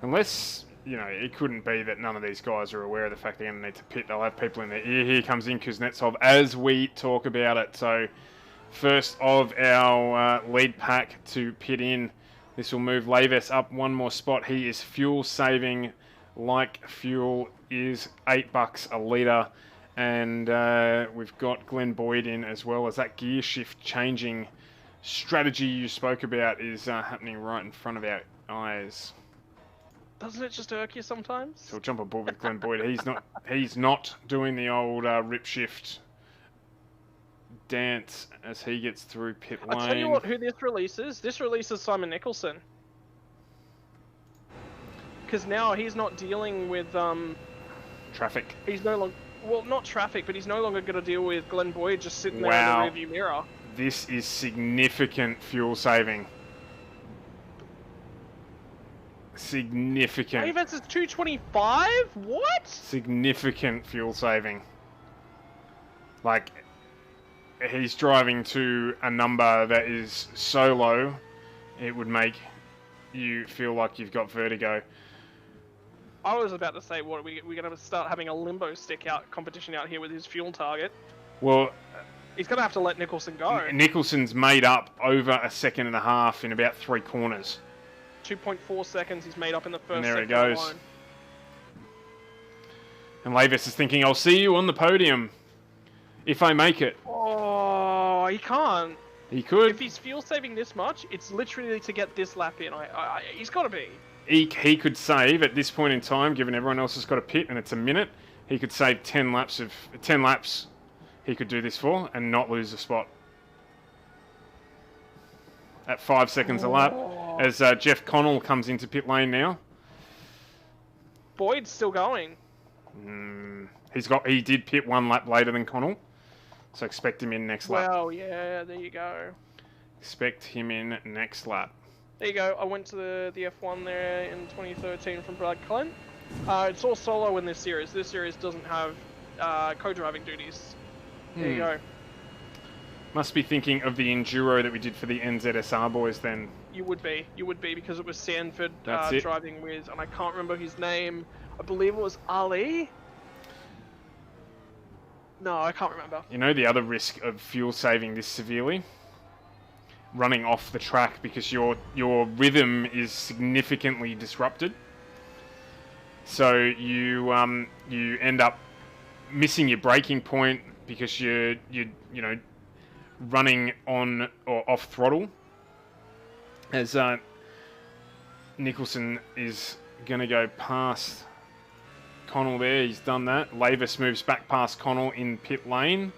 unless, you know, it couldn't be that none of these guys are aware of the fact they're going to need to pit. They'll have people in their ear. Here comes in Kuznetsov as we talk about it. So first of our lead pack to pit in. This will move Lavis up one more spot. He is fuel saving like fuel is $8 a litre. And we've got Glenn Boyd in as well, as that gear shift changing strategy you spoke about is happening right in front of our eyes. Doesn't it just irk you sometimes? So we'll jump on board with Glenn Boyd. He's not doing the old rip shift dance as he gets through pit lane. I'll tell you what, who this releases. This releases Simon Nicholson. Because now he's not dealing with traffic. He's no longer, well, not traffic, but he's no longer going to deal with Glenn Boyd just sitting there in the rearview mirror. This is significant fuel saving. Significant. Avance is 225? What? Significant fuel saving. Like, he's driving to a number that is so low, it would make you feel like you've got vertigo. I was about to say, what, we're going to start having a limbo stick out competition out here with his fuel target. Well, he's going to have to let Nicholson go. Nicholson's made up over a second and a half in about 3 corners. 2.4 seconds he's made up in the first and there he second goes. line. And Lavis is thinking, I'll see you on the podium if I make it. Oh, he can't. He could. If he's fuel saving this much, it's literally to get this lap in. He's got to be. He could save at this point in time, given everyone else has got a pit and it's a minute. He could save 10 laps. He could do this for and not lose a spot. At 5 seconds a lap, as Jeff Connell comes into pit lane now. Boyd's still going. He did pit 1 lap later than Connell, so expect him in next lap. Well, yeah, there you go. Expect him in next lap. There you go. I went to the F1 there in 2013 from Brad Cullen. It's all solo in this series. This series doesn't have co-driving duties. There you go. Must be thinking of the enduro that we did for the NZSR boys then. You would be because it was Sanford That's it. driving with, and I can't remember his name. I believe it was Ali. No, I can't remember. You know the other risk of fuel saving this severely? Running off the track because your rhythm is significantly disrupted. So you end up missing your braking point because you know running on or off throttle. As Nicholson is going to go past Connell there, he's done that. Lavis moves back past Connell in pit lane.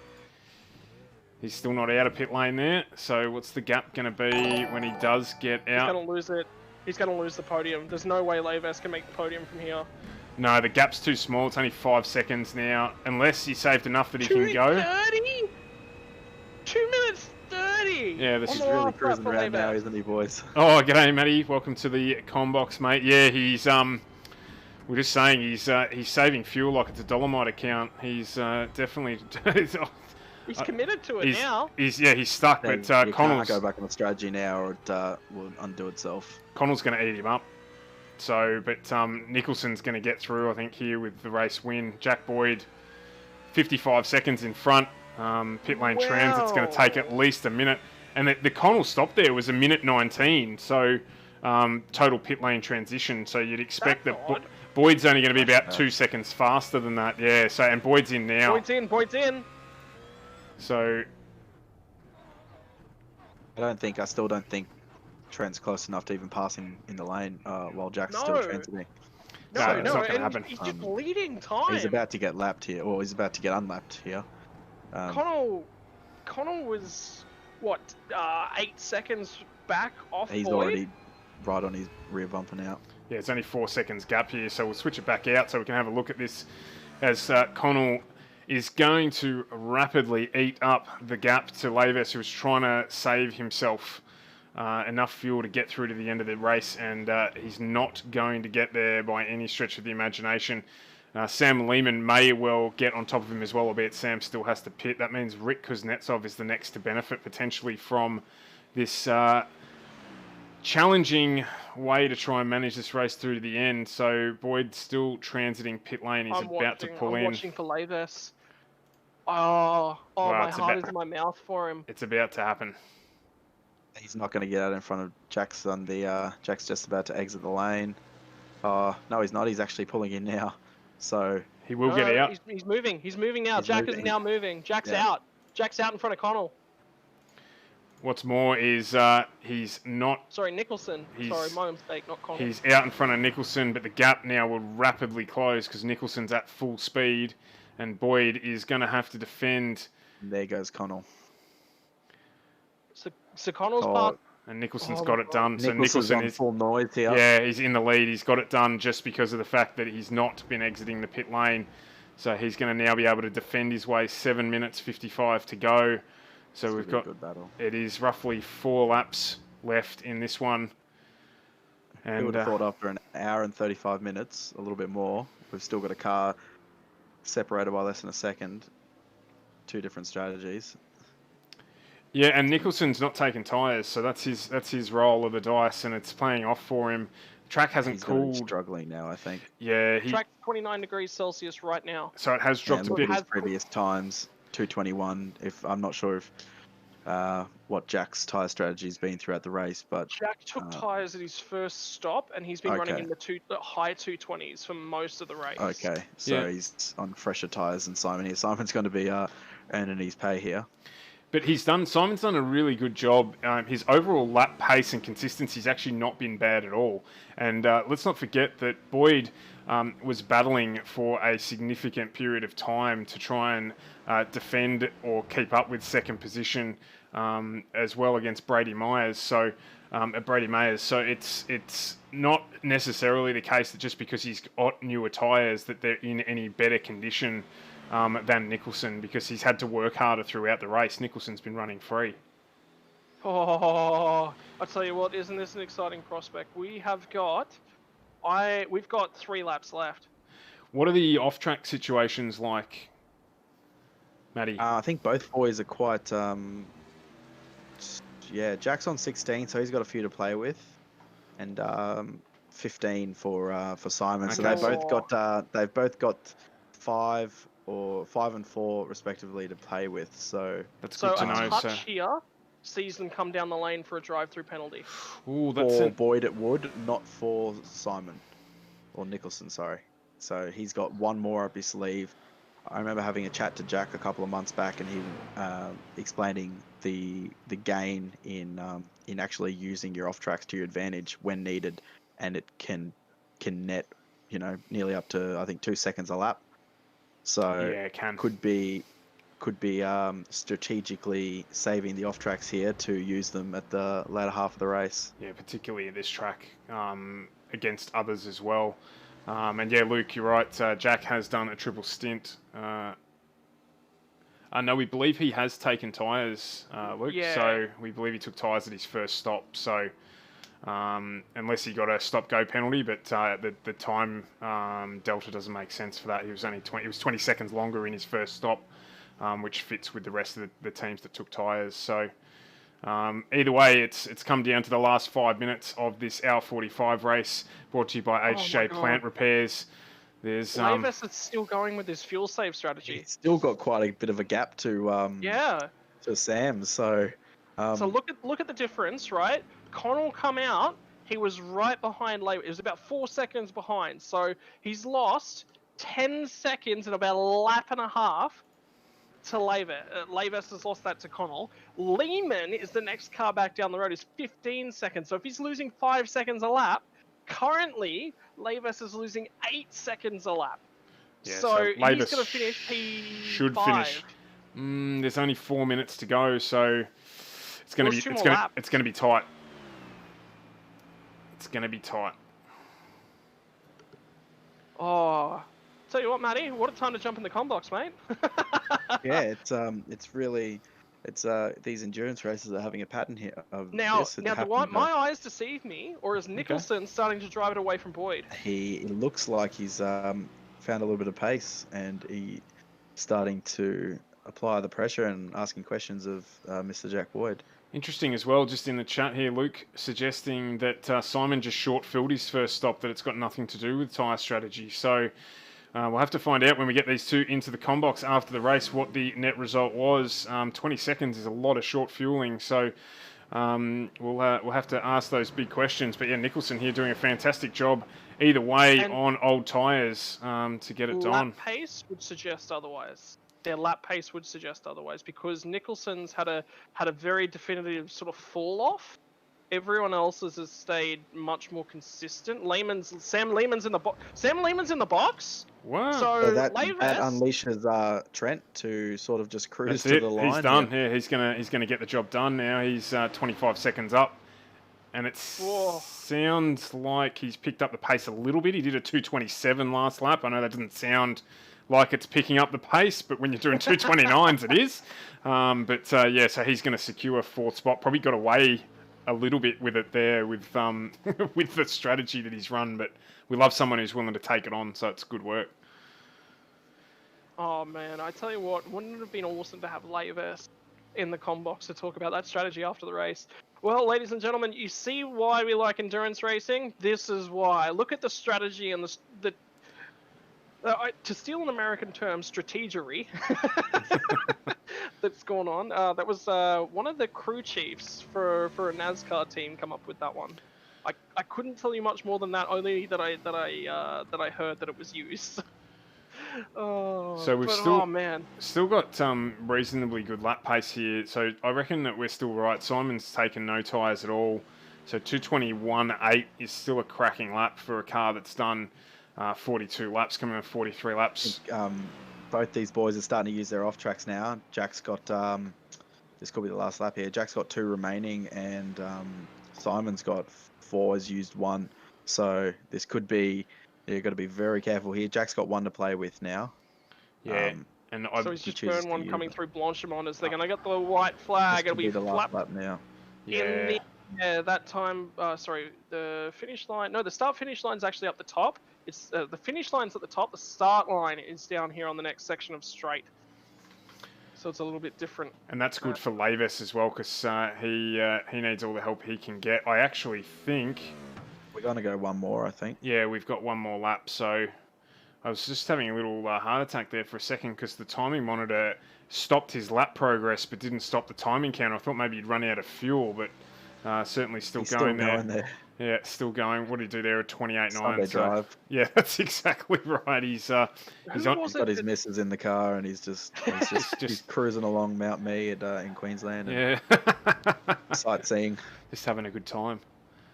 He's still not out of pit lane there. So what's the gap going to be when he does get out? He's going to lose it. He's going to lose the podium. There's no way Lavis can make the podium from here. No, the gap's too small. It's only 5 seconds now. Unless he saved enough that he can go. 2:30? 2 minutes 30! Yeah, this He's is really cruising around now, isn't he, boys? Oh, g'day, Matty. Welcome to the Combox, mate. Yeah, he's we're just saying he's saving fuel like it's a Dolomite account. He's definitely He's committed to it now. He's stuck. Then But you Connell's can't go back on the strategy now, or it will undo itself. Connell's going to eat him up. So, but Nicholson's going to get through, I think, here with the race win. Jack Boyd, 55 seconds in front. Pit lane transit's going to take at least a minute. And the Connell stop there was a minute 19. So, total pit lane transition. So you'd expect that Boyd's only going to be about 2 seconds faster than that. Yeah, so, and Boyd's in now. Boyd's in. So, I still don't think Trent's close enough to even pass him in the lane while Jack's still transiting. No, it's not going to happen. He's just bleeding time. He's about to get lapped here, or he's about to get unlapped here. Connell was, what, 8 seconds back off He's Boyd? already right on his rear bumper now. Yeah, it's only 4 seconds gap here, so we'll switch it back out so we can have a look at this as Connell is going to rapidly eat up the gap to Lavis, who was trying to save himself enough fuel to get through to the end of the race, and he's not going to get there by any stretch of the imagination. Sam Lehman may well get on top of him as well, albeit Sam still has to pit. That means Rick Kuznetsov is the next to benefit potentially from this challenging way to try and manage this race through to the end. So Boyd's still transiting pit lane. He's about to pull in. I'm watching for Lavis. Oh, wow, my heart is in my mouth for him. It's about to happen. He's not going to get out in front of Jack's on the. Jack's just about to exit the lane. No, he's not. He's actually pulling in now. So he will get out. He's moving. He's moving now. Jack is now moving. Jack's out. Jack's out in front of Connell. What's more is he's not... Sorry, Nicholson. Sorry, my mistake, not Connell. He's out in front of Nicholson, but the gap now will rapidly close because Nicholson's at full speed and Boyd is going to have to defend. There goes Connell. So Connell's part... And Nicholson's got it done. So Nicholson's Nicholson on is full noise here. Yeah, he's in the lead. He's got it done just because of the fact that he's not been exiting the pit lane. So he's going to now be able to defend his way. 7 minutes 55 to go. So we've got, good battle. It is roughly 4 laps left in this one. And Who would have thought after an hour and 35 minutes, a little bit more, we've still got a car separated by less than a second. 2 different strategies. Yeah, and Nicholson's not taking tyres, so that's his roll of the dice, and it's playing off for him. The track hasn't cooled. He's struggling now, I think. Yeah, track 29 degrees Celsius right now. So it has dropped a bit. His previous times, 221. I'm not sure if what Jack's tyre strategy's been throughout the race, but Jack took tyres at his first stop, and he's been running in the high 220s for most of the race. Okay, so he's on fresher tyres than Simon here. Simon's going to be earning his pay here. But Simon's done a really good job. His overall lap pace and consistency's actually not been bad at all. And let's not forget that Boyd was battling for a significant period of time to try and defend or keep up with second position as well against Brady Myers. So it's not necessarily the case that just because he's got newer tyres that they're in any better condition than Nicholson, because he's had to work harder throughout the race. Nicholson's been running free. Oh, I tell you what, isn't this an exciting prospect? We've got 3 laps left. What are the off-track situations like, Matty? I think both boys are quite yeah, Jack's on 16, so he's got a few to play with, and 15 for Simon. So Okay. they've both got 5 and 4 respectively to play with. So That's So good to a know. touch So, here sees them come down the lane for a drive-through penalty. ooh, that's for an, Boyd it would, not for Simon or Nicholson. Sorry. So he's got one more up his sleeve. I remember having a chat to Jack a couple of months back, and he explaining the gain in actually using your off tracks to your advantage when needed, and it can net, you know, nearly up to I think 2 seconds a lap. So yeah, it can. could be strategically saving the off tracks here to use them at the latter half of the race. Yeah, particularly at this track, against others as well. And yeah, Luke, you're right. Jack has done a triple stint. No, we believe he has taken tyres, Luke. Yeah. So we believe he took tyres at his first stop. So unless he got a stop-go penalty, but the time delta doesn't make sense for that. He was only 20 seconds longer in his first stop, which fits with the rest of the teams that took tyres. So either way, it's come down to the last 5 minutes of this hour 45 race, brought to you by HJ Plant Repairs. There's Lavis is still going with his fuel save strategy. He's still got quite a bit of a gap to Yeah. to Sam. So So look at the difference, right? Connell come out, he was right behind Lavis. It was about 4 seconds behind. So he's lost 10 seconds in about a lap and a half to Lavis. Lavis has lost that to Connell. Lehman is the next car back down the road. Is 15 seconds. So if he's losing 5 seconds a lap, currently Lavis is losing 8 seconds a lap. yeah, So he's going Lavis to finish P5. should finish. There's only 4 minutes to go, so it's going to be tight. It's going to be tight. Oh, tell you what, Matty, what a time to jump in the com box, mate. yeah, it's really these endurance races are having a pattern here of Now, this. do my eyes deceive me, or is Nicholson starting to drive it away from Boyd? He looks like he's found a little bit of pace, and he starting to apply the pressure and asking questions of Mr. Jack Boyd. Interesting as well, just in the chat here, Luke suggesting that Simon just short-filled his first stop, that it's got nothing to do with tyre strategy. So we'll have to find out when we get these two into the com box after the race what the net result was. 20 seconds is a lot of short fueling, so we'll have to ask those big questions. But yeah, Nicholson here doing a fantastic job either way on old tyres to get it done. Lap pace would suggest otherwise. Their lap pace would suggest otherwise, because Nicholson's had a very definitive sort of fall off. Everyone else's has stayed much more consistent. Sam Lehman's in the box. Sam Lehman's in the box. Wow. So that Lavis unleashes Trent to sort of just cruise to the line. He's done. Yeah, he's gonna get the job done now. He's 25 seconds up, and it sounds like he's picked up the pace a little bit. He did a 2:27 last lap. I know that doesn't sound like it's picking up the pace, but when you're doing 2:29s, it is. Yeah, so he's going to secure fourth spot. Probably got away a little bit with it there with with the strategy that he's run, but we love someone who's willing to take it on, so it's good work. Oh man, I tell you what, wouldn't it have been awesome to have Lavis in the com box to talk about that strategy after the race? Well, ladies and gentlemen, you see why we like endurance racing? This is why. Look at the strategy and the to steal an American term, strategery that's going on. That was one of the crew chiefs for a NASCAR team come up with that one. I couldn't tell you much more than that. Only that I heard that it was used. So we've still got reasonably good lap pace here. So I reckon that we're still right. Simon's taken no tyres at all. So 2:21.8 is still a cracking lap for a car that's done 42 laps, coming on 43 laps. I think, both these boys are starting to use their off tracks now. Jack's got this could be the last lap here. Jack's got 2 remaining, and Simon's got 4, has used 1. So this could be, you've got to be very careful here. Jack's got 1 to play with now. Yeah, so he's just burned one coming through Blanchimont as they're going to get the white flag. It'll be the last lap now. Yeah. That time, sorry, the finish line, no, the start-finish line's actually up the top. It's the finish line's at the top, the start line is down here on the next section of straight. so it's a little bit different. And that's good for Lavis as well, because he needs all the help he can get. I actually think... We're going to go one more, I think. Yeah, we've got one more lap, so... I was just having a little heart attack there for a second, because the timing monitor stopped his lap progress, but didn't stop the timing counter. I thought maybe he'd run out of fuel, but certainly still He's going still going there. Yeah, still going. What did he do there? A 28.9. Sunday drive. Yeah, that's exactly right. He's He's got his missus in the car, and he's he's cruising along Mount Mead in Queensland. And sightseeing. Just having a good time.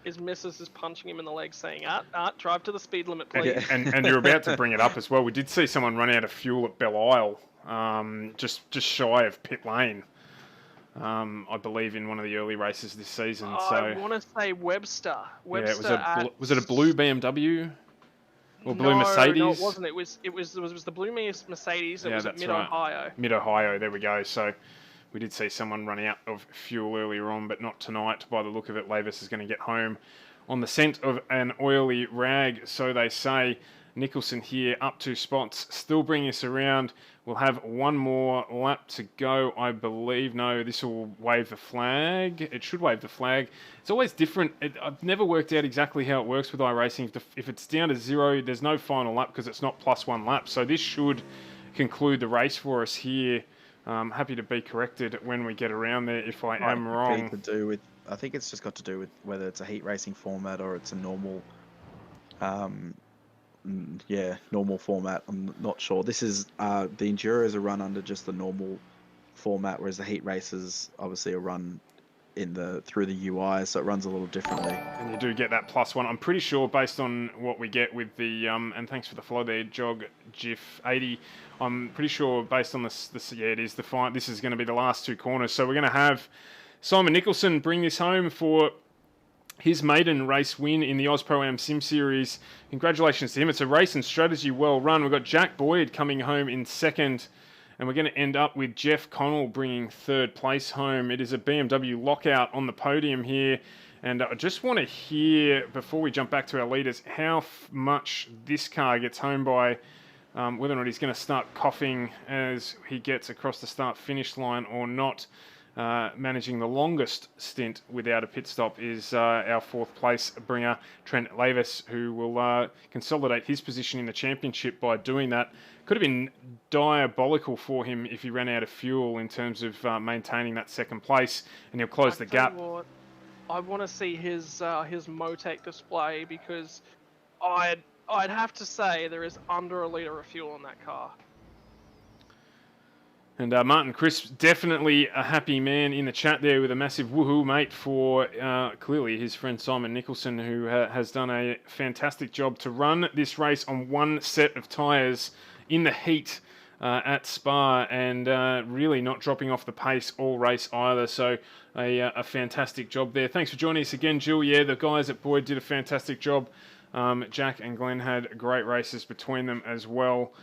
His missus is punching him in the leg, saying, "Art, drive to the speed limit, please." And you're about to bring it up as well. We did see someone run out of fuel at Belle Isle, just shy of pit lane. I believe in one of the early races this season. I want to say Webster. Yeah, was it a blue BMW or blue Mercedes? No, it wasn't. It was the blue Mercedes. It was at Mid-Ohio. Right. Mid-Ohio. There we go. So we did see someone run out of fuel earlier on, but not tonight. By the look of it, Lavis is going to get home on the scent of an oily rag, so they say. Nicholson here, up 2 spots, still bringing us around. We'll have one more lap to go, I believe. No, this will wave the flag. It should wave the flag. It's always different. I've never worked out exactly how it works with iRacing. If it's down to 0, there's no final lap because it's not +1 lap. So this should conclude the race for us here. Happy to be corrected when we get around there if I am wrong. I think it's just got to do with whether it's a heat racing format or it's a normal... normal format. I'm not sure. This is the Enduros are run under just the normal format, whereas the heat races obviously are run through the UI, so it runs a little differently. And you do get that +1. I'm pretty sure based on what we get with the and thanks for the follow there, Jog GIF 80. I'm pretty sure based on this yeah, it is the final. This is going to be the last 2 corners, so we're going to have Simon Nicholson bring this home for his maiden race win in the Oz Pro-Am Sim Series. Congratulations to him. It's a race and strategy well run. We've got Jack Boyd coming home in 2nd, and we're going to end up with Jeff Connell bringing 3rd place home. It is a BMW lockout on the podium here, and I just want to hear, before we jump back to our leaders, how much this car gets home by, whether or not he's going to start coughing as he gets across the start-finish line or not. Managing the longest stint without a pit stop is our 4th place bringer, Trent Lavis, who will consolidate his position in the championship by doing that. Could have been diabolical for him if he ran out of fuel in terms of maintaining that 2nd place, and he'll close the gap. I want to see his Motec display, because I'd have to say there is under a litre of fuel in that car. And Martin Crisp, definitely a happy man in the chat there with a massive woohoo, mate, for clearly his friend Simon Nicholson, who has done a fantastic job to run this race on 1 set of tyres in the heat at Spa, and really not dropping off the pace all race either. So a fantastic job there. Thanks for joining us again, Jill. Yeah, the guys at Boyd did a fantastic job. Jack and Glenn had great races between them as well.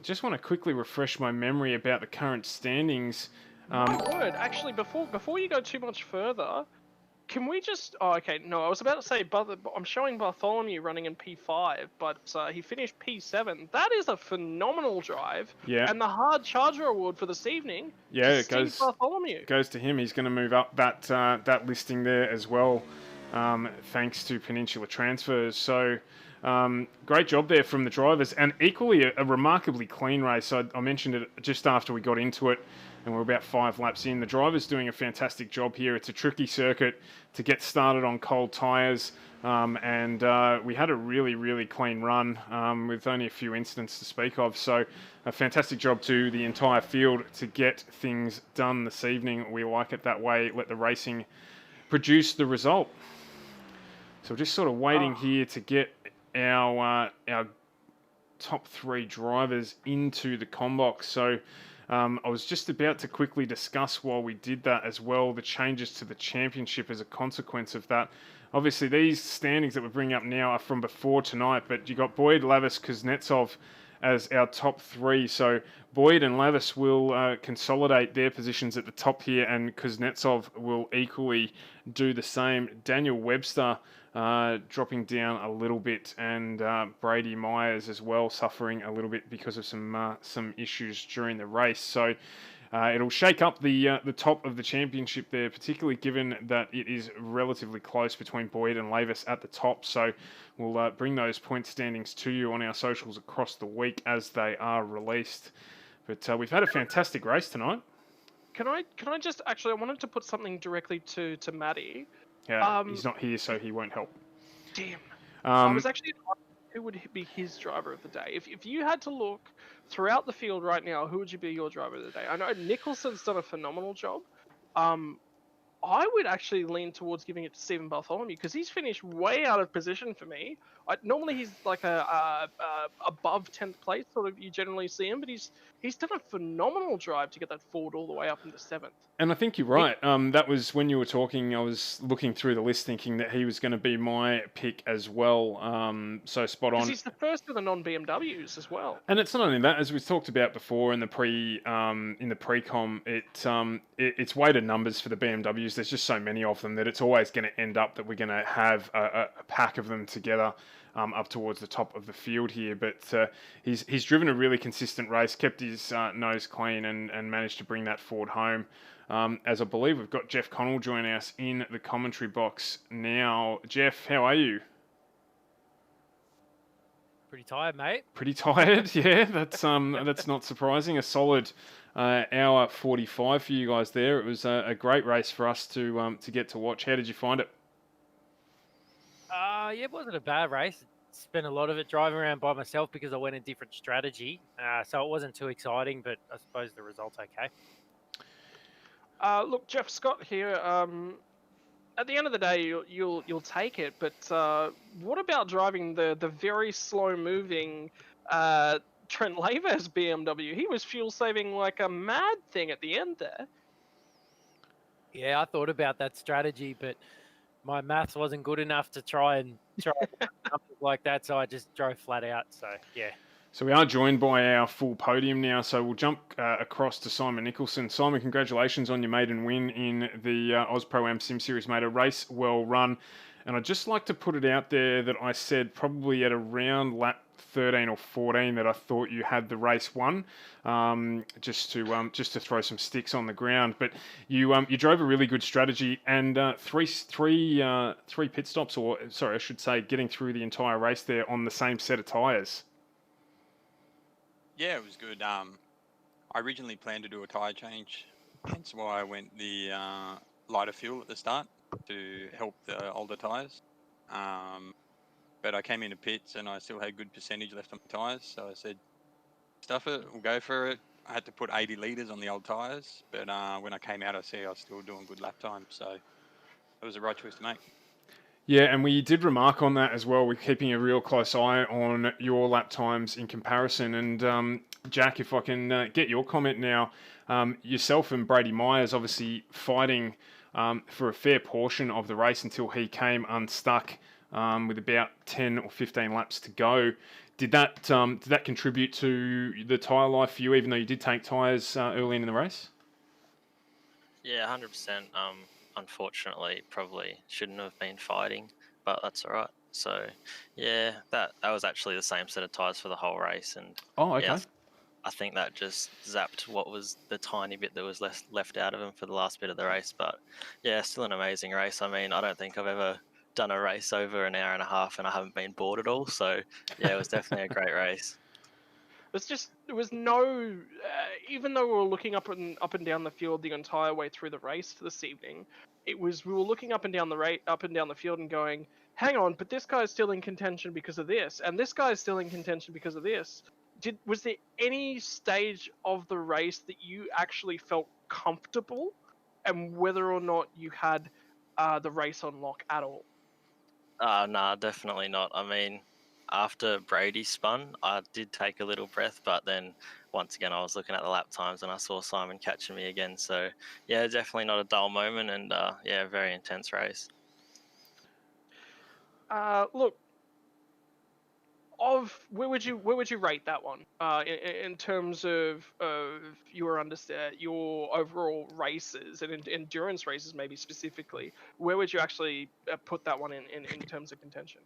Just want to quickly refresh my memory about the current standings. Actually, before you go too much further, can we just... Oh, okay, no, I was about to say, I'm showing Bartholomew running in P5, but he finished P7. That is a phenomenal drive. Yeah. And the hard charger award for this evening, it goes to him. He's going to move up that listing there as well, thanks to Peninsula Transfers. So... great job there from the drivers, and equally a remarkably clean race. I mentioned it just after we got into it, and we're about 5 laps in. The drivers doing a fantastic job here. It's a tricky circuit to get started on cold tyres, and we had a really, really clean run with only a few incidents to speak of. So a fantastic job to the entire field to get things done this evening. We like it that way. Let the racing produce the result. So we're just sort of waiting here to get our top 3 drivers into the combox. So I was just about to quickly discuss while we did that as well the changes to the championship as a consequence of that. Obviously, these standings that we're bringing up now are from before tonight, but you got Boyd, Lavis, Kuznetsov as our top 3. So Boyd and Lavis will consolidate their positions at the top here, and Kuznetsov will equally do the same. Daniel Webster dropping down a little bit, and Brady Myers as well suffering a little bit because of some issues during the race. So It'll shake up the top of the championship there, particularly given that it is relatively close between Boyd and Lavis at the top. So we'll bring those point standings to you on our socials across the week as they are released. But we've had a fantastic race tonight. Can I just actually? I wanted to put something directly to Maddie. He's not here, so he won't help. Damn. I was actually who would be his driver of the day. If you had to look throughout the field right now, who would you be your driver of the day? I know Nicholson's done a phenomenal job. I would actually lean towards giving it to Stephen Bartholomew because he's finished way out of position for me. Normally he's like a above 10th place, sort of you generally see him, but he's done a phenomenal drive to get that forward all the way up into 7th. And I think you're right. That was when you were talking, I was looking through the list thinking that he was going to be my pick as well. So spot on. Because he's the first of the non-BMWs as well. And it's not only that, as we've talked about before in the pre-com, it's weighted numbers for the BMWs. There's just so many of them that it's always going to end up that we're going to have a pack of them together up towards the top of the field here. But he's driven a really consistent race, kept his nose clean, and managed to bring that Ford home. As I believe we've got Jeff Connell joining us in the commentary box now. Jeff, how are you? Pretty tired, mate. Pretty tired, yeah. That's not surprising. A solid hour 45 for you guys there. It was a great race for us to get to watch. How did you find it? Yeah, it wasn't a bad race. Spent a lot of it driving around by myself because I went a different strategy. So it wasn't too exciting, but I suppose the result's okay. Look, Jeff Scott here. At the end of the day, you'll take it. But what about driving the very slow moving Trent Laver's BMW? He was fuel saving like a mad thing at the end there. Yeah, I thought about that strategy, but my maths wasn't good enough to try something like that, so I just drove flat out. So yeah. So we are joined by our full podium now, so we'll jump across to Simon Nicholson. Simon, congratulations on your maiden win in the AusPro-Am Sim Series, mate. A race well run. And I'd just like to put it out there that I said probably at around lap 13 or 14 that I thought you had the race won, just to throw some sticks on the ground. But you drove a really good strategy and three pit stops, or sorry, I should say, getting through the entire race there on the same set of tyres. Yeah, it was good. I originally planned to do a tyre change, hence why I went the lighter fuel at the start to help the older tyres. But I came into pits and I still had good percentage left on my tyres, so I said, stuff it, we'll go for it. I had to put 80 litres on the old tyres, but when I came out, I see I was still doing good lap time, so it was the right choice to make. Yeah, and we did remark on that as well. We're keeping a real close eye on your lap times in comparison. And Jack, if I can get your comment now, yourself and Brady Myers obviously fighting for a fair portion of the race until he came unstuck with about 10 or 15 laps to go. Did that contribute to the tyre life for you, even though you did take tyres early in the race? Yeah, 100%. Unfortunately, probably shouldn't have been fighting, but that's all right. So, yeah, that was actually the same set of tyres for the whole race, and yeah, I think that just zapped what was the tiny bit that was left out of him for the last bit of the race. But yeah, still an amazing race. I mean, I don't think I've ever done a race over an hour and a half and I haven't been bored at all. So yeah, it was definitely a great race. There was no, even though we were looking up and down the field the entire way through the race this evening, we were looking up and down the field and going, hang on, but this guy's still in contention because of this, and this guy's still in contention because of this. Was there any stage of the race that you actually felt comfortable, and whether or not you had the race on lock at all? Nah, definitely not. I mean, after Brady spun, I did take a little breath, but then once again, I was looking at the lap times and I saw Simon catching me again. So yeah, definitely not a dull moment, and yeah, very intense race. Look, where would you rate that one in terms of your overall races and endurance races, maybe specifically? Where would you actually put that one in terms of contention?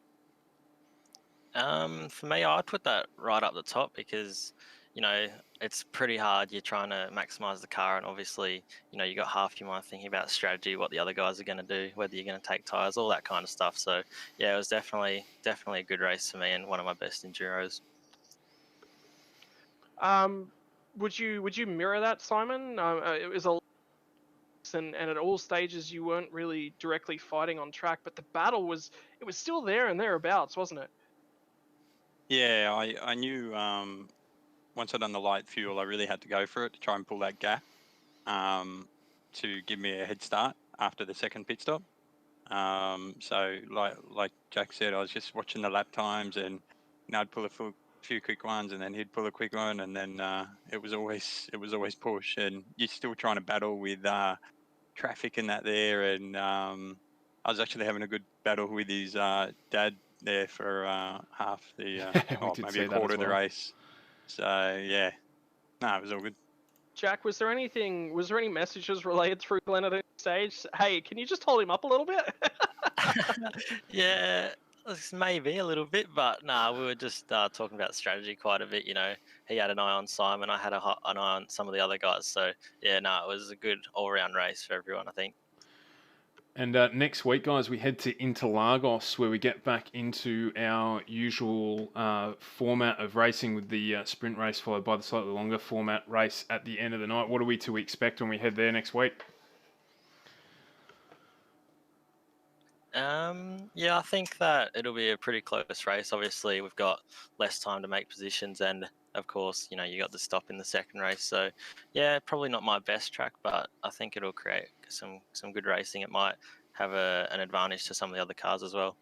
For me, I'd put that right up the top because, you know, it's pretty hard. You're trying to maximize the car, and obviously, you know, you got half your mind thinking about strategy, what the other guys are going to do, whether you're going to take tires, all that kind of stuff. So yeah, it was definitely a good race for me and one of my best enduros. Would you mirror that, Simon? It was a and at all stages you weren't really directly fighting on track, but the battle was still there and thereabouts, wasn't it? Yeah, I knew once I'd done the light fuel, I really had to go for it to try and pull that gap to give me a head start after the second pit stop. So like Jack said, I was just watching the lap times, and I'd pull a few quick ones, and then he'd pull a quick one, and then it was always push, and you're still trying to battle with traffic and that there, and I was actually having a good battle with his dad there for half the maybe a quarter of the race. So yeah, no, it was all good. Jack, was there any messages relayed through Glenn at any stage? Hey, can you just hold him up a little bit? Yeah, maybe a little bit, but nah, we were just talking about strategy quite a bit. You know, he had an eye on Simon, I had an eye on some of the other guys. So yeah, no, it was a good all-round race for everyone, I think. And next week, guys, we head to Interlagos, where we get back into our usual format of racing with the sprint race followed by the slightly longer format race at the end of the night. What are we to expect when we head there next week? Yeah, I think that it'll be a pretty close race. Obviously, we've got less time to make positions, and of course, you know, you got the stop in the second race. So, yeah, probably not my best track, but I think it'll create some good racing. It might have an advantage to some of the other cars as well.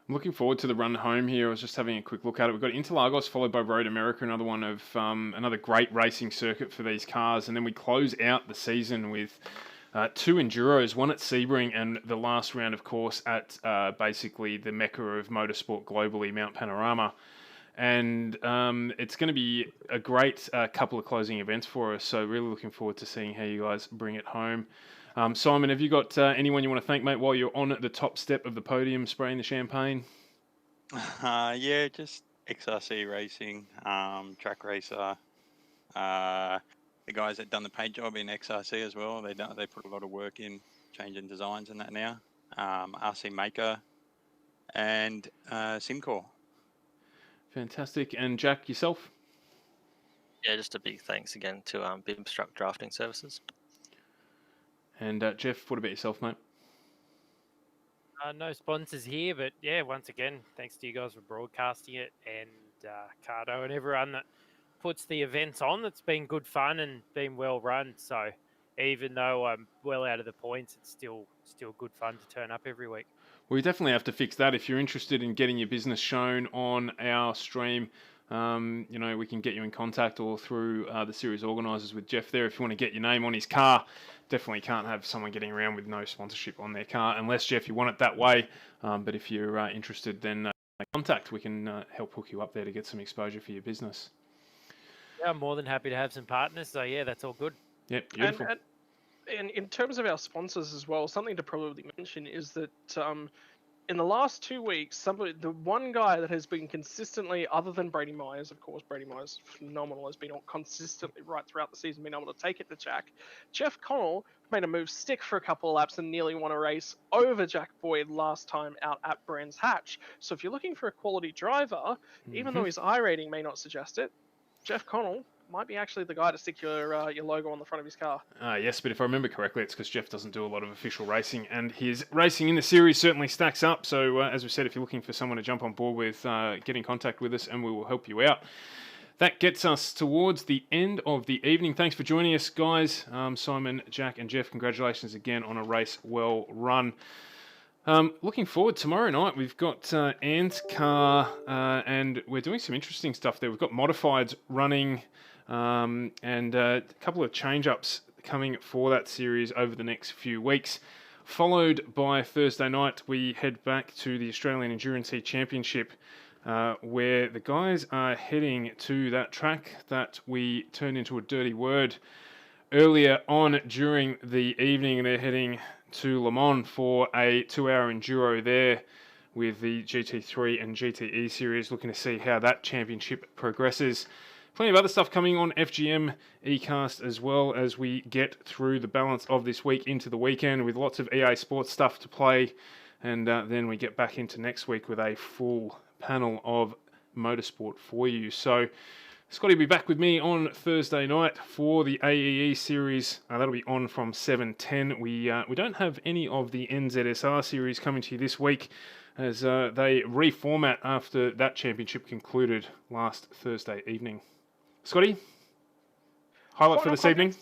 I'm looking forward to the run home here. I was just having a quick look at it. We've got Interlagos followed by Road America, another one of another great racing circuit for these cars, and then we close out the season with two enduros, one at Sebring and the last round, of course, at basically the mecca of motorsport globally, Mount Panorama. And it's going to be a great couple of closing events for us. So really looking forward to seeing how you guys bring it home. Simon, have you got anyone you want to thank, mate, while you're on the top step of the podium spraying the champagne? Yeah, just XRC Racing, Track Racer, the guys that done the paint job in XRC as well. They put a lot of work in changing designs and that now. RC Maker and Simcore. Fantastic. And Jack, yourself? Yeah, just a big thanks again to Bimstruck Drafting Services. And Jeff, what about yourself, mate? No sponsors here, but yeah, once again, thanks to you guys for broadcasting it, and Cardo and everyone that puts the events on. It's been good fun and been well run. So even though I'm well out of the points, it's still good fun to turn up every week. We definitely have to fix that. If you're interested in getting your business shown on our stream, you know, we can get you in contact or through the series organisers with Jeff there. If you want to get your name on his car, definitely can't have someone getting around with no sponsorship on their car, unless, Jeff, you want it that way. But if you're interested, then contact. We can help hook you up there to get some exposure for your business. Yeah, I'm more than happy to have some partners. So yeah, that's all good. Yep, beautiful. And in terms of our sponsors as well, something to probably mention is that in the last 2 weeks, the one guy that has been consistently, other than Brady Myers, of course, Brady Myers phenomenal, has been consistently right throughout the season, been able to take it to Jack. Jeff Connell made a move stick for a couple of laps and nearly won a race over Jack Boyd last time out at Brands Hatch. So if you're looking for a quality driver, even though his I rating may not suggest it, Jeff Connell might be actually the guy to stick your logo on the front of his car. Yes, but if I remember correctly, it's because Jeff doesn't do a lot of official racing, and his racing in the series certainly stacks up. So, as we said, if you're looking for someone to jump on board with, get in contact with us, and we will help you out. That gets us towards the end of the evening. Thanks for joining us, guys. Simon, Jack, and Jeff, congratulations again on a race well run. Looking forward tomorrow night. We've got Ann's car, and we're doing some interesting stuff there. We've got modifieds running. And a couple of change-ups coming for that series over the next few weeks. Followed by Thursday night, we head back to the Australian Endurance Championship, where the guys are heading to that track that we turned into a dirty word earlier on during the evening. They're heading to Le Mans for a 2-hour enduro there with the GT3 and GTE series, looking to see how that championship progresses. plenty of other stuff coming on FGM ECast as well as we get through the balance of this week into the weekend with lots of EA Sports stuff to play. And then we get back into next week with a full panel of motorsport for you. So Scotty will be back with me on Thursday night for the AEE series. That'll be on from 7:10. We don't have any of the NZSR series coming to you this week as they reformat after that championship concluded last Thursday evening. Scotty, highlight for this evening?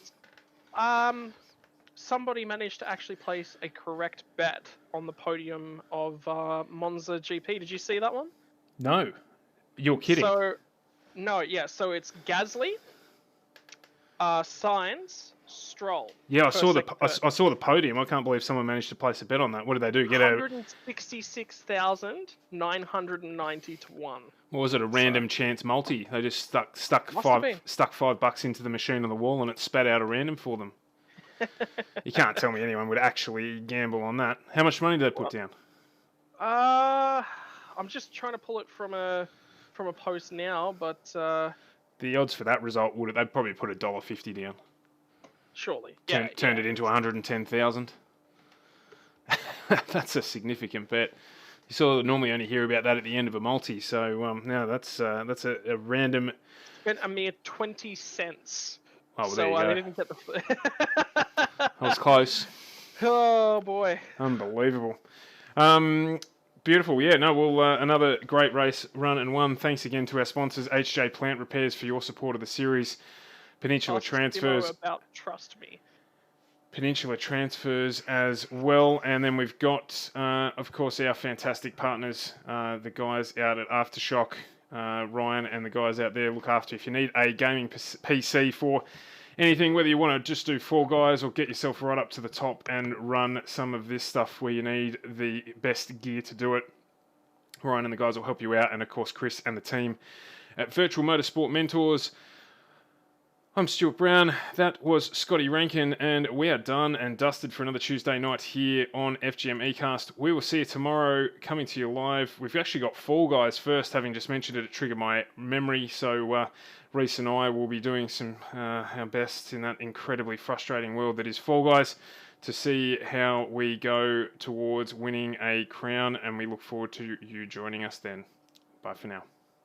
Somebody managed to actually place a correct bet on the podium of Monza GP. Did you see that one? No, you're kidding. So it's Gasly, Sainz, Stroll. Yeah, I saw the podium. I can't believe someone managed to place a bet on that. What did they do? Get a 166,990 to 1. What was it? A random chance multi? They just stuck $5 into the machine on the wall and it spat out a random for them. You can't tell me anyone would actually gamble on that. How much money did they put down? I'm just trying to pull it from a post now, but the odds for that result they'd probably put $1.50 down. Surely, turned it into 110,000. That's a significant bet. You normally only hear about that at the end of a multi. So now that's a random. Spent a mere 20 cents. Oh, well, so there you go. I didn't get the. That was close. Oh boy! Unbelievable. Beautiful. Yeah. No. Well, another great race run and won. Thanks again to our sponsors, HJ Plant Repairs, for your support of the series. Peninsula Transfers. About Trust Me. Peninsula Transfers as well, and then we've got, of course, our fantastic partners, the guys out at AFTERSHOCK. Ryan and the guys out there look after if you need a gaming PC for anything, whether you want to just do Fall Guys or get yourself right up to the top and run some of this stuff where you need the best gear to do it. Ryan and the guys will help you out, and of course Chris and the team at Virtual Motorsport Mentors. I'm Stuart Brown, that was Scotty Rankin, and we are done and dusted for another Tuesday night here on FGM ECast. We will see you tomorrow, coming to you live. We've actually got Fall Guys first, having just mentioned it, it triggered my memory, so Reese and I will be doing our best in that incredibly frustrating world that is Fall Guys to see how we go towards winning a crown, and we look forward to you joining us then. Bye for now.